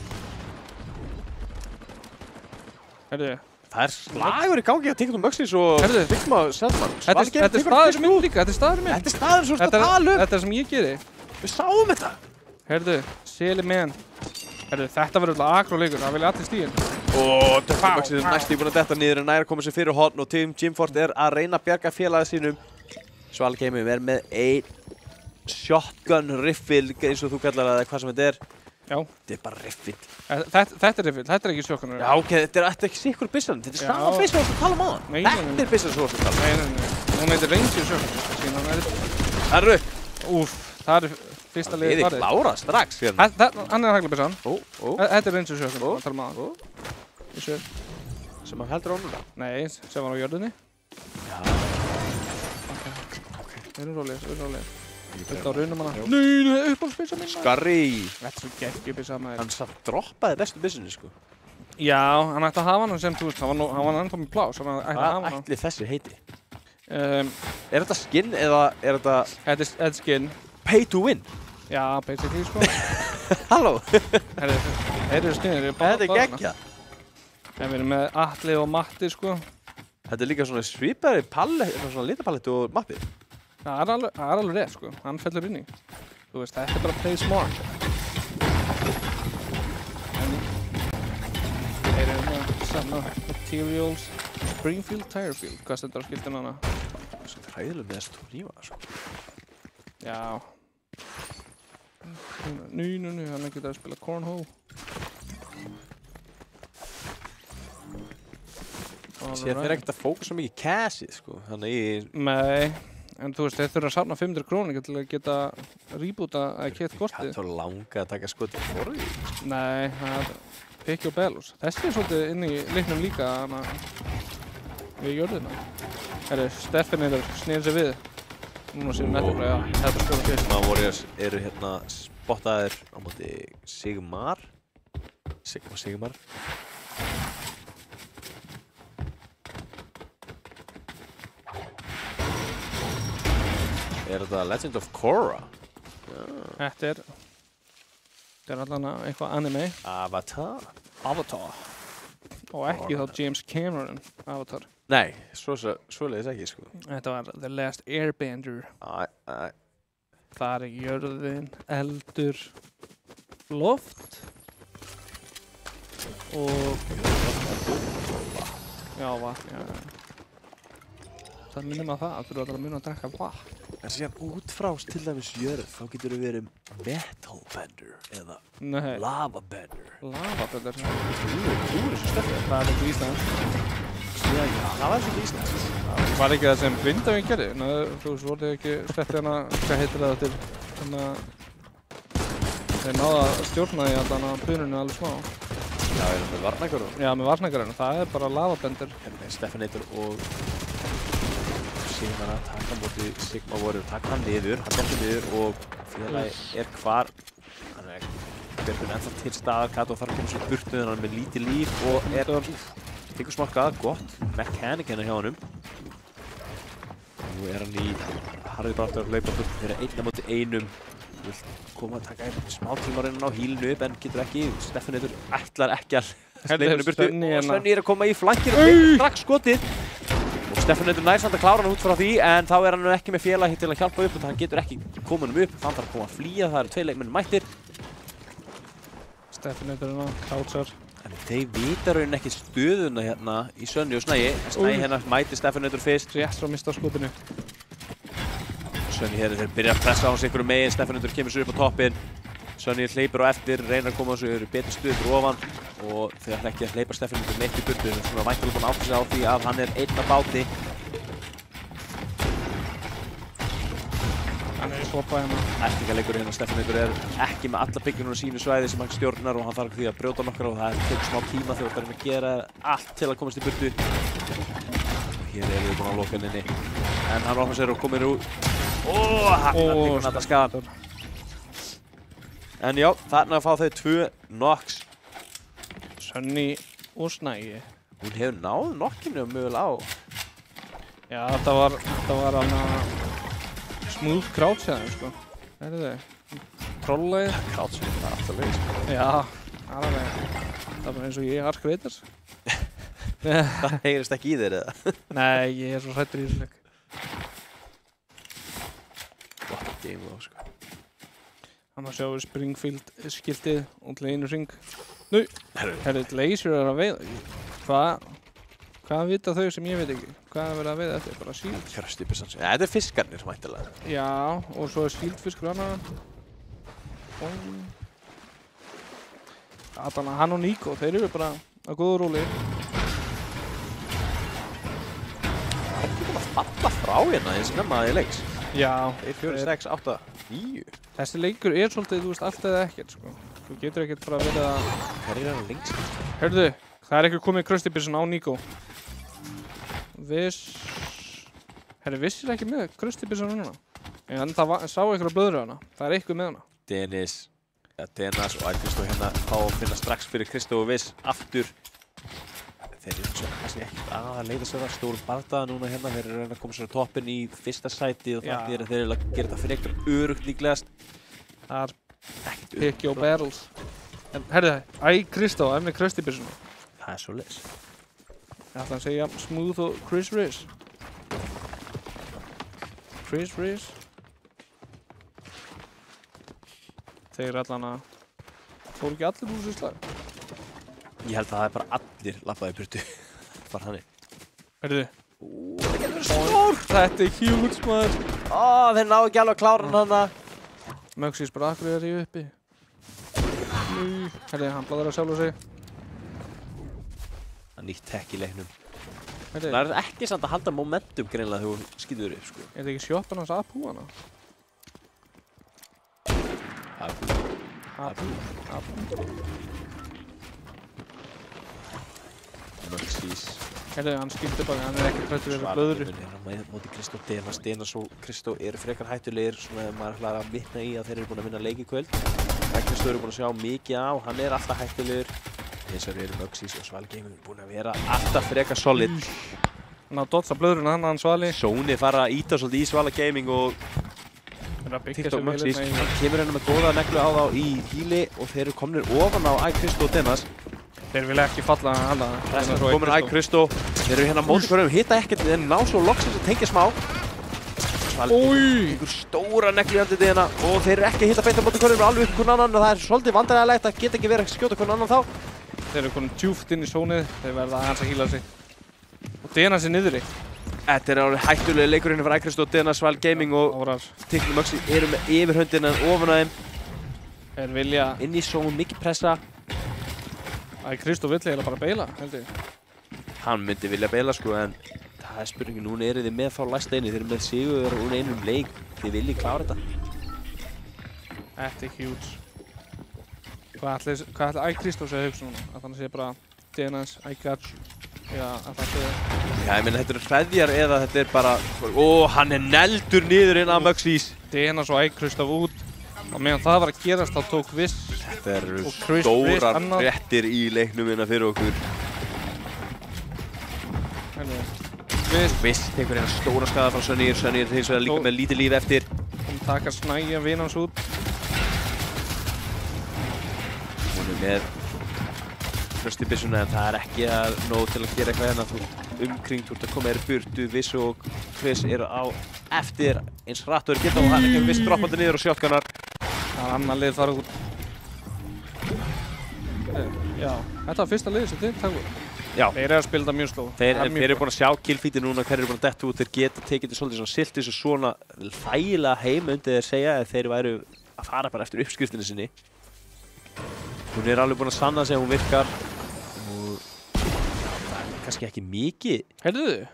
S2: Herðu.
S1: Það er slagur í gangi að TikTok Möxlís og Vigma Selman.
S2: Þetta er staður minn líka, þetta er staður minn.
S1: Þetta er staður sem þú ert að tala um.
S2: Þetta er sem ég geri.
S1: Við sáum þetta.
S2: Herðu, Seli menn. Herðu, þetta verður alltaf agróleikur, það vilja allir stíðin.
S1: Og TikTok Möxlís er næstu búinn að detta niður en næra að koma sér fyrir horn og Team Jimfort er að reyna að bjarga félagið sínum. Svali Gaming er með einn shotgun riffil eins og þú kallar það eða hvað sem þetta er.
S2: Já.
S1: Þetta er bara riffil.
S2: Þetta er riffil, þetta er ekki shotgun.
S1: Já, ok, þetta er ekki sikkur byssan. Þetta er sama byssan sem þú tala um á það. Þetta er byssan sem þú ert að tala um.
S2: Nei. Hún heitir Ranger shotgun.
S1: Það eru.
S2: Úff, það er fyrsta liðið farið.
S1: Þið klárað strax hérna.
S2: Hann er haglabyssan. Þetta er Ranger shotgun, það tala um á það.
S1: Sem hann heldur á núna?
S2: Nei, sem var á jörðinni.
S1: Já.
S2: Ok. Við erum rólegir. Þetta á raunum hana. Nei, uppáhaldsbyssan mín.
S1: Skarri.
S2: Þetta er svo geggjubyssan maður.
S1: Hann samt droppaði bestu byssunni sko.
S2: Já, hann ætti að hafa hann sem, þú veist, hann var ennþá með plás. Hvað
S1: ætli þessi heiti?
S2: Er
S1: þetta skin eða er þetta...
S2: Þetta er skin.
S1: Pay to win?
S2: Já, basically sko.
S1: Halló.
S2: Þeir eru skinir.
S1: Þetta er geggjað.
S2: Við erum með Atli og Matti sko.
S1: Þetta er líka svona svipari pallet, svona litapalletti og mappi.
S2: Það er alveg rétt sko, hann fellur inn í. Þú veist, þetta er bara play smart. Þeir eru með sama materials. Springfield Tirefield, hvað stendur á skiltinu hana?
S1: Svo hræðilega með þessu rífa sko.
S2: Já. Nú, hann getur að spila cornhole.
S1: Sér þeir ekkert að fókusa mikið cashið sko, þannig
S2: Nei. En þú veist, þeir þurfa að safna 500 krónur til að geta reboota eða keypt kortið.
S1: Það er langa að taka skotið forrið.
S2: Nei, það er Pick og Belus. Þessi er svolítið inn í leiknum líka við jörðina. Herri, Steffin snýr sig við. Núna séum við nettopp að þetta skora fyrst.
S1: Warriors eru hérna spottaðir á móti Sigmar. Sigmar. Er þetta Legend of Korra?
S2: Þetta er allan eitthvað anime.
S1: Avatar.
S2: Og ekki þá James Cameron Avatar.
S1: Nei, svoleiðis ekki sko.
S2: Þetta var The Last Airbender. Það er jörðin, eldur, loft og já, vatn, já. Það minnum að það þurfa að muna að drekka vatn.
S1: En síðan út frá til dæmis jörð, þá getur við verið Metal Bender eða Lava Bender.
S2: Lava Bender?
S1: Þú er þessu stefnir.
S2: Það er ekki Íslands.
S1: Já, það var svolítið Íslands.
S2: Var ekki það sem Grindavík gerði? Þú veist, voruð ekki sleppti hana, hvað heitir það til, þeir náðu að stjórna því allan að bununni alveg smá.
S1: Já, með varnargarun.
S2: Já, með varnargarun. Það er bara Lava Bender.
S1: Steffinator og síðan að taka móti Sigma Warrior, taka hann niður, hann dottir niður og félagi hvar. Hann Björgun ennþá til staðar, Kato þarf að koma sér burtu en hann með lítið líf og tekur smarkað, gott, mechanic hjá honum. Nú hann í harði baráttu að hlaupa burtu fyrir 1 á móti 1. Vill koma að taka smá tíma á reyninu á hílinu upp en getur ekki. Stefán ætlar ekki að hleypa henni burtu og Svenni að koma í flankir og tekur strax skotið. Og Stefán nær samt að klára hann út frá því en þá hann ekki með félag til að hjálpa upp og hann getur ekki komið honum upp. Hann þarf að koma að flýja, það eru 2 leikmenn mættir.
S2: Stefán hérna, kátsar.
S1: En þeir vita raunin ekki stöðuna hérna í Svenni og Snæi. Snæi hérna mætir Stefán fyrst.
S2: Rétt frá mista skotinu.
S1: Svenni þeir byrja að pressa á hans einhverju megin, Stefán kemur sér upp á toppinn. Svenni hleypur á eftir, reynir að koma á sig, eru betur stuð fyrir ofan og þeir ætla ekki að hleypa Stefán neitt í burtu. Þeir er væntanlega búin að átta sig á því að hann er einn af báti.
S2: Hann í poppa hérna.
S1: Ertingaleikur hérna, Stefán ekki með alla byggjunum á sínu svæði sem hann stjórnar og hann þarf því að brjóta nokkra og það tekur smá tíma þegar það að gera allt til að komast í burtu. Hér eru við búin að loka henni en hann opnar sér og komir úr. Hann tekur hann að skaðan. En já, þarna fá þau 2 knocks.
S2: Svenni og Snæi.
S1: Hún hefur náð knockinu mögulega á.
S2: Já, þetta var hann að smooth crouch hérna, sko. Það þau. Trollaði.
S1: Crouch það alltaf leið, sko.
S2: Já, alveg. Það var eins og ég Ark Raiders.
S1: Það heyrist ekki í þér, eða?
S2: Nei, ég svo hræddur í þessu leik.
S1: What a game, þá, sko.
S2: Þannig að sjáum við Springfield skiltið og til einu hring. Nú, herru, Laser að veiða. Hvað vita þau sem ég veit ekki? Hvað er verið að veiða eftir? Bara síld?
S1: Kröstibissan. Ja, þetta fiskarnir, mæntilega.
S2: Já, og svo síldfiskur hana. Hann og Nico, þeir eru bara að góða róli.
S1: Það er ekki búin að falla frá hérna eins snemma í leiks.
S2: Já.
S1: 4, 6, 8, 9.
S2: Þessi leikur er svolítið, þú veist, allt eða ekkert, sko. Þú getur ekkert bara verið að...
S1: Hver er hann lengst?
S2: Hörðu, það er eitthvað komið Kröstibissan á Nico. Herru, vissir ekki með Kröstibissan núna? En það sá eitthvað blöður á hana. Það er eitthvað með hana.
S1: Denas og Kristó hérna fá að finna strax fyrir Kristó og Viss aftur. Þeir eru svo kannski ekkert að leiða sér að stórum bardaða núna hérna. Þeir eru að reyna að koma sér á toppinn í fyrsta sæti og þannig þeir eru að gera þetta fyrir eitthvað örugt líklegast.
S2: Það er pick your battles. En herru, Kristó, ef með Kröstibissan.
S1: Það er svo leis.
S2: Ég ætla að segja smooth og Chris Riz. Chris Riz. Þeir allan að... Fóru ekki allir úr þessu slag?
S1: Ég held að það er bara allir lappaði burtu. Bara hannig.
S2: Herðu.
S1: Það getur verið stór!
S2: Þetta er huge, maður.
S1: Þeir ná ekki alveg að klára hann hana.
S2: Möxís bara akkur er ég uppi. Herðu, hann bláður að sjálfa sig.
S1: Það er nýtt tech í leiknum.
S2: Herðu.
S1: Það er ekki samt að halda momentum greinlega þegar þú skýtur upp, sko.
S2: Er þetta ekki sjoppan hans Apu hana? Apu.
S1: Möxís.
S2: Herðu, hann skildi bara, hann er ekki trættur við þetta blöðru.
S1: Svartur móti Kristó Denas. Denas og Kristó eru frekar hættulegir, svona ef maður ætlar að vitna í að þeir eru búin að vinna leik í kvöld. Kristó eru búin að sjá mikið á, hann er alltaf hættulegur. Hins vegar eru Möxís og Svali Gaming búin að vera alltaf frekar solid.
S2: Hann á að dotsa blöðruna hann Svali.
S1: Sóni fara að íta svolítið í Svala Gaming og TikTok Möxís. Hann kemur hérna með góða neglu á þá í híli og þeir eru komnir ofan á Kristó og Denas.
S2: Þeir vilja ekki falla hana.
S1: Þessar komin Kristó. Þeir eru hérna móti hverjum, hitta ekkert en ná svo loksins að tengja smá. Svali tekur stóra neglu í andlitið hérna og þeir eru ekki að hitta beint á móti hverjum alveg upp hvern annan og það er svolítið vandræðilegt að geta ekki verið að skjóta hvern annan þá.
S2: Þeir eru komin djúpt inn í sónið, þeir verða aðeins að híla sig. Og Denas er niðri.
S1: Þetta er alveg hættulega leikurinn fyrir Kristó og Denas, Svali Gaming og TikTok Möxís eru með yfirhöndina ofan á þeim.
S2: Þeir vilja...
S1: Inn í són, mikið pressa.
S2: Kristó vill eiginlega bara beila, held ég.
S1: Hann myndi vilja beila, sko, en það er spurningin, núna eru þið með þá læsta einu. Þeir eru með sigur og einum leik. Þið viljið klára þetta.
S2: Þetta er huge. Hvað ætli Kristó sé að hugsa núna? Að hann sé bara Denas, I got you. Já, það er
S1: Já, ég meina, þetta eru hreðjar eða þetta er bara... hann er neldur niður inn af Muxys.
S2: Dena svo Kristaf út. Og meðan það var að gerast, þá tók Viss
S1: Þetta eru
S2: og Chris
S1: stórar
S2: annað.
S1: fréttir í leiknum hérna fyrir okkur. Viss tekur hérna stóra skaða frá Sunnýr. Sunnýr hins vegar líka með lítið líf eftir.
S2: Hún taka Snæja vinans út.
S1: Hún er með tröst í byssuna en það er ekki nóg til að gera eitthvað hérna. Þú umkring, þú ert að koma þér í burtu. Viss og Chris eru á eftir eins hratt og geta og hann ekki Viss droppandi niður og shotgunnar.
S2: Það er annar lið farið út. Já, þetta var fyrsta liðið sem þeir taka út.
S1: Já.
S2: Þeir eru að spila þetta mjög sló.
S1: Þeir eru búin að sjá killfeedið núna, hverju eru búin að detta út, þeir geta tekið þetta svolítið svona siltis og svona þægilega heim undir þeir segja að þeir væru að fara bara eftir uppskriftinni sinni. Hún er alveg búin að sanna sig að hún virkar og það er kannski ekki mikið.
S2: Heyrðu þið?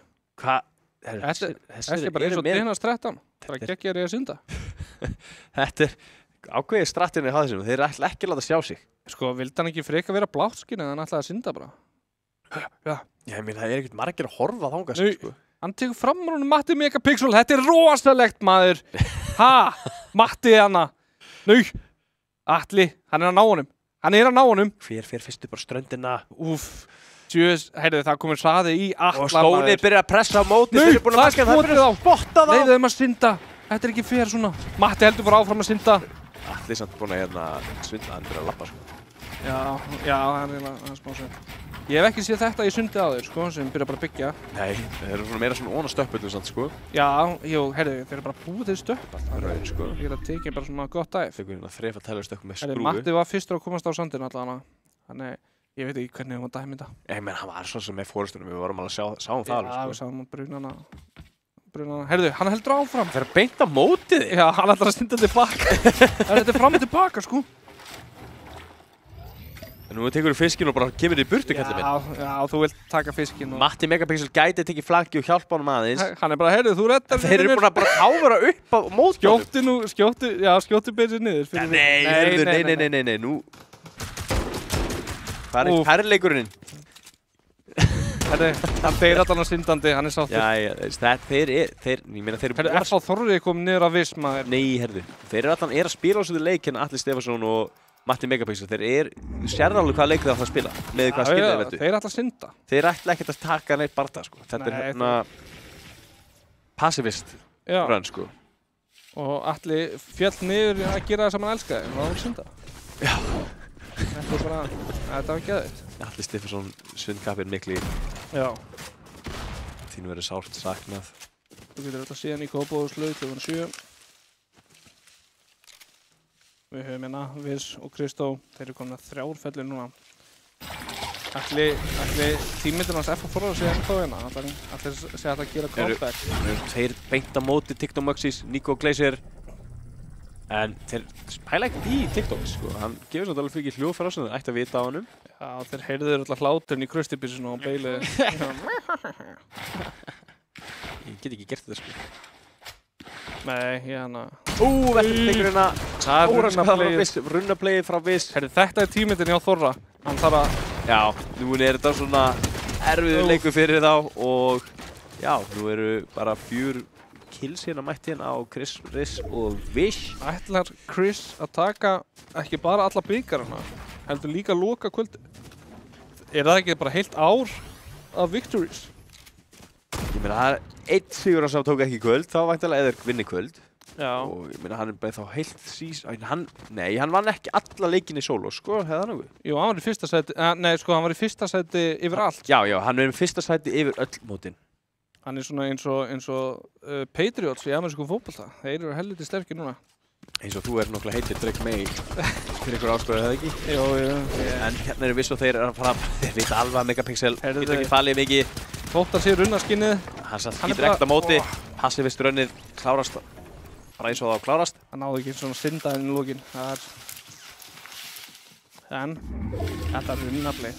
S1: Hvað?
S2: Þetta er bara eins og Denas 13. Það er ekki að synda.
S1: Þetta er ákveðið strattinni í hafðisum, þeir ætla ekki að láta sjá sig.
S2: Sko, vildi hann ekki freka vera bláttskinn en hann ætlaði að synda bara?
S1: Já, ég meina það er ekkert margir að horfa þangað sko.
S2: Hann tekur fram á hann Matti Megapixel, þetta er rosalegt maður. Ha? Matti hana. Atli, hann er að ná honum. Hann er að ná honum.
S1: Hver fer fyrst upp á ströndina?
S2: Úff. Heyrðu, það komur hraði í Atla.
S1: Og Stóni byrja að pressa á móti.
S2: Það er skotið á.
S1: Spotta þá.
S2: Leiðu þeim að synda. Þetta er ekki fair svona. Matti heldur bara áfram að synda.
S1: Atli samt búin að svindla, hann byrja að labba sko.
S2: Já, hann er smá svinn. Ég hef ekki séð þetta í sundi áður, sko, sem byrja bara að byggja.
S1: Nei, þeir eru meira svona óna stöppullum samt, sko.
S2: Já, heyrðu, þeir eru bara búið til stöpp alltaf.
S1: Raun, sko.
S2: Ég er að tekja bara svona gott dæf.
S1: Þeir eru þrefa teljarstökkum með skrúfu.
S2: Matti var fyrstur að komast á sandinn allavega. Þannig, ég veit ekki hvernig hún dæmi þetta.
S1: Ég menn, hann var svo sem með fórustunum, við vorum alveg að sjá það alveg, sko.
S2: Já, við sáum brunana. Heyrðu, hann heldur áfram.
S1: Þeir eru beint á mótið þig.
S2: Já, hann ætlar að synda tilbaka. Þetta er fram og tilbaka, sko.
S1: En nú tekur þú fiskinn og bara kemur þig í burtu, kallið minn.
S2: Já, þú vilt taka fiskinn.
S1: Matti Megapixel gæti tekið flanki og hjálpa honum aðeins.
S2: Hann er bara, heyrðu, þú reddar.
S1: Þeir eru búin að bara ávera upp á mótmálum.
S2: Skjóttu beinsir niður.
S1: Nei, nú. Hvað er leikurinn?
S2: Hann deyr allan á syndandi, hann er sáttur.
S1: Já, ég meina þeir eru...
S2: Herðu, F.A. Þorrið kom niður að Viss, maður.
S1: Nei, herðu. Þeir eru allan að spila á þessu leik hérna Atli Stefánsson og Matti Megapixel. Þeir sérðu alveg hvaða leik þeir ætla að spila, með hvaða skil þeir veldu.
S2: Þeir ætla að synda.
S1: Þeir ætla ekkert að taka neitt barða, sko. Þetta er hérna passivist rönn, sko.
S2: Og Atli féll niður að gera það sem hann elskaði, það var að synda.
S1: Já.
S2: Þetta er bara, þetta var geðveikt.
S1: Atli Stefánsson, svindkapir mikli.
S2: Já.
S1: Þínu verður sárt saknað.
S2: Þú getur alltaf síðan í Kópavogslaug, þau voru 7. Við höfum hérna Viss og Kristó, þeir eru komin að 3 fellir núna. Ætli tímyndin hans F.A. Þorrið sé ennþá hérna, ætli sé að það gera comeback.
S1: Þeir beint á móti TikTok Muxys, Nico Glacier. En þeir pæla ekkert í TikTok, sko. Hann gefur svona alveg fyrir hljóð fyrir þeir ætti að vita á hannum.
S2: Já, þeir heyrðu alltaf hláturinn í krustibissinu og beilið.
S1: Ég get ekki gert þetta, sko.
S2: Nei, hérna...
S1: Veldur tekur hérna stóra runnaplegið frá Viss.
S2: Herri, þetta er tímyndin hjá Þorra. Hann þarf að...
S1: Já, nú er þetta svona erfiður leikur fyrir þá og já, nú eru bara 4 kills hérna mætt hérna á Chris, Riss og Viss.
S2: Ætlar Chris að taka ekki bara alla byggarana, heldur líka loka kvöldi? Er það ekki bara heilt ár af victories?
S1: Ég meina, það er 1 sigur sem tók ekki kvöld, þá væntanlega eða vinni kvöld.
S2: Já.
S1: Og ég meina, hann er bara þá heilt nei, hann vann ekki alla leikinni solo, sko, hefða hann okkur?
S2: Jú, hann var í fyrsta sæti, nei, sko, hann var í fyrsta sæti yfir allt.
S1: Já, hann er í fyrsta sæti yfir öll mótin.
S2: Hann er svona eins og Patriots í amerískum fótbolta. Þeir eru helviti sterkir núna.
S1: Eins og þú náttúrulega heitir Drake May fyrir ykkur áskoðu, eða ekki?
S2: Jú.
S1: En hérna eru Viss og þeir að fara, þeir vita alveg að Megapixel getur ekki falið mikið.
S2: Þóttar sér runnaskinnið.
S1: Hann satt skýtur ekkert á móti, passivist rönnið klárast, bara eins og það klárast.
S2: Hann náði ekki svona syndaðinn í lókin. En, þetta er runnaflið.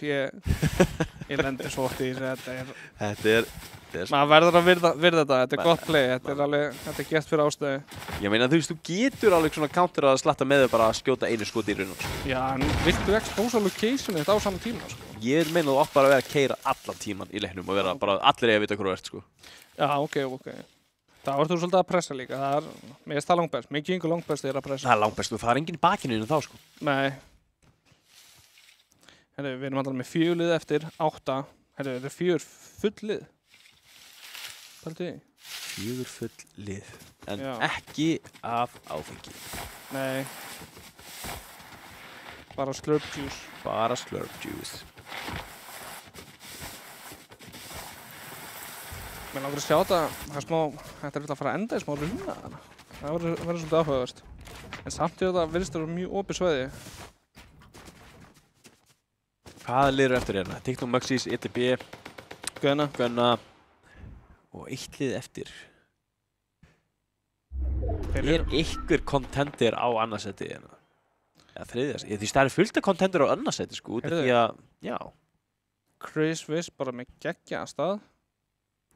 S2: Ég lendi svo oft í þessu,
S1: Þetta er
S2: maður verður að virða þetta er gott play, þetta er gert fyrir ástæðu.
S1: Ég meina, þú veist, þú getur alveg svona counter að slatta með þau bara að skjóta einu skoti í raunum, sko.
S2: Já, en viltu expósa locationið þetta á saman tíma, sko?
S1: Ég meina þú átt bara að vera að keyra allan tíman í leiknum og vera bara allir eiga að vita hvað þú ert, sko.
S2: Já, ok. Það varst þú svolítið að pressa líka, mér finnst það langbest, mér gengur langbest að pressa.
S1: Það er langbest og það er enginn í bakinu innan þá, sko.
S2: Nei. Herru, við erum alltaf með 4 lið eftir 8. Herru, þetta er 4 full lið. Pældu því.
S1: 4 full lið, en
S2: Já.
S1: ekki af áfengi.
S2: Nei. Bara slurp juice.
S1: Bara slurp juice.
S2: Mér langar að sjá þetta, þetta er að fara að enda í smá runa þarna. Það verður svolítið áhugavert. En samt í þetta virðist vera mjög opið svæði.
S1: Hvaða lið eru eftir hérna? TikTok Muxies, ETB, Gunna og 1 lið eftir. Er ykkur contender á annarsæti hérna? Eða þriðja? Því það er fullt af contender á annarsæti, sko, út af því að, já.
S2: Chris Wiss bara með geggja stað.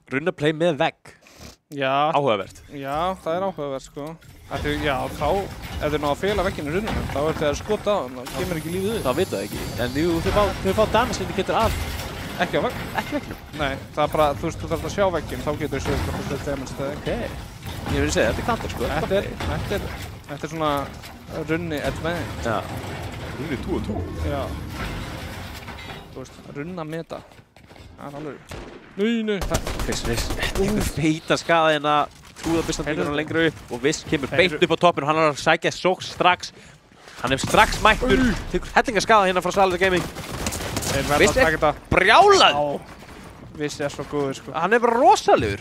S1: Runnaplay með vegg.
S2: Já.
S1: Áhugavert.
S2: Já, það er áhugavert, sko. Já, þá, ef þeir ná að fela vegginu runnum, þá er þeir skota á þeim, þá kemur ekki lífið upp.
S1: Það vita það ekki. En þau fá damage indikator af
S2: Ekki á vegg?
S1: Ekki veggnum.
S2: Nei, það er bara, þú veist, þú þarf að sjá vegginn, þá getur þú séð hvað þú damage það.
S1: Ok. Ég vil segja, þetta er counter, sko.
S2: Þetta er svona runni advantage.
S1: Já. Runni 2 og 2.
S2: Já. Þú veist, runna meta. Það er alveg. Nei.
S1: Chris Wiss tekur feita skaða hérna. Trúðabistan tekur hann lengra upp og Wiss kemur beint upp á toppinn og hann er að sækja sóks strax. Hann er strax mættur. Tekur hellingaskaða hérna frá Salada Gaming. Wiss er brjálað.
S2: Wiss er svo góður, sko.
S1: Hann er bara rosalegur.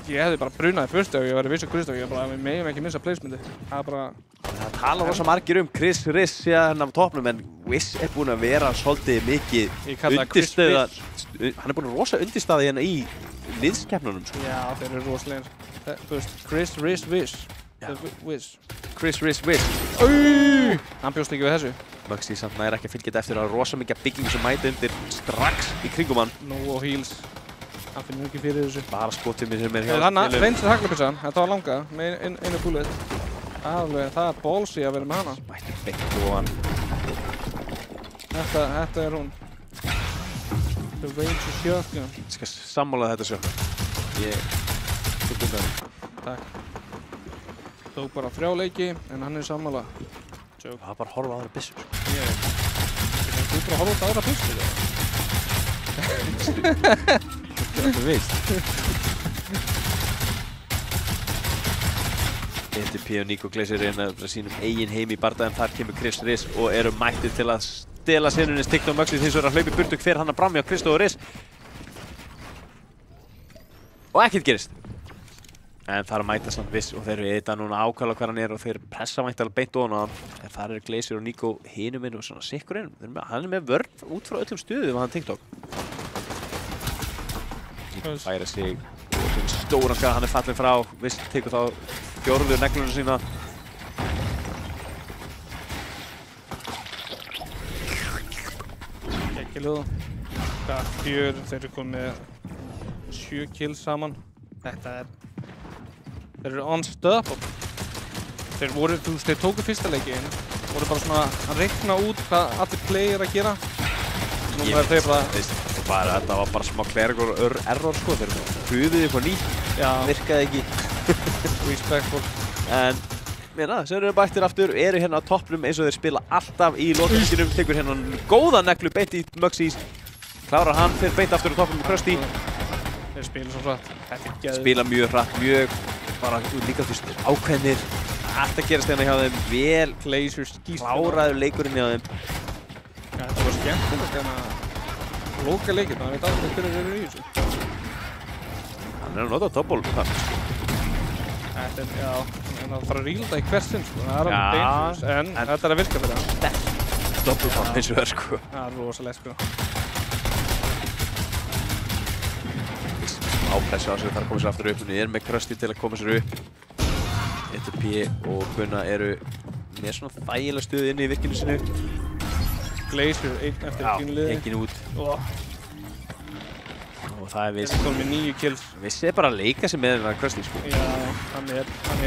S2: Ég hefði bara brunaði fyrst ef ég væri Wiss og Kristó. Ég bara, við megum ekki missa placementið. Það er bara...
S1: Það tala rosa margir Chris Wiss hérna á toppnum en Wiss er búinn að vera svolítið mikið undirstaða. Hann er búinn að rosa undirstaða hérna í liðskeppnunum, sko.
S2: Já, þeir eru rosalegir. Þú veist, Chris Wiss.
S1: Chris Wiss.
S2: Hann bjóst ekki við þessu.
S1: Muxi samt næri ekki að fylgja þetta eftir að rosa mikið bygging sem mæta undir strax í kringum hann.
S2: Nú og heels. Hann finnur ekki fyrir þessu.
S1: Bara skotið mér sem er hjá
S2: Þannig, reynsir haglabissan. Þetta var langa með einu búlið. Það er ballsy að vera með hana.
S1: Mættir beint og hann.
S2: Þetta er hún. The range of shotgun.
S1: Ég skal sammála þetta sjálf. Ég búinn það.
S2: Takk. Tók bara 3 leiki, en hann er sammála.
S1: Það er bara að horfa á aðra byssur.
S2: Þú bara horfa á aðra byssur?
S1: Þú veist. ETP og Nico Glazer reyna sínum eigin heim í bardaginn. Þar kemur Chris Wiss og eru mættir til að stela senunins TikTok Muxies hins vegar að hlaupi burtu hver hann að bramja á Kristó og Wiss. Og ekkert gerist. En það er að mæta samt Wiss og þeir eru eitthvað núna ákvæmlega hver hann er og þeir pressa væntanlega beint ofan á hann. En þar eru Glazer og Nico hinum inn og svona sikkur inn. Hann er með vörn út frá öllum stuðum á hann TikTok. Nico færa sig og stóran skar, hann er fallinn frá. Wiss tekur þá 4. neglunum sína.
S2: Gekkilúð. Það 4, þeir eru komið með 7 kills saman. Þeir eru unstoppable. Þeir voru, þú veist, þeir tóku fyrsta leikinn. Voru bara svona að reikna út hvað allir play er að gera. Nú er þeir bara...
S1: Þetta var bara smá clerical error, sko. Þeir pröfuðu eitthvað nýtt.
S2: Já.
S1: Virkaði ekki.
S2: Respectful.
S1: En, meina, sem eru bættir aftur, eru hérna á toppnum eins og þeir spila alltaf í lokaleikinum. Tekur hérna góða neglu beint í Muxies. Klárar hann, fyrir beint aftur á toppnum með Krusty.
S2: Þeir spila svo hratt. Þetta er geðveikt.
S1: Spila mjög hratt, mjög bara líka þú veist ákveðnir. Allt að gerast hérna hjá þeim, vel
S2: Glazer skýst.
S1: kláraður leikurinn hjá þeim.
S2: Ja, þetta var skemmtilegt en að loka leikinn, það veit aldrei hverju þeir eru í þessu.
S1: Hann er að nota double punch.
S2: Þetta er, já, en að fara að rílda í hversinn, sko. Það er alveg dangerous, en þetta er að virka fyrir hann.
S1: Double punch eins og það, sko.
S2: Það er rosalega, sko.
S1: Ápressu á sig, þar koma sér aftur upp. Hún er með Krusty til að koma sér upp. ETP og Gunna eru með svona þægilega stuð inn í virkinu sinu.
S2: Glacier, einn eftir sínu liði.
S1: Engin út.
S2: Og
S1: Og það er
S2: þessi kom með 9 kills.
S1: Vissi bara að leika sig með þennan Krusty, sko.
S2: Já, hann er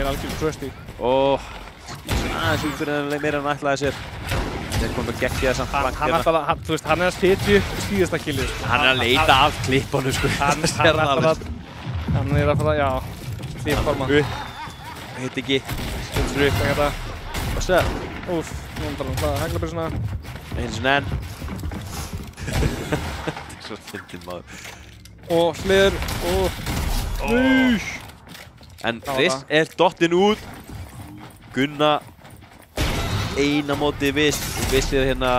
S2: algjörlega Krusty.
S1: Og aðeins út fyrir meira en ætlaði sér. Þeir komið að geggja þess að
S2: Hann er að setja upp síðasta killið. Sko.
S1: Hann er að leita af klippunum, sko.
S2: Hann er að fara, já, klipparma.
S1: Hitt ekki.
S2: Stundur upp, ekki þetta.
S1: Og svo.
S2: Úff, nú er hann að hegla byrjusuna.
S1: Eins og enn. Þetta er svo fyndinn maður.
S2: Og hliður, og...
S1: En Chris er dottinn út. Gunna eina móti Viss. Og Vissið hérna,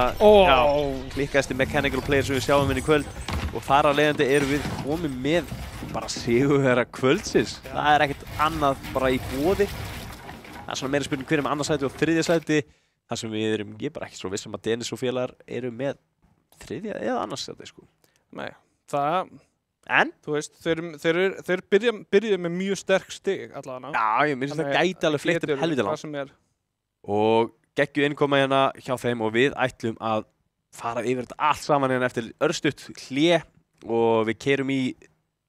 S1: klikkaðasti mechanical player sem við sjáum hérna í kvöld. Og þar af leiðandi erum við komið með bara sigurvegara kvöldsins. Það er ekkert annað bara í boði. Það er svona meira spurning hver er með annað sæti og þriðja sæti. Það sem við erum, ég er bara ekki svo viss að Dennis og félagar eru með þriðja eða annars sæti, sko.
S2: Nei, það...
S1: En?
S2: Þú veist, þeir byrjuðu með mjög sterk stig allavega.
S1: Já, ég minnst það gæti alveg fleitt helviti langt. Og geggju innkoma hérna hjá þeim og við ætlum að fara yfir þetta allt saman hérna eftir örstutt hlé og við keyrum í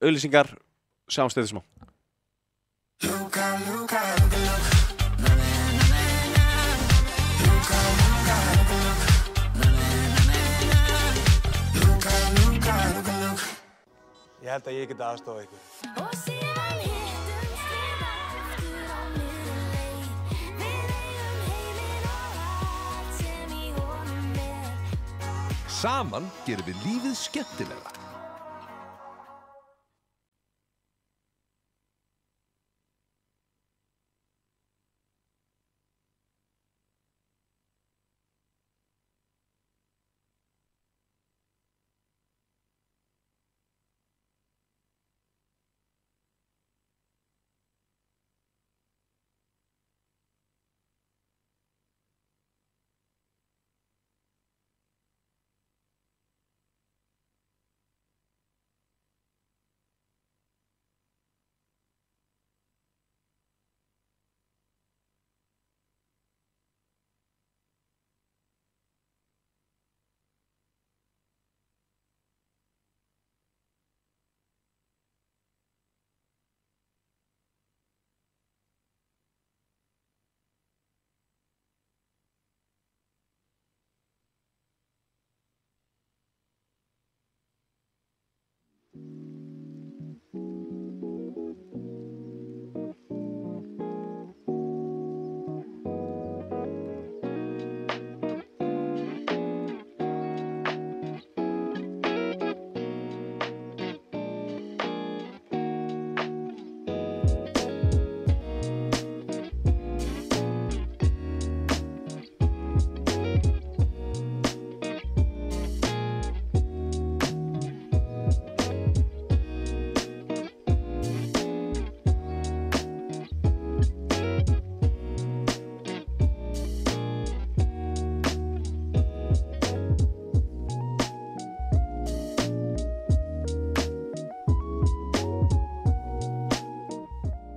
S1: auglýsingar, sjáumst eftir smá.
S3: Ég held að ég geti aðstofa ykkur.
S5: Og síðan hittumst við aftur á miðleið. Við eigum heiminn og allt sem í honum er.
S4: Saman gerum við lífið skemmtilegra.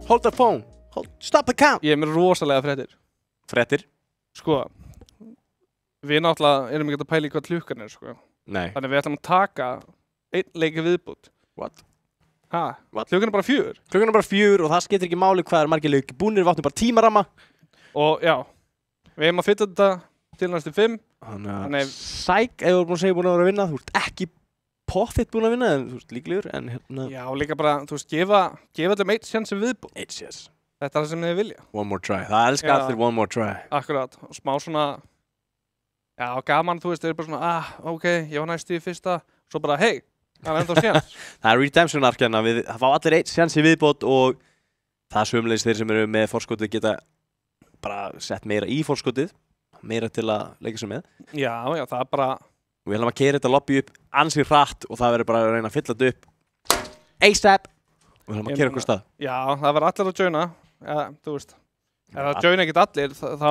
S1: Hold the phone. Stop the count.
S2: Ég er með rosalega fréttir.
S1: Fréttir?
S2: Sko, við náttúrulega erum ekki að pæla í hvað klukkan er, sko.
S1: Nei.
S2: Þannig við ætlum að taka einn leik viðbútt.
S1: What?
S2: Ha?
S1: What?
S2: Klukkan er bara 4.
S1: Klukkan er bara 4 og það skiptir ekki máli hvað er margir leiki búnir, við áttum bara tímaramma.
S2: Og já, við hefum að fylla þetta til næstu 5.
S1: Þannig sæk, ef þú erum búin að segja búin að vera að vinna, þú ert ekki pottitt búin að vinna, en þú ert líklegur, en hérna...
S2: Já, líka bara, þú veist, gefa þeim eitt sjans sem viðbútt.
S1: Eitt sjans.
S2: Þetta er það sem þið vilja.
S1: One more try. Það elskar allir one more try.
S2: Akkurat. Og smá svona... Já, gaman, þú veist, þeir eru bara svona, ok, ég var næst í fyrsta, svo bara, hey, það er enda sjans.
S1: Það er redemption arc hérna, það fá allir eitt sjans í viðbót og það sömulegis þeir sem eru með forskotið geta bara sett meira í forskotið, meira til að leika sér með.
S2: Já, það er bara...
S1: Og við ætlum að keyra þetta lobby upp ansið hratt og það verður bara að reyna að fylla þetta upp ASAP og við ætlum að keyra okkur stað.
S2: Já, það verður allir að joina, þú veist. Ef það joina ekkert allir, þá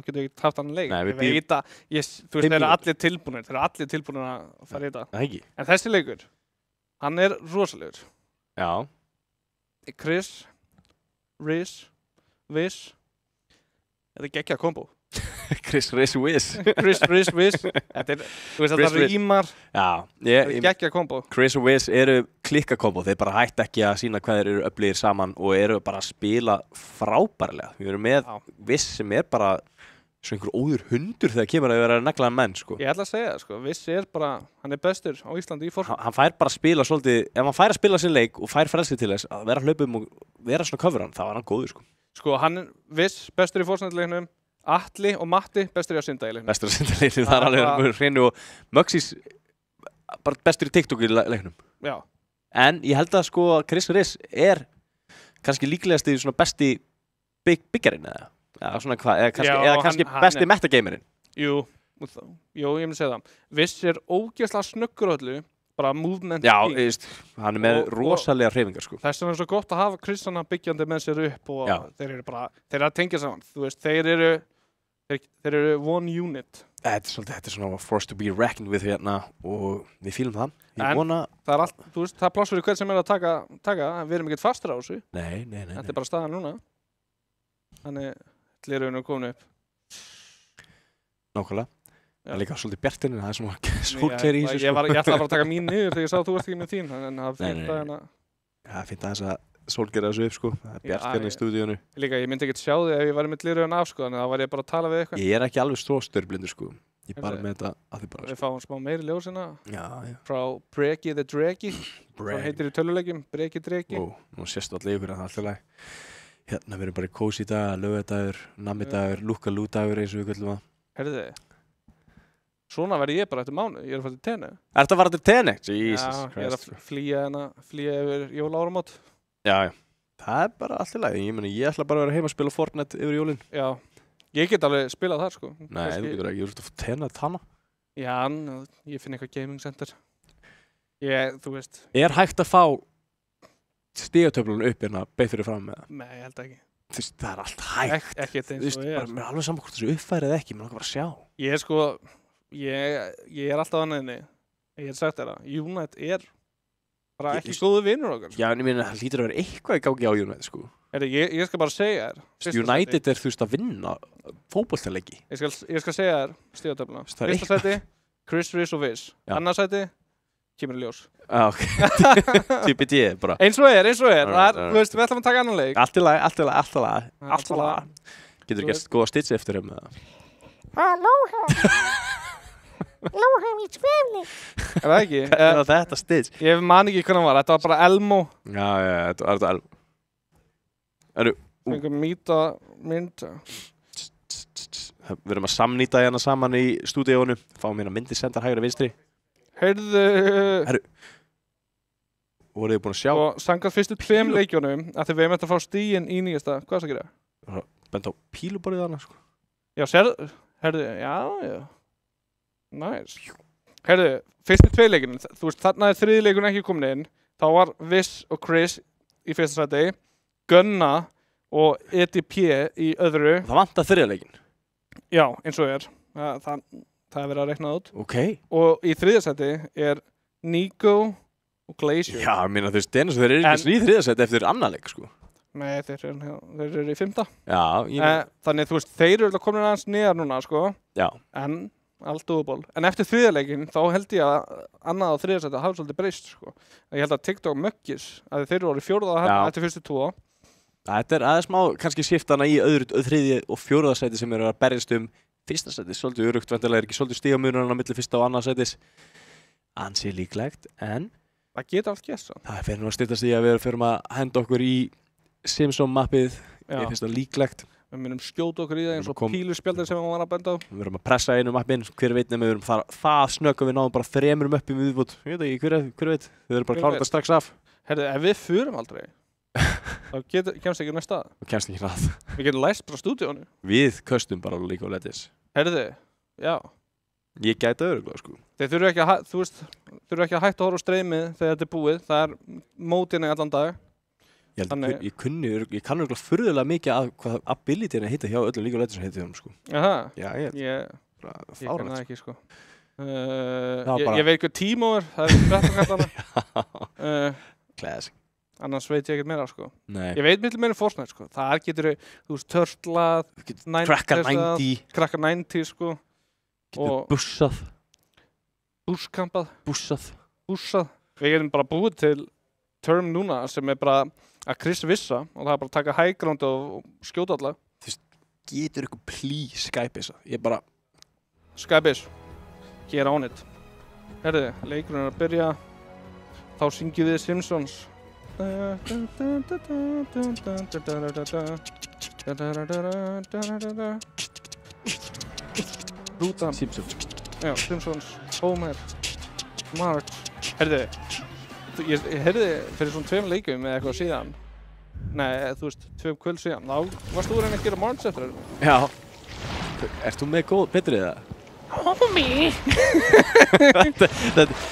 S2: getur við ekkert haft annan leik.
S1: Nei,
S2: ég veit að, þú veist, þeir eru allir tilbúinir að fara í þetta.
S1: Það ekki.
S2: En þessi leikur, hann er rosalegur.
S1: Já.
S2: Chris, Riz, Viss, þetta er geggjað kombo.
S1: Chris Riz Wiz.
S2: Chris Riz Wiz. Þetta er, þú veist að
S1: Chris
S2: það
S1: Riz.
S2: rýmar,
S1: Já,
S2: það er geggja kombo.
S1: Chris og Wiz eru klikkakombo, þeir bara hætt ekki að sína hvað þeir eru öflugir saman og eru bara að spila frábærlega. Við erum með
S2: Já.
S1: Wiz sem er bara svo einhver óður hundur þegar kemur að vera neglaðan menn, sko.
S2: Ég ætla að segja það, sko, Viss er bara, hann er bestur á Íslandi í fórsvörn.
S1: Hann fær bara að spila svolítið, ef hann fær að spila sinn leik og fær frelsið til þess að vera hlaupum og vera svona coveran, þá er hann góður, sko.
S2: Sko, hann er Viss bestur í fórsvörnleiknum, Atli og Matti bestur í að synda í leiknum.
S1: Bestur að senda leiknum, það er alveg hreinu og Möxís bara bestur í TikTok í leiknum.
S2: Já.
S1: En ég held að sko Chris Riz er kannski líklegast í svona besti byggjarinn eða? Já, svona hvað, eða kannski besti metagamerinn.
S2: Jú, ég myndi segja það. Viss er ógeðslega snöggur öllu, bara movement
S1: Já,
S2: king.
S1: hann er með rosalega hreyfingar, sko.
S2: Þess vegna er svo gott að hafa Kristjana byggjandi með sér upp og
S1: Já.
S2: þeir eru að tengja saman. Þú veist, þeir eru one unit.
S1: Þetta er svona force to be reckoned with hérna og við fýlum það. Ég
S2: En-
S1: vona...
S2: Það er allt, þú veist, það er pláss fyrir hvern sem er að taka, við erum ekkert fastur á þessu.
S1: Nei.
S2: Þetta er bara staðan núna. Þannig, hlýrauðinu er komin upp.
S1: Nákvæmlega.
S2: Já.
S1: Það er líka svolítið bjartinni, það er svona sólkleri í þessu,
S2: Ég
S1: sko.
S2: ætlaði bara að taka mín niður þegar ég sá að þú ert ekki með þín, en það
S1: Nei,
S2: fyrir
S1: nei.
S2: það hérna.
S1: Já, það finnst aðeins að sólgera þessu upp, sko. Það er
S2: Já,
S1: bjart hérna í
S2: ég-
S1: stúdíónu.
S2: Líka, ég myndi ekkert sjá þig ef ég væri með hlýrauðinu af, sko, þannig að það væri ég bara að tala við eitthvað.
S1: Ég er ekki alveg stróstörflindur, sko. Ég er bara
S2: Heyrðu.
S1: með þetta að því bara,
S2: Við fáum smá meiri ljósina
S1: Já.
S2: frá Breki the Dreki, sem
S1: Brag.
S2: heitir í töluleikjum, Breki Dreki.
S1: Ó, nú sést allir ykkur að það er alltaf læg. Hérna, við erum bara í kósi dag, lögadagur, nammidagur, lúka-lúdagur eins og við kallum það.
S2: Herðu, svona verði ég bara eftir mánu, ég er að fara til tenni.
S1: Er þetta að fara til tenni? Jesus
S2: Já, ég er
S1: Christ.
S2: að flýja yfir jóláramót.
S1: Já. Það er bara alltaf læg. Ég ætla bara að vera heima að spila Fortnite yfir jólin.
S2: Já, ég get alveg spilað þar, sko.
S1: Nei, þú getur ekki, þú ert að fá tenni að tanna.
S2: Já, ég finn eitthvað gaming center. Þú veist,
S1: Er hægt að fá stigatöflunum upp hérna beint fyrir fram með það?
S2: nei, ég held ekki.
S1: Þú veist, það er allt hægt.
S2: Ekkert
S1: Þú
S2: eins
S1: veist,
S2: og ég
S1: bara,
S2: er.
S1: mér er alveg saman hvort þessu uppfærið eða ekki, mér langar bara að sjá.
S2: Ég er sko, ég er alltaf annaðinni. Ég hef sagt þér það, Unite er bara
S1: Ég-
S2: ekki góðu vinnur okkar. Sko.
S1: Já, en ég meina, það lítur að vera eitthvað í gangi á United, sko.
S2: Ég skal bara segja þér. fyrsta
S1: United er, þú veist, að vinna fótboltaleiki.
S2: sæti. Ég skal segja þér stíðatöfluna.
S1: Það er
S2: Fyrsta sæti, Chris Riz og Viz.
S1: Já.
S2: Annars sæti, kemur í ljós.
S1: Já, ok. TPD, bara.
S2: Eins og er.
S1: Alright,
S2: Þú veist, við ætlum að taka annan leik.
S1: Allt í lagi, allt í lagi, allt í lagi.
S2: Allt í lagi.
S1: Getur
S2: Þú
S1: gert
S2: veist-
S1: góða stitch eftir þeim með það.
S5: Aloha, it's family.
S2: Er það ekki?
S1: Hvernig var þetta stitch?
S2: Ég man ekki hvernig hann var. Þetta var bara Elmo.
S1: Já, þetta var alveg.
S2: Fengum mýta mynd.
S1: Við erum að samnýta hérna saman í stúdíónu. Fáum hérna myndir sendar hægri vinstri.
S2: Heyrðu,
S1: Voruð þið búin að sjá?
S2: og sangað fyrstu tveim leikjónum að þið við erum að fá stíin í nýjasta. Hvað er það að gera?
S1: Bent á píluborðið hana, sko.
S2: Já, heyrðu, já. Nice. Heyrðu, fyrstu tvei leikinu, þú veist, þarna er þriði leikun ekki komin inn. Þá var Viss og Chris í fyrsta sæti, Gunna og EDP í öðru.
S1: Það vantar þriðarleikin.
S2: Já, eins og er. Það er verið að rekna það út.
S1: Ok.
S2: Og í þriðja sæti er Nico og Glacier.
S1: Já, ég meina, þú veist, Dennis, þeir eru ekki svona í þriðarsæti eftir annan leik, sko.
S2: Nei, þeir eru í fymta.
S1: Já, ég meina,
S2: Þannig, þú veist, þeir eru komin aðeins niðar núna, sko.
S1: já.
S2: En allt úrból. En eftir þriðarleikin þá held ég að annað á þriðarsæti hafi svolítið breyst, sko. Ég held að TikTok möggis að þeir eru fjórða
S1: Já.
S2: eftir fyrstu tvo.
S1: Þetta er aðeins má kannski skiptana í þriðja og fjóraðarsæti sem eru að berjast fyrsta sæti, svolítið örugt, vendilega er ekki svolítið stígamurinn á milli fyrsta og annað sætis. Ansi líklegt, en
S2: Það geta allt gert, svo.
S1: það fer nú að styttast í að við förum að henda okkur í Simpson-mappið.
S2: Já.
S1: Ég finnst það líklegt.
S2: Við munum skjóta okkur í það eins og
S1: Kom-
S2: píluspjaldið sem við var að benda á.
S1: Við verum að pressa einu mappinn, hver veit nema við verum það snögg að við náðum bara 3 möppum viðbútt. Ég veit ekki, hver veit? Við verum bara að
S2: Hver
S1: klára
S2: veit?
S1: þetta strax af.
S2: Herðu, ef við förum aldrei, þá kemst ekki næsta stað.
S1: Og kemst ekki hrað.
S2: Við getum læst bara stúdíónu.
S1: Við köstum bara líka og letis.
S2: Herðu, já.
S1: Ég gæti öðruglega, sko.
S2: Þeir þurfu ekki að, þú veist, þurfu ekki að hætta að horfa á streymið þegar þetta er búið. Það er mótinni allan dag.
S1: Ég held
S2: Þannig-
S1: að ég kann örugglega furðulega mikið að hvað abilityin heita hjá öllum líka og letis sem heiti þeim, sko.
S2: Aha,
S1: Já, ég
S2: ég
S1: bara
S2: kann það
S1: fáránlegt,
S2: ekki, sko.
S1: Já, bara-
S2: Ég veit hvað tímó er, það er brettakallana.
S1: Classic.
S2: annars veit ég ekkert meira, sko.
S1: Nei.
S2: Ég veit miklu meira um Fortnite, sko. Þar getur þú veist, törtlað,
S1: Krakkar 90.
S2: Krakkar 90, sko.
S1: Getur
S2: Og
S1: bussað.
S2: buskampað,
S1: Bussað.
S2: bussað. Við getum bara búið til term núna sem er bara að Chris vissa og það er bara að taka high ground og skjóta alla.
S1: Getur ykkur please Skype þessa? Ég bara...
S2: Skybase, get on it. Herðu, leikurinn er að byrja. Þá syngjum við Simpsons. Rútan.
S1: Simpsons.
S2: Já, Simpsons, Homer, Marge. Herðu, ég heyrði fyrir svona 2 leikum eða eitthvað síðan. Nei, þú veist, 2 kvöld síðan. Þá varst þú reyna að gera Marge eftir það.
S1: Já. Ert þú með góð betri eða?
S2: Homie!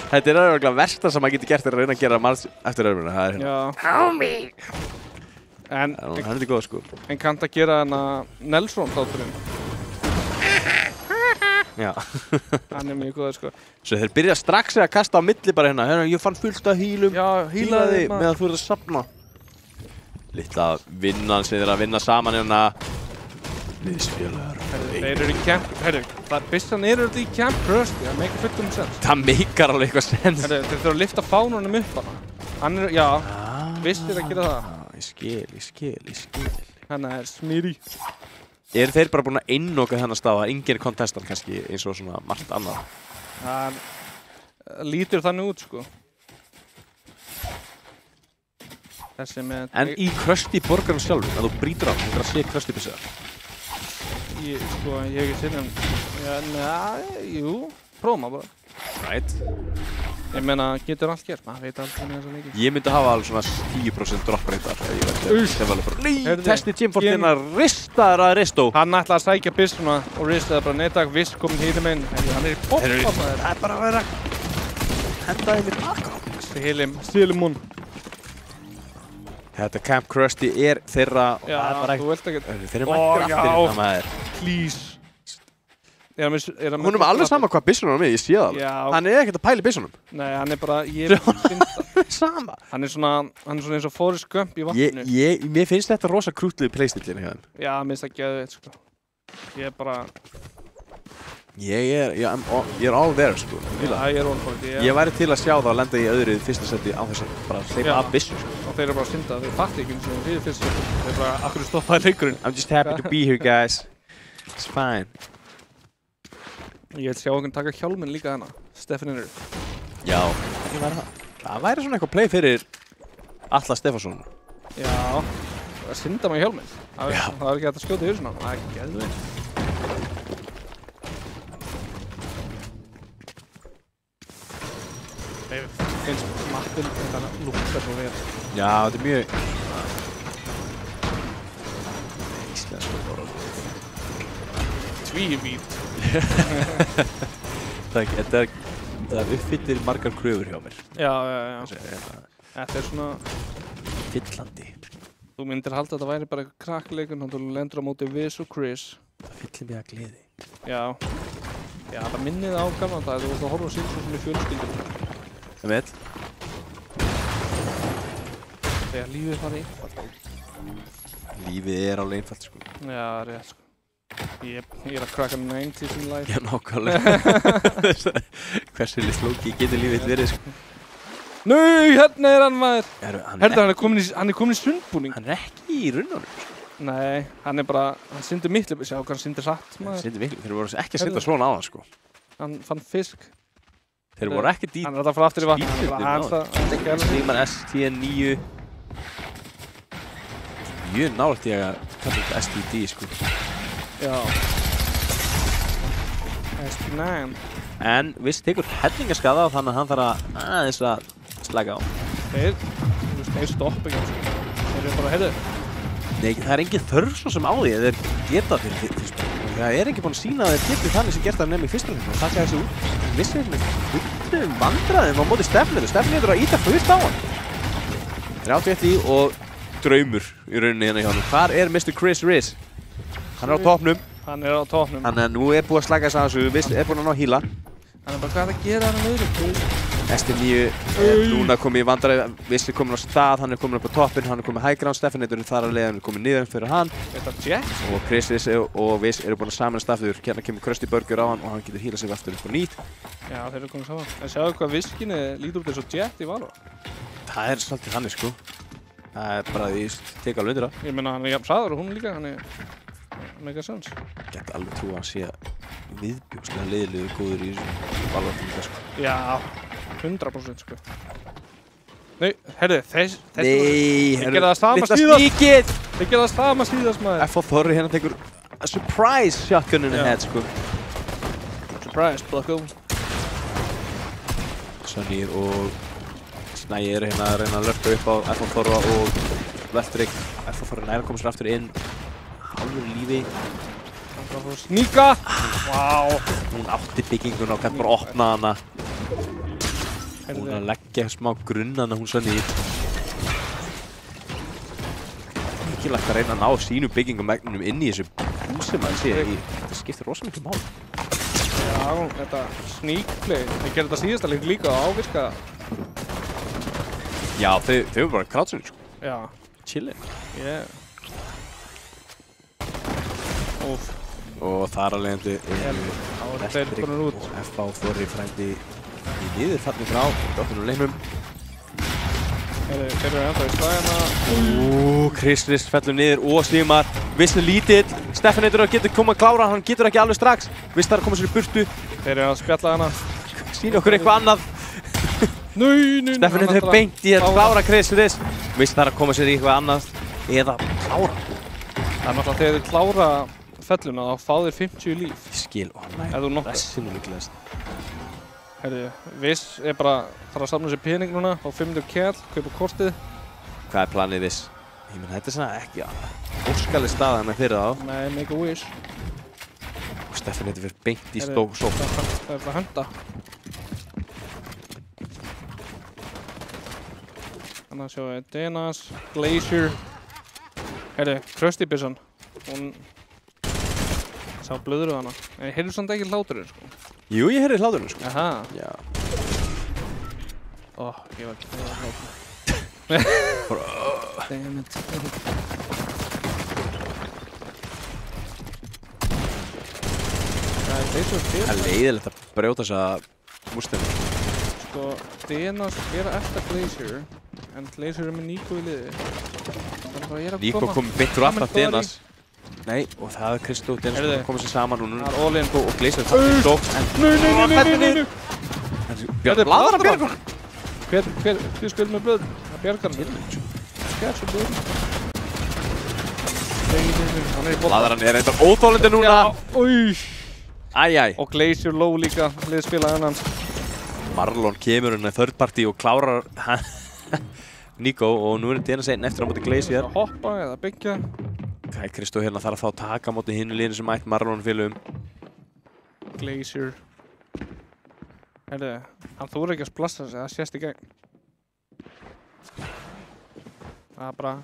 S1: Þetta er alveg versta sem maður getur gert er að reyna að gera Marge eftir örmuna. Það er hérna.
S2: Já. Homie! En
S1: Hann er góð sko.
S2: kanntu að gera hana Nelson þátturinn.
S1: Já.
S2: Hann er mjög góður, sko.
S1: Svo þeir byrja strax að kasta á milli bara hérna. Ég fann fullt af hýlum.
S2: Já,
S1: Hýlaði
S2: maður.
S1: meðan þú ert að safna. Litla vinnan sem þeir að vinna saman hérna. Liðsfélagar.
S2: Þeir eru í camp, byssan eru í camp Krusty, það meikar fullum sens.
S1: Það meikar alveg eitthvað sens.
S2: Þeir þurfa að lyfta fánunum upp hana. Hann er, já, vissir að gera það.
S1: Ég skil.
S2: Hann er smýri.
S1: Eru þeir bara búin að einnoka þennan stað að enginn kontestan kannski eins og svona margt annað?
S2: Það lítur þannig út, sko. Þessi með...
S1: En í Krusty borgarum sjálfum, að þú brýtur á, þú sé Krusty byssuðar.
S2: Ég hef ekki sinni jú, prófum að bara.
S1: Right.
S2: Ég meina, getur allt gert, maður veit aldrei með þessa leiki.
S1: Ég myndi hafa alveg svona 10% drop reyndar ef ég verði sem vel bara nei,
S2: Heyrðu,
S1: testi Jim Fortin að ristaður að ristó.
S2: Hann ætlaði að sækja byssuna og ristaði bara neittak, viss komin hýðum inn. Hann er í popp
S1: Heyrðu,
S2: af maður.
S1: það er bara að vera hendaði mér baka.
S2: Sýlim hún.
S1: Þetta Camp Krusty er þeirra
S2: Já, þú vilt ekki.
S1: þeir eru mættir
S2: já.
S1: aftur þetta maður.
S2: Please.
S1: Hún er með alveg sama hvað byssunum er með, ég sé það alveg.
S2: Já.
S1: Hann er ekkert að pæla í byssunum.
S2: Nei, hann er bara, ég er synda.
S1: Sama.
S2: Hann er svona eins og Forrest Gump í vatninu.
S1: Mér finnst þetta rosa krútluði playstillin hérna.
S2: Já, mér finnst það geðveikt, sko. Ég er bara,
S1: Ég er all there, sko.
S2: já, ég er onfórt.
S1: Ég væri til að sjá það að lenda í öðru fyrsta seti á þess að bara hleypa
S2: Já.
S1: af byssu, sko.
S2: Og þeir eru bara að synda, þeir fatti ekki eins og við fyrst. Þeir eru bara, akkur stoppaði leikurinn.
S1: I'm just happy to be here, guys. It's fine.
S2: Ég vil sjá okkur taka hjálminn líka hana, Stefaninur.
S1: Já. Ég væri það. Það væri svona eitthvað play fyrir Atla Stefansson.
S2: Já, að synda með hjálminn. Það
S1: Já.
S2: er ekki hægt að skjóta í hausinn á hann, það er geðveikt. Eins og mappin, þetta lúkar svo vel.
S1: Já, þetta er mjög... Íslensk bara.
S2: Tvívíð.
S1: Þetta uppfyllir margar kröfur hjá mér.
S2: Já.
S1: Þetta
S2: Þetta er svona,
S1: fyllandi.
S2: þú myndir halda að þetta væri bara eitthvað krakkleikun, þú lendur á móti Viz og Chris.
S1: Það fyllir mig að gleði.
S2: Já, það minnið á gaman það, þú veist að horfa á Simpsons með fjölskyldum.
S1: Það veit.
S2: Þegar lífið fara einfalt.
S1: Lífið er alveg einfalt, sko.
S2: Já, rétt, sko. Ég er að krakka 90s in life.
S1: Já, nákvæmlega. Hversu slóki getur lífið verið, sko.
S2: Nei, hérna er hann maður!
S1: Hann
S2: Herðu, hann er komin í sundbúning.
S1: er ekki í runnunum, sko.
S2: Nei, hann er bara, hann syndir miklu, sjá hvað hann syndir satt,
S1: Þeir
S2: maður.
S1: syndu miklu. Þeir voru ekki að synda svona á það, sko.
S2: Hann fann fisk.
S1: Þeir voru ekki dýt.
S2: Hann er að fara aftur í vatn. Hann er
S1: Skítustu,
S2: bara aðeins að gera sig.
S1: Stigman ST9. Mjög nálægt ég að kalla þetta STD, sko.
S2: Já. ST9.
S1: En viss tekur hellingaskaða og þannig að hann þarf að aðeins að slæka á.
S2: Þeir stoppa ekki alls. Þeir eru bara, heyrðu.
S1: Nei, það er engin þörf svo sem á því að þeir geta fyrir því. Það er ekki búin að sína að þeir geti þannig sem gert það nefn í fyrsta hlutin og taka þessu út. Vissir þeir með fullum vandræðum á móti Stefnir. Stefnir er að íta fullt á hann. Þeir áttu eftir því og draumur í rauninni hérna hjá hann. Hvar er Mr. Chris Riz? Hann er á toppnum.
S2: Hann er á tóknum.
S1: Þannig að nú er búið að slaka þess að þessu, Viss er búin að ná híla.
S2: Hann er bara, hvað er að gera hann niður?
S1: ST9 núna komið í vandræði, Viss er komin á stað, hann er komin upp á toppinn, hann er komin high ground, Stephanator er þar að leiða, hann er komin niður fyrir hann.
S2: Þetta Jet?
S1: Og Chris Viss og Viss eru búin að samanast aftur, hérna kemur Krusty Burger á hann og hann getur hýlað sig aftur upp á nýtt.
S2: Já, þeir eru komin saman. En sjáðu hvað Viskinni lítur út eins og Jet í Valor.
S1: Það er svolítið hann sko. Það er bara því, teka alveg undir það.
S2: Ég meina hann er jafn hraður og hún líka, hann er mega sens.
S1: Gæti alveg trú að hann sé viðbjóðslega leiðilegu góður í þessu valvartíma sko.
S2: Já, 100% sko. Nei, herri, þessi
S1: Nei,
S2: gera það sama
S1: litla
S2: síðast.
S1: sníkið!
S2: Þeir gera það sama síðast maður.
S1: F.O. Þorri hérna tekur surprise shotgun in the head sko.
S2: Surprise, Blocko.
S1: Sonnýr og Snæi eru hérna að reyna að lörka upp á F.O. Þorra og Veltrik. F.O. Þorri næra komið sér aftur inn. Hálfur lífi.
S2: Sníka! Vá!
S1: Hún átti bygginguna og gæti bara opna hana. Hún er að leggja smá grunn hana hún Sonnýr. Mikilvægt að reyna að ná sínum byggingamegnunum inn í þessu húsi maður sé. Þetta skiptir rosa miklu máli.
S2: Já, þetta sneak play. Þeir gera þetta síðasta leik líka og ávirka.
S1: Já, þau eru bara krátsunni sko.
S2: Já.
S1: Chillin.
S2: Yeah. Úf.
S1: Og þar að leiðandi eru
S2: Þeir konur út.
S1: og F.O. Þorri frændi í niðurfalli frá dottunum leiknum.
S2: Þeir eru ennþá í slagana.
S1: Chris Viss fellur niður og Sigmar. Viss er lítill. Stephanator getur komið að klára, hann getur ekki alveg strax. Viss þarf að koma sér í burtu.
S2: Þeir eru að spjalla hana.
S1: Sýna okkur eitthvað annað.
S2: Nei.
S1: Stephanator er beint í að klára Chris Viss. Viss þarf að koma sér í eitthvað annað eða klára.
S2: Það er náttúrulega þegar þeir klára felluna þá fá þeir 50 líf.
S1: Ég skil, og hann
S2: Ef þú nokkuð.
S1: resinu líklegast.
S2: Herri, Viss er bara þarf að safna sér pening núna á 500 kall, kaupa kortið.
S1: Hvað er planið Viss? Ég menn, þetta er svona ekki óskalig staða með fyrir þá.
S2: Nei, make a wish.
S1: Og Stephanator fyrir beint í
S2: Heyrðu,
S1: sókn.
S2: Það er bara að henda. Þannig að sjáum við Denas, Glacier. Herri, Krusty byssan. Hún sá blöðruð hana. En ég heyrðu samt ekki hláturinn sko.
S1: Jú, ég heyrði hláturinn sko.
S2: Aha.
S1: Já.
S2: Ó, ég var ekki að hláturinn. Damn it. Það er Glacier
S1: Það
S2: fyrir.
S1: er leiðilegt að brjóta þessa múrsteinu.
S2: Sko, Denas er eftir Glacier, en Glacier er með Nico í liði. Þannig að ég er að
S1: Nico
S2: koma.
S1: komið beint úr aftan
S2: Commentary.
S1: Denas. Nei, og það er Kristó og Denas
S2: Heyrðu.
S1: sem komið sér saman og núna
S2: Það er all in.
S1: og Glacier tapir stók.
S2: Nei.
S1: Björn,
S2: Þetta er
S1: bladar
S2: bladar
S1: hann!
S2: Hver spil með blöð? Það bjargar hann. Skært svo blöð. Hann er í bolta.
S1: Bladar hann er reyndar óþólandi núna.
S2: Új.
S1: Æjæj.
S2: Og Glacier low líka, liðið spilaði hann hans.
S1: Marlon kemur hérna í third party og klárar Nico og nú er Denas einn eftir á móti Glacier.
S2: Að hoppa eða byggja.
S1: Kai Kristó hérna þarf að fá að taka á móti hinu liðinu sem mætt Marlon félugum.
S2: Glacier. Herðu, hann þúr ekki að splassa sig, það sést í gegn. Það er bara...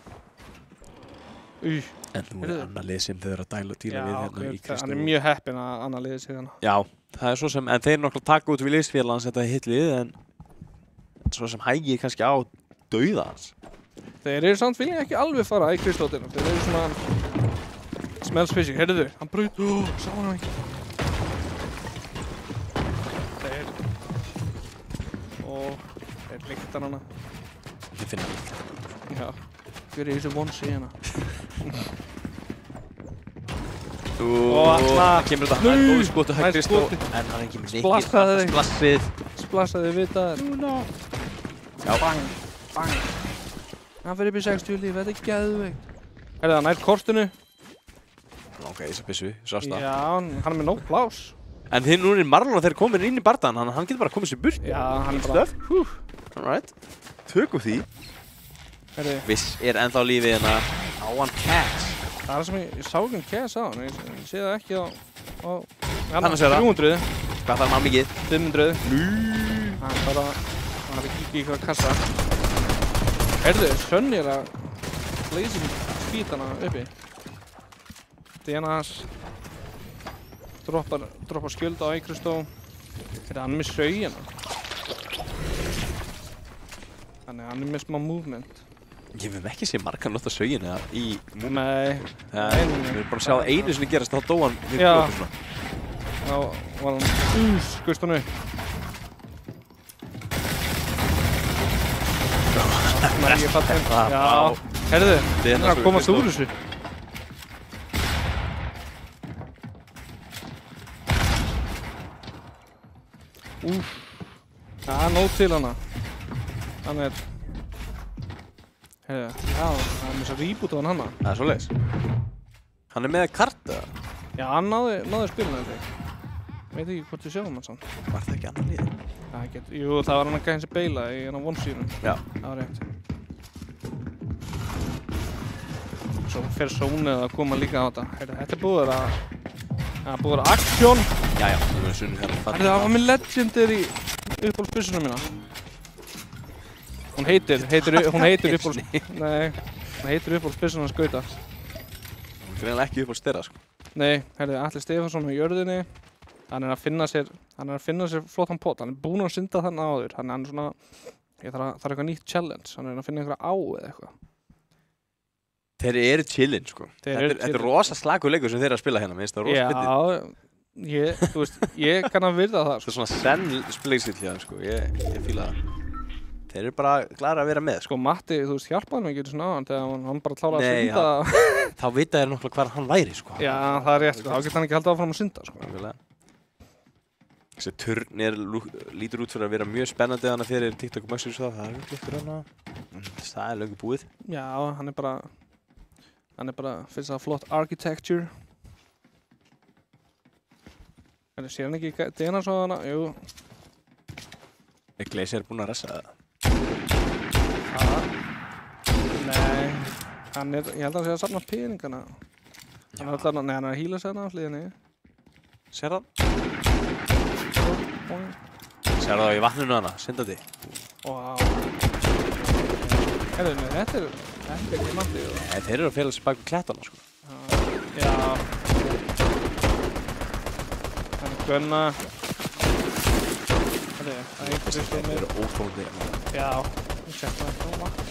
S2: Új.
S1: En nú er
S2: Heyrðu.
S1: annað lið sem þau eru að dæla og díla
S2: Já,
S1: við hérna í
S2: hann
S1: Kristó.
S2: er mjög heppinn að annar liðið sig hana.
S1: Já, það er svo sem, en þeir eru nokkuð taka út við liðsfélagans þetta hitlið, en svo sem hægir kannski á dauða hans.
S2: Þeir eru samt vilja ekki alveg fara í Kristóttina. Þeir eru svona... Smells fishing, heyrðu, hann braut, sá hann ekki. Þeir... Og... Þeir lyktar hana.
S1: Ég finna það.
S2: Já. Hver er þessu vonsi hérna?
S1: Það kemur þetta
S2: Nei,
S1: góð skotu hægt
S2: næst
S1: Kristó,
S2: skoti.
S1: en hann er ekki með nikki.
S2: Splassaði þig.
S1: Splassið.
S2: Splassaði við það.
S1: Já.
S2: Bang, bang. Hann fyrir upp í 60 líf, þetta er geðveikt. Herðu, hann nær kortinu.
S1: Langaði þessa byssu, sást það.
S2: Já, hann er með nóg plás.
S1: En þeir nú er Marlon þeir komin inn í bardaðan, hann getur bara komið sér burt.
S2: Já, hann er bara...
S1: Alright. Tökum því.
S2: Herðu,
S1: Viss er ennþá lífið hérna á hann catch.
S2: það er sem ég sá ekki um KS á hann. Ég sé það ekki á...
S1: Annars er það.
S2: 300,
S1: Hvað þarf hann mikið?
S2: 500. Hann bara... Hann er ekki í eitthvað kassa. Herðu, Sönni er að... Blazing spýtana uppi. Denas... Droppar skjöld á Kristó. Þetta er hann með saugina. Þannig að hann er með smá movement.
S1: Ég hef ekki séð margan nota sögin eða í múmi.
S2: Nei.
S1: Við erum bara að sjá það einu sinni gerast, þá dó hann við
S2: Já.
S1: okkur svona.
S2: Þá var hann, skust hann upp. Það er ekki fallin. Já, herðu, hann er að komast úr þessu. Það er nóg til hana. Hann er, heyrðu, já, það er með þess að reboota hann hana.
S1: Það er svoleiðis. Hann er með kart eða?
S2: Já, hann náði spilinu þetta. Veit ekki hvort við sjáum hann samt.
S1: Var það ekki annar lið?
S2: Jú, það var hann að gæða hans beila í hann á one-sýrun.
S1: Já.
S2: Það var rétt. Svo fer sónið að koma líka á þetta. Heyrðu, þetta er búið að búið að aksjón.
S1: Já, það er sunni hérna.
S2: Heyrðu, það var með legendary uppáhaldsbyssuna mína. Hún heitir uppáhaldsbyssuna hans Gauta.
S1: Hún er greinlega ekki upp á styrra, sko.
S2: Nei, heyrðu, Atli Stefánsson á jörðinni. Hann er að finna sér flottan pott. Hann er búinn að synda þannig áður. Hann er svona, ég þarf eitthvað nýtt challenge. Hann er að finna einhverja á eða eitthvað.
S1: Þeir eru chillin, sko. Þetta er rosa slagur leikur sem þeir eru að spila hérna, minnst það rosa fyndið.
S2: Já, þú veist, ég kann að virða það,
S1: Þetta er svona senn spileikstíl hjá þeim, sko. Ég fíla það. Þeir eru bara glæðir að vera með, sko.
S2: Sko, Matti, þú veist, hjálpaði mér ekki svona á hann þegar hann bara kláraði að
S1: Nei,
S2: synda.
S1: Þá vita þeir nokkla hvar hann væri, sko.
S2: Já, það er rétt, sko. Þá getur hann ekki haldið áfram að synda, sko.
S1: Nákvæmlega. Þessi turn lítur út fyrir að vera mjög spennandi þannig fyrir TikTok og Maxi svo það er ykkur hana. Það er löngu búið.
S2: Já, hann er bara finnst það flott architecture. Sér hann ekki DNA svo hana? Jú.
S1: Er Glacier búinn að ressa það?
S2: Nei, ég held að hann sé að safna peningana. Hann er að hýla sig hana á hliðinni.
S1: Sér það? Sér það í vatninu hana, syndandi.
S2: Vá. Herðu, nei, þetta er ekki mandi.
S1: Nei, þeir eru að fela sig bak við klettana, sko.
S2: Já. Hann er Gunna. Herðu, það er einhverju sem
S1: Þeir eru óþólandi.
S2: Já, ég setja það ekki á vatn.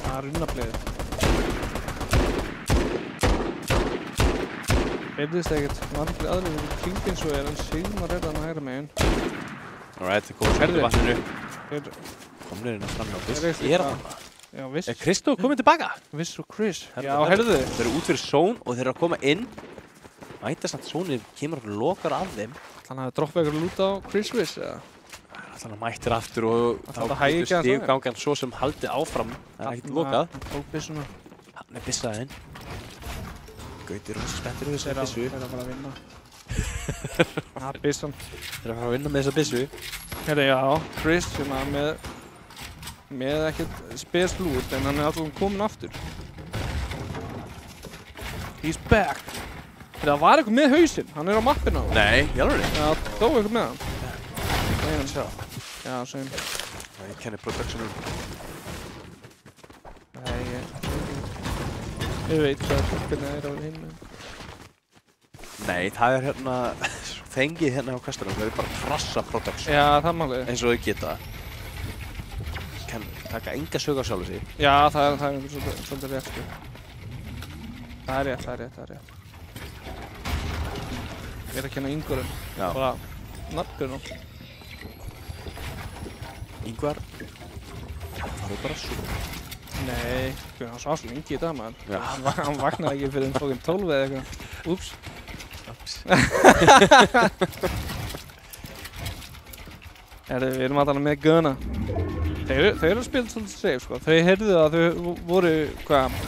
S2: Það er runnabliðið. Heyrðist ekkert margir aðrir í kringin svo en Sigmar er hann að hægra megin.
S1: Alright, þeir komið svo í vatninu. Komnir hérna fram hjá Viss.
S2: Ég
S1: Er það?
S2: Já, Viss.
S1: Er Kristó komið tilbaka?
S2: Viss og Chris.
S1: Herðu,
S2: Já,
S1: herðu.
S2: heyrðu.
S1: Þeir eru út fyrir zone og þeir eru að koma inn. Mætast að zónið kemur okkur lokar af þeim.
S2: Hann hafði droppað ykkur lúta á Chris Viss, eða?
S1: Þannig að mættir aftur og
S2: Það
S1: þá
S2: hægir
S1: getur
S2: ekki aðeins á þeim.
S1: stiggangan svo sem haldið áfram. Það er ekkert lokað.
S2: Tók byssuna.
S1: Hann er byssaðinn. Gauti er rosa spenntur við
S2: Þeir
S1: þessa byssu.
S2: að fara að vinna. Það er byssan.
S1: Þeir eru að fara að vinna með þessa byssu.
S2: Herra, já, Chris sem að með ekkert spes lút en hann er alltaf komin aftur. He's back. Það var eitthvað með hausinn. Hann er á mappinu á.
S1: Nei, í alveg.
S2: Já, dó eitthvað með hann.
S1: Það er hann sjá.
S2: Já, sem.
S1: Ég kenni productionum.
S2: Nei, ég veit hvað hvernig það er á hinn.
S1: Nei, það er hérna þengið hérna á kastunum. Það er bara krassa production.
S2: Já, það er málið.
S1: Eins og þau geta. Kann taka enga sög á sjálfu sig.
S2: Já, það er einhvern svolítið rétt, sko. Það er rétt. Ég er að kenna Ingvarinn.
S1: Já.
S2: Bara nafngrunum.
S1: Ingvar. Það er bara svo.
S2: Nei, hann svaf svo lengi í dag, maður.
S1: Já.
S2: Hann vaknaði ekki fyrir fókin 12 eða eitthvað. Úps. Við erum alltaf með Gunna. Þeir eru að spila svolítið safe, sko. Þau heyrðu að þau voru,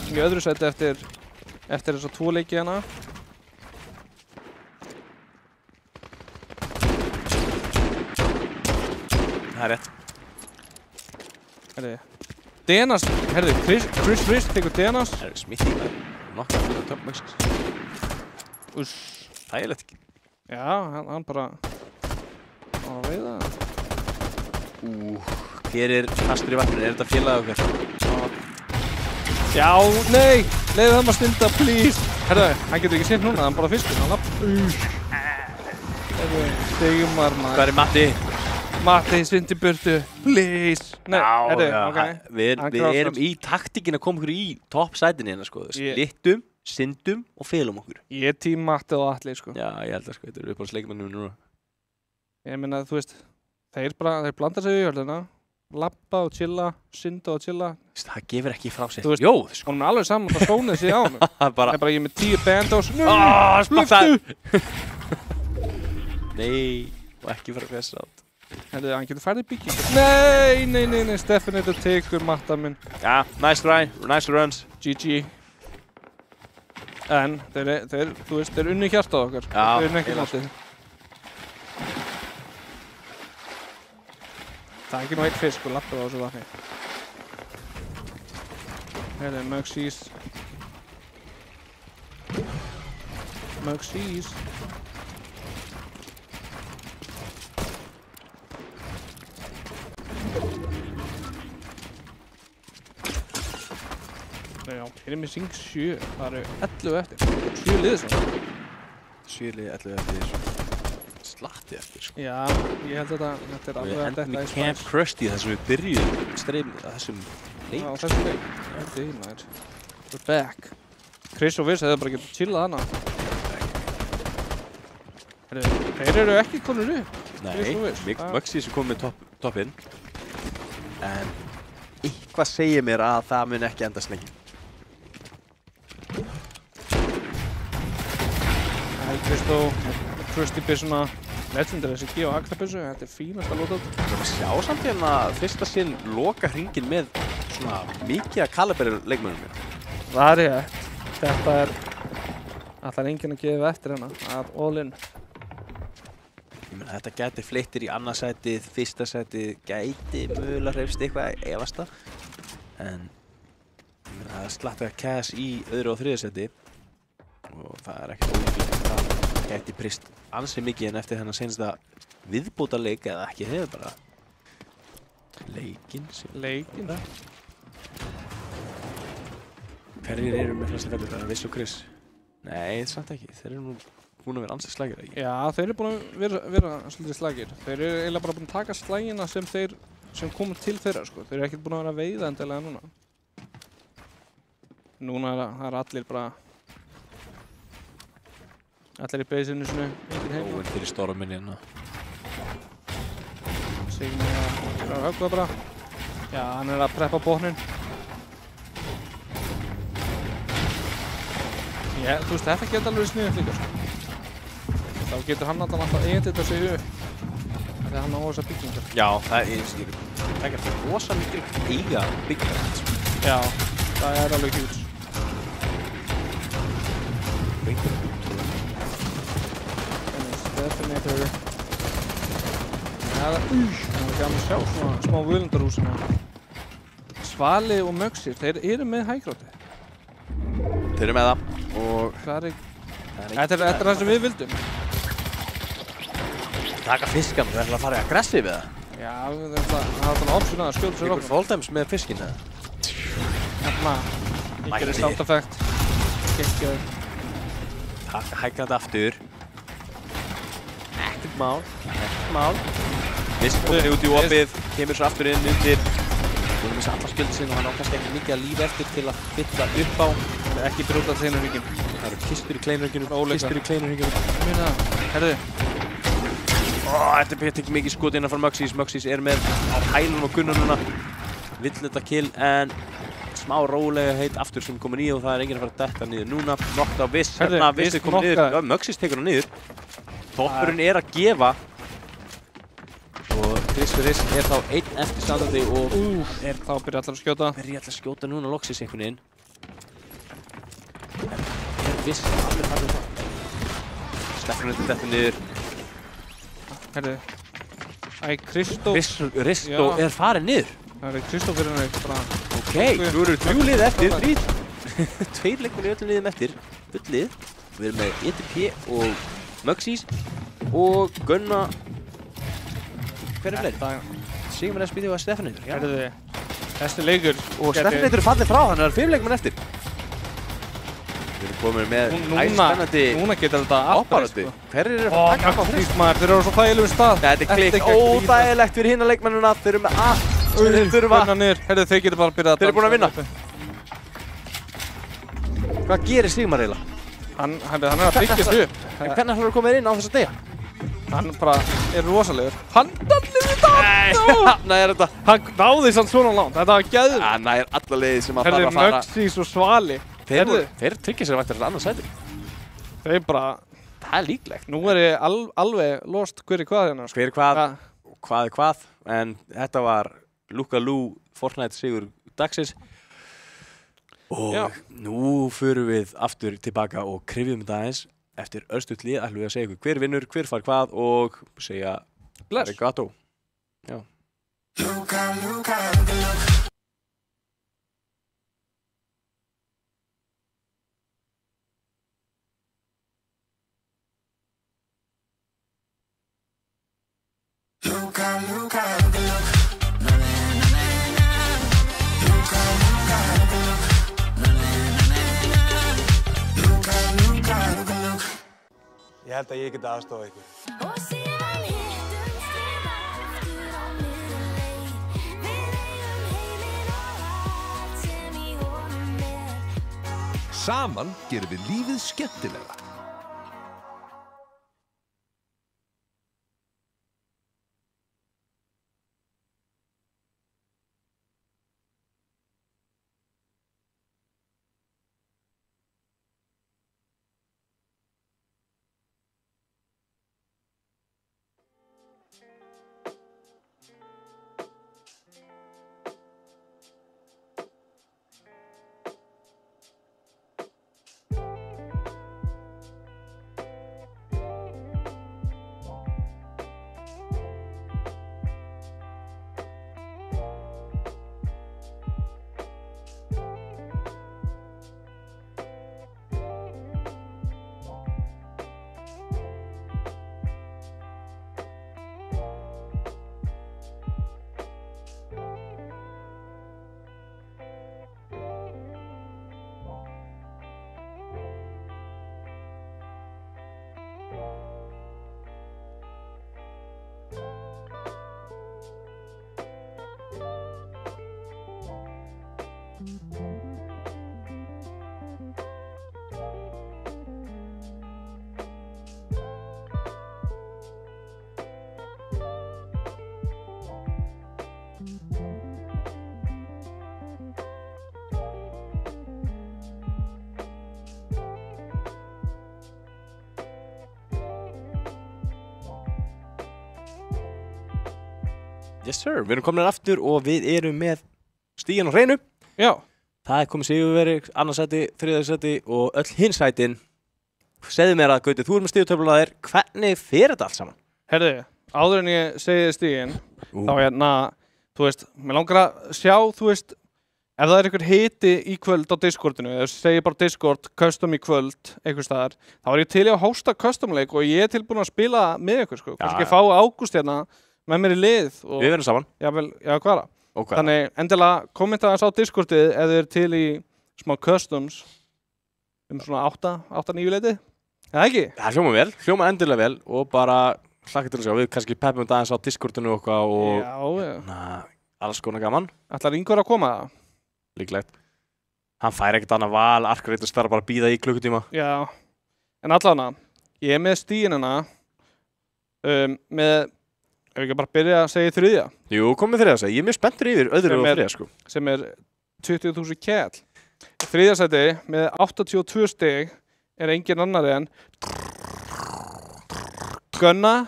S2: í öðru sæti eftir þessa 2 leiki hérna.
S1: Það er rétt.
S2: Denas, Chris Riss tekur Denas.
S1: Það er smitt í það. Nokkað fyrir top maxes.
S2: Uss.
S1: Þægilegt ekki.
S2: Já, hann bara á að veiða.
S1: Hver er fastur í vatninu? Er þetta félagið okkar?
S2: Já, nei! Leiðu það maður snilda, please! Herðu, hann getur ekki sýnt núna, hann bara fyrstur, hann lapp. Sigmar
S1: Hvað
S2: maður.
S1: er Matti?
S2: Matti, svindi burtu, please. Nei, herru, ok.
S1: Við
S2: Hann
S1: erum
S2: krásast.
S1: í taktíkin að koma okkur í toppsætin hérna sko.
S2: Ég-
S1: Slittum, syndum og felum okkur.
S2: Ég er tím Matti og Atli, sko.
S1: Já, ég held að sko, þetta eru upp á sleikmannum núna.
S2: Ég meina, þú veist, þeir blanda sig í jörðina, labba og chilla, synda og chilla.
S1: Það gefur ekki frá sér
S2: Þú veist-
S1: ljóð sko.
S2: Hún er alveg saman hvað stónið sig á hann. Það
S1: Bara,
S2: er bara ég er með 10 bandos.
S1: smakkaði Nei, og ekki fara hvers átt.
S2: Herru, hann getur færið byggingu. Nei, Stefanito tekur Matta minn.
S1: Já, nice try, nice runs.
S2: GG. En þeir, þú veist, þeir unni hjartað okkar.
S1: Já,
S2: Þeir unni ekki
S1: eiginlega.
S2: mótið. Það er ekki nú eitt fisk og lappið á þessu vatni. Herru, Mugsís. Mugsís. Já, hér er mér syng 7. Það eru 11 eftir. 7 liðið svo.
S1: 7 11 eftir slatti eftir sko.
S2: Já, ég held að þetta er
S1: Og við
S2: alveg að
S1: endum
S2: detta
S1: í
S2: í
S1: Camp
S2: spæs.
S1: Krusty þar sem við byrjum streymið að þessum leik.
S2: Já, þessu leik. Þetta er maður. We're back. Chris og Viss hefðu bara getið chillað hana. Þeir eru ekki konur upp.
S1: Nei,
S2: Chris og Viss.
S1: Mugsy sem kom með toppinn. En eitthvað segir mér að það mun ekki endast lengi.
S2: Kristó, Krusty byssuna, legendary SG og Agnabissu. Þetta er fínast að lóta út.
S1: Við sjá samt hérna fyrsta sinn loka hringin með svona mikið að kaliberi leikmönnum.
S2: Það er rétt. Þetta er allar enginn að gefa eftir hérna. Það er all in.
S1: Ég meina, þetta gæti fleittir í annarsætið, fyrsta sætið, gæti mögulega hreyfst eitthvað efasta. En ég meina, það er slattið að Cass í öðru og þriðja sæti og það er ekkert ólíklegt að það gæti brist ansi mikið en eftir þennan senasta viðbóta leik eða ekki hefur bara leikinn sem
S2: Leikinn.
S1: Hverjir eru með flesta fellur? Það er Viss og Chris. Nei, samt ekki. Þeir eru nú búin að vera ansið slægir, ekki?
S2: Já, þeir eru búin að vera svolítið slagir. Þeir eru eiginlega bara búin að taka slagina sem komum til þeirra, sko. Þeir eru ekkert búin að vera að veiða endilega núna. Núna er allir bara... Allir í beysinu sinu, enginn heima.
S1: Óvinn fyrir storminni hérna.
S2: Sigmar er að höggva bara. Já, hann er að preppa botnin. Já, þú veist, þetta geta alveg sniðið líka, sko. Þá getur hann alltaf eigandi sig upp. Þegar hann á þessar byggingar.
S1: Já, það er ekki rosa mikil eiga byggja.
S2: Já, það er alveg hjúts. Stefanito. Það er gaman að sjá svona smá völindarhúsina. Svali og Mugsir, þeir eru með hægráti.
S1: Þeir eru með það og
S2: Þetta er það sem við vildum.
S1: taka fiskan, við ætlum að fara í aggressiv við það.
S2: Já, það er svona option að skjóta sér
S1: Ykkur
S2: okkur.
S1: fólkdæms með fiskin eða?
S2: Hérna, ég gerir
S1: Mætir.
S2: sound effect. Gekkjaður.
S1: Taka hækandi aftur. Ekkert mál, ekkert mál. Viss komið út í opið, kemur svo aftur inn undir. Búin að missa alla skjöld sinni og hann á kannski ekki mikið að lífa eftir til að fylla upp á.
S2: Það er ekki brúta til þeirra hringin.
S1: Það eru kistur í kleinurhyggjunum,
S2: Óleika.
S1: kistur í kleinurhyggjunum.
S2: Minna það. Herðu,
S1: Þetta er ekki mikið skot innan frá Mugsys. Mugsys er með á hælunum og gunnar núna. Vill þetta kill en smá rólega heit aftur sem komin í og það er enginn að fara að detta niður núna. Nokkt á Viss,
S2: Herðu,
S1: hérna Viss
S2: Viss
S1: er komin niður.
S2: knokkaði.
S1: Já, Mugsys tekur hann niður. Toppurinn er að gefa. Og Chris Riss er þá einn eftir standandi og
S2: er þá byrja allar að skjóta.
S1: byrja alltaf að skjóta núna loksis einhvern veginn. En er Viss alveg farið það? Stefanito dettur niður.
S2: Herðu. Æ, Kristó.
S1: Ristó
S2: Já.
S1: er farið niður.
S2: Það er Kristó fyrir hann bara.
S1: Ok, nú eru 3 lið eftir, 2 leikmenn í öllum liðum eftir, full lið. Við erum með ETP og Mugsys og Gunna. Hver er fleiri? Sigmar SBD og Stefanito.
S2: Herðu, þessi leikur.
S1: Og Stefanito er fallið frá, þannig að það eru 5 leikmenn eftir. Við erum komin með
S2: Núna
S1: æspennandi
S2: getur þetta allt
S1: ábarandi. Hverjir eru
S2: Ó,
S1: að taka á
S2: Magnús maður, þeir eru á svo þægilegum stað.
S1: Þetta er klikk óþægilegt fyrir hinna leikmennina. Þeir eru með allt sem þeir þurfa.
S2: Gunnar, heyrðu, þeir getur bara byrjað að
S1: Þeir eru búin að
S2: dansa.
S1: Hvað gerir Sigmar eiginlega?
S2: Hann er að byggja sig upp.
S1: En hvernig ætlar þú að koma inn á þess að deyja?
S2: Hann bara er rosalegur. Hann dallir þetta allt!
S1: Nei, er þetta?
S2: Hann náði samt svona langt. Þetta var gæður.
S1: Hann er alla leiði sem að
S2: Herðu,
S1: þarf að fara.
S2: Möxís og Svali.
S1: Þeir tryggja sér væntanlega annað sæti.
S2: Þeir bara,
S1: Það er líklegt.
S2: nú er ég alveg lost hver er hvað hérna. Sko.
S1: Hver er hvað,
S2: Ja.
S1: hvað er hvað. En þetta var Luka Lú Fortnite sigur dagsins. Og
S2: Já.
S1: nú förum við aftur tilbaka og krifjum þetta aðeins. Eftir örstutt lið ætlum við að segja ykkur hver vinnur, hver fær hvað og segja
S2: Bless.
S1: arigato. Já.
S3: Ég held að ég geti aðstofa ykkur.
S5: Og síðan hittumst við aftur á miðri leið. Við eigum heiminn og allt sem í honum er.
S4: Saman gerum við lífið skemmtilega.
S1: Yes sir, við erum komin aftur og við erum með stíginn á hreinu.
S2: Já,
S1: Það er komið sigurveri, annarsæti, þriðarsæti og öll hinsætin. Segðu mér að Gauti, þú er með stígutöfluna þér, hvernig fer þetta allt saman?
S2: herðu, áður en ég segi stíginn, þá hérna, þú veist, mér langar að sjá, þú veist, ef það er einhver hiti í kvöld á Discordinu, ef segir bara Discord, custom í kvöld, einhvers staðar, þá er ég til í að hósta custom-leik og ég er tilbúin að spila með ykkur, sko. Kannski
S1: Já.
S2: fá Ágúst hérna með mér í lið og,
S1: Við verðum saman.
S2: já, hvað er það?
S1: Og hvað?
S2: Þannig, endilega kommenta þess á Discordið ef þið er til í smá customs svona 8-9 leitið. Eða ekki?
S1: Það hljóma endilega vel og bara hlakka til að sjá. Við kannski peppum þetta aðeins á Discordinu og okkar og
S2: Já.
S1: alls konar gaman.
S2: Ætlar Ingvar að koma það?
S1: Líklegt. Hann fær ekkert annað val, Arkareitus þarf bara að bíða í klukkutíma.
S2: Já. En allavega, ég er með stíginina með, ef ekki bara byrja að segja þriðja,
S1: Jú, komið þriðja sæti. Ég er mjög spenntur yfir öðru
S2: Sem
S1: og
S2: er-
S1: þriðja, sko.
S2: sem er 20.000 kall. Þriðja sæti með 82 stig er engin annari en Gunna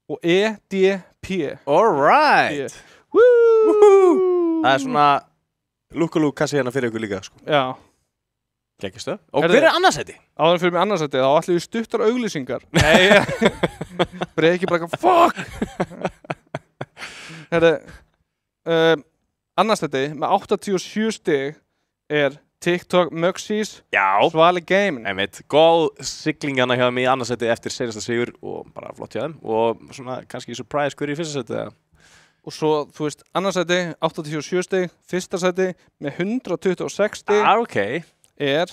S2: og EDP.
S1: Alright!
S2: Woo!
S1: Það er svona lúk kassi hérna fyrir ykkur líka, sko.
S2: Já.
S1: Geggjastöð. Og
S2: Herðu-
S1: hver er annarsæti?
S2: Áður en fyrir mig annarsæti, þá ætlum við stuttar auglýsingar. Nei, breyki bara eitthvað, fuck! Herðu, annarsæti með 87 stig er TikTok Möxís
S1: Já.
S2: Svali Gaming.
S1: Einmitt, góð siglingana hjá þeim í annarsæti eftir seinasta sigur og bara flott hjá þeim og svona kannski surprise hver í fyrsta sæti eða?
S2: Og svo, þú veist, annarsæti 87 stig, fyrsta sæti með 126 stig
S1: Ah, ok.
S2: er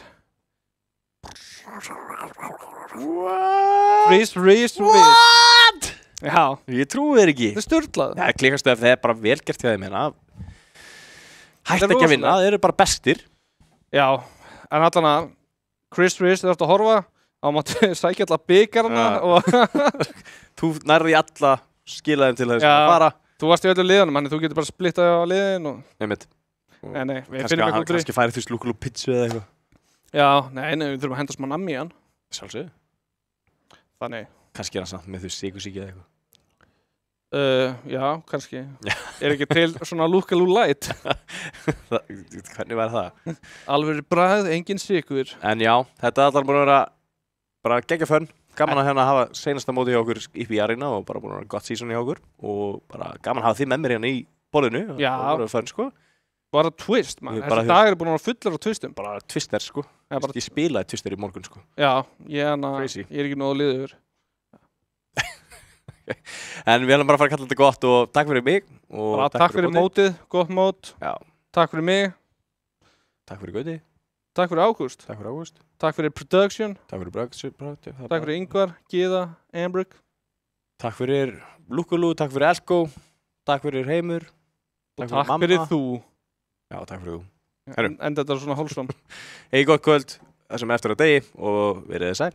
S2: Chris Reese. What? Já,
S1: Ég trúi þér ekki.
S2: þetta er styrlað.
S1: Það klíkast ef það er bara vel gert hjá þeim hérna. Hætt
S2: Þetta er
S1: ekki að vinna,
S2: rosalegt.
S1: þeir eru bara bestir.
S2: Já, en allan að Chris Reese er eftir að horfa á mátti sækja alla byggarna
S1: Já.
S2: og
S1: Þú nærði alla skilaðum til þess
S2: Já.
S1: að fara.
S2: þú varst í öllu liðanum, þannig þú getur bara splittað á liðin og
S1: Einmitt.
S2: nei, við finnum eitthvað út úr því.
S1: Kannski færi þú slúkul og pizzu eða eitthvað.
S2: Já, nei, við þurfum að henda smá nammi í hann.
S1: Sjálfsög.
S2: Þannig,
S1: Kannski er hann samt með þú sikursíki eða eitthvað.
S2: já, kannski. Er ekki til svona Lukalú Light?
S1: Hvernig væri það?
S2: Alveg bragð, engin sykur.
S1: En já, þetta er allar búin að vera bara geggja fönn. Gaman að hérna hafa seinasta móti hjá okkur upp í Arena og bara búin að vera gott season hjá okkur. Og bara gaman að hafa þið með mér hérna í borðinu.
S2: Já.
S1: Það var fönn, sko.
S2: Bara twist, man.
S1: Við bara
S2: Þessi dagar er búin að vera fullar á twistum.
S1: Bara twister, sko.
S2: Já, bara,
S1: Ég spilaði twister í morgun, sko.
S2: já ég
S1: Crazy.
S2: er ekki nógu liður.
S1: En við ætlum bara að fara að kalla þetta gott og takk fyrir mig. Og
S2: Bara takk fyrir mótið, gott mót.
S1: Já.
S2: Takk fyrir mig.
S1: Takk fyrir Gauti.
S2: Takk fyrir Ágúst.
S1: Takk fyrir Ágúst.
S2: Takk fyrir production.
S1: Takk fyrir Brögg.
S2: Takk fyrir Ingvar, Gíða, Ambrug.
S1: Takk fyrir Lúkulú, takk fyrir Elko. Takk fyrir Heimur.
S2: Takk fyrir þú.
S1: Já, takk fyrir þú. Herru.
S2: En þetta er svona hólsam.
S1: Hei, gott kvöld. Það sem er eftir á degi og verið þið sæl.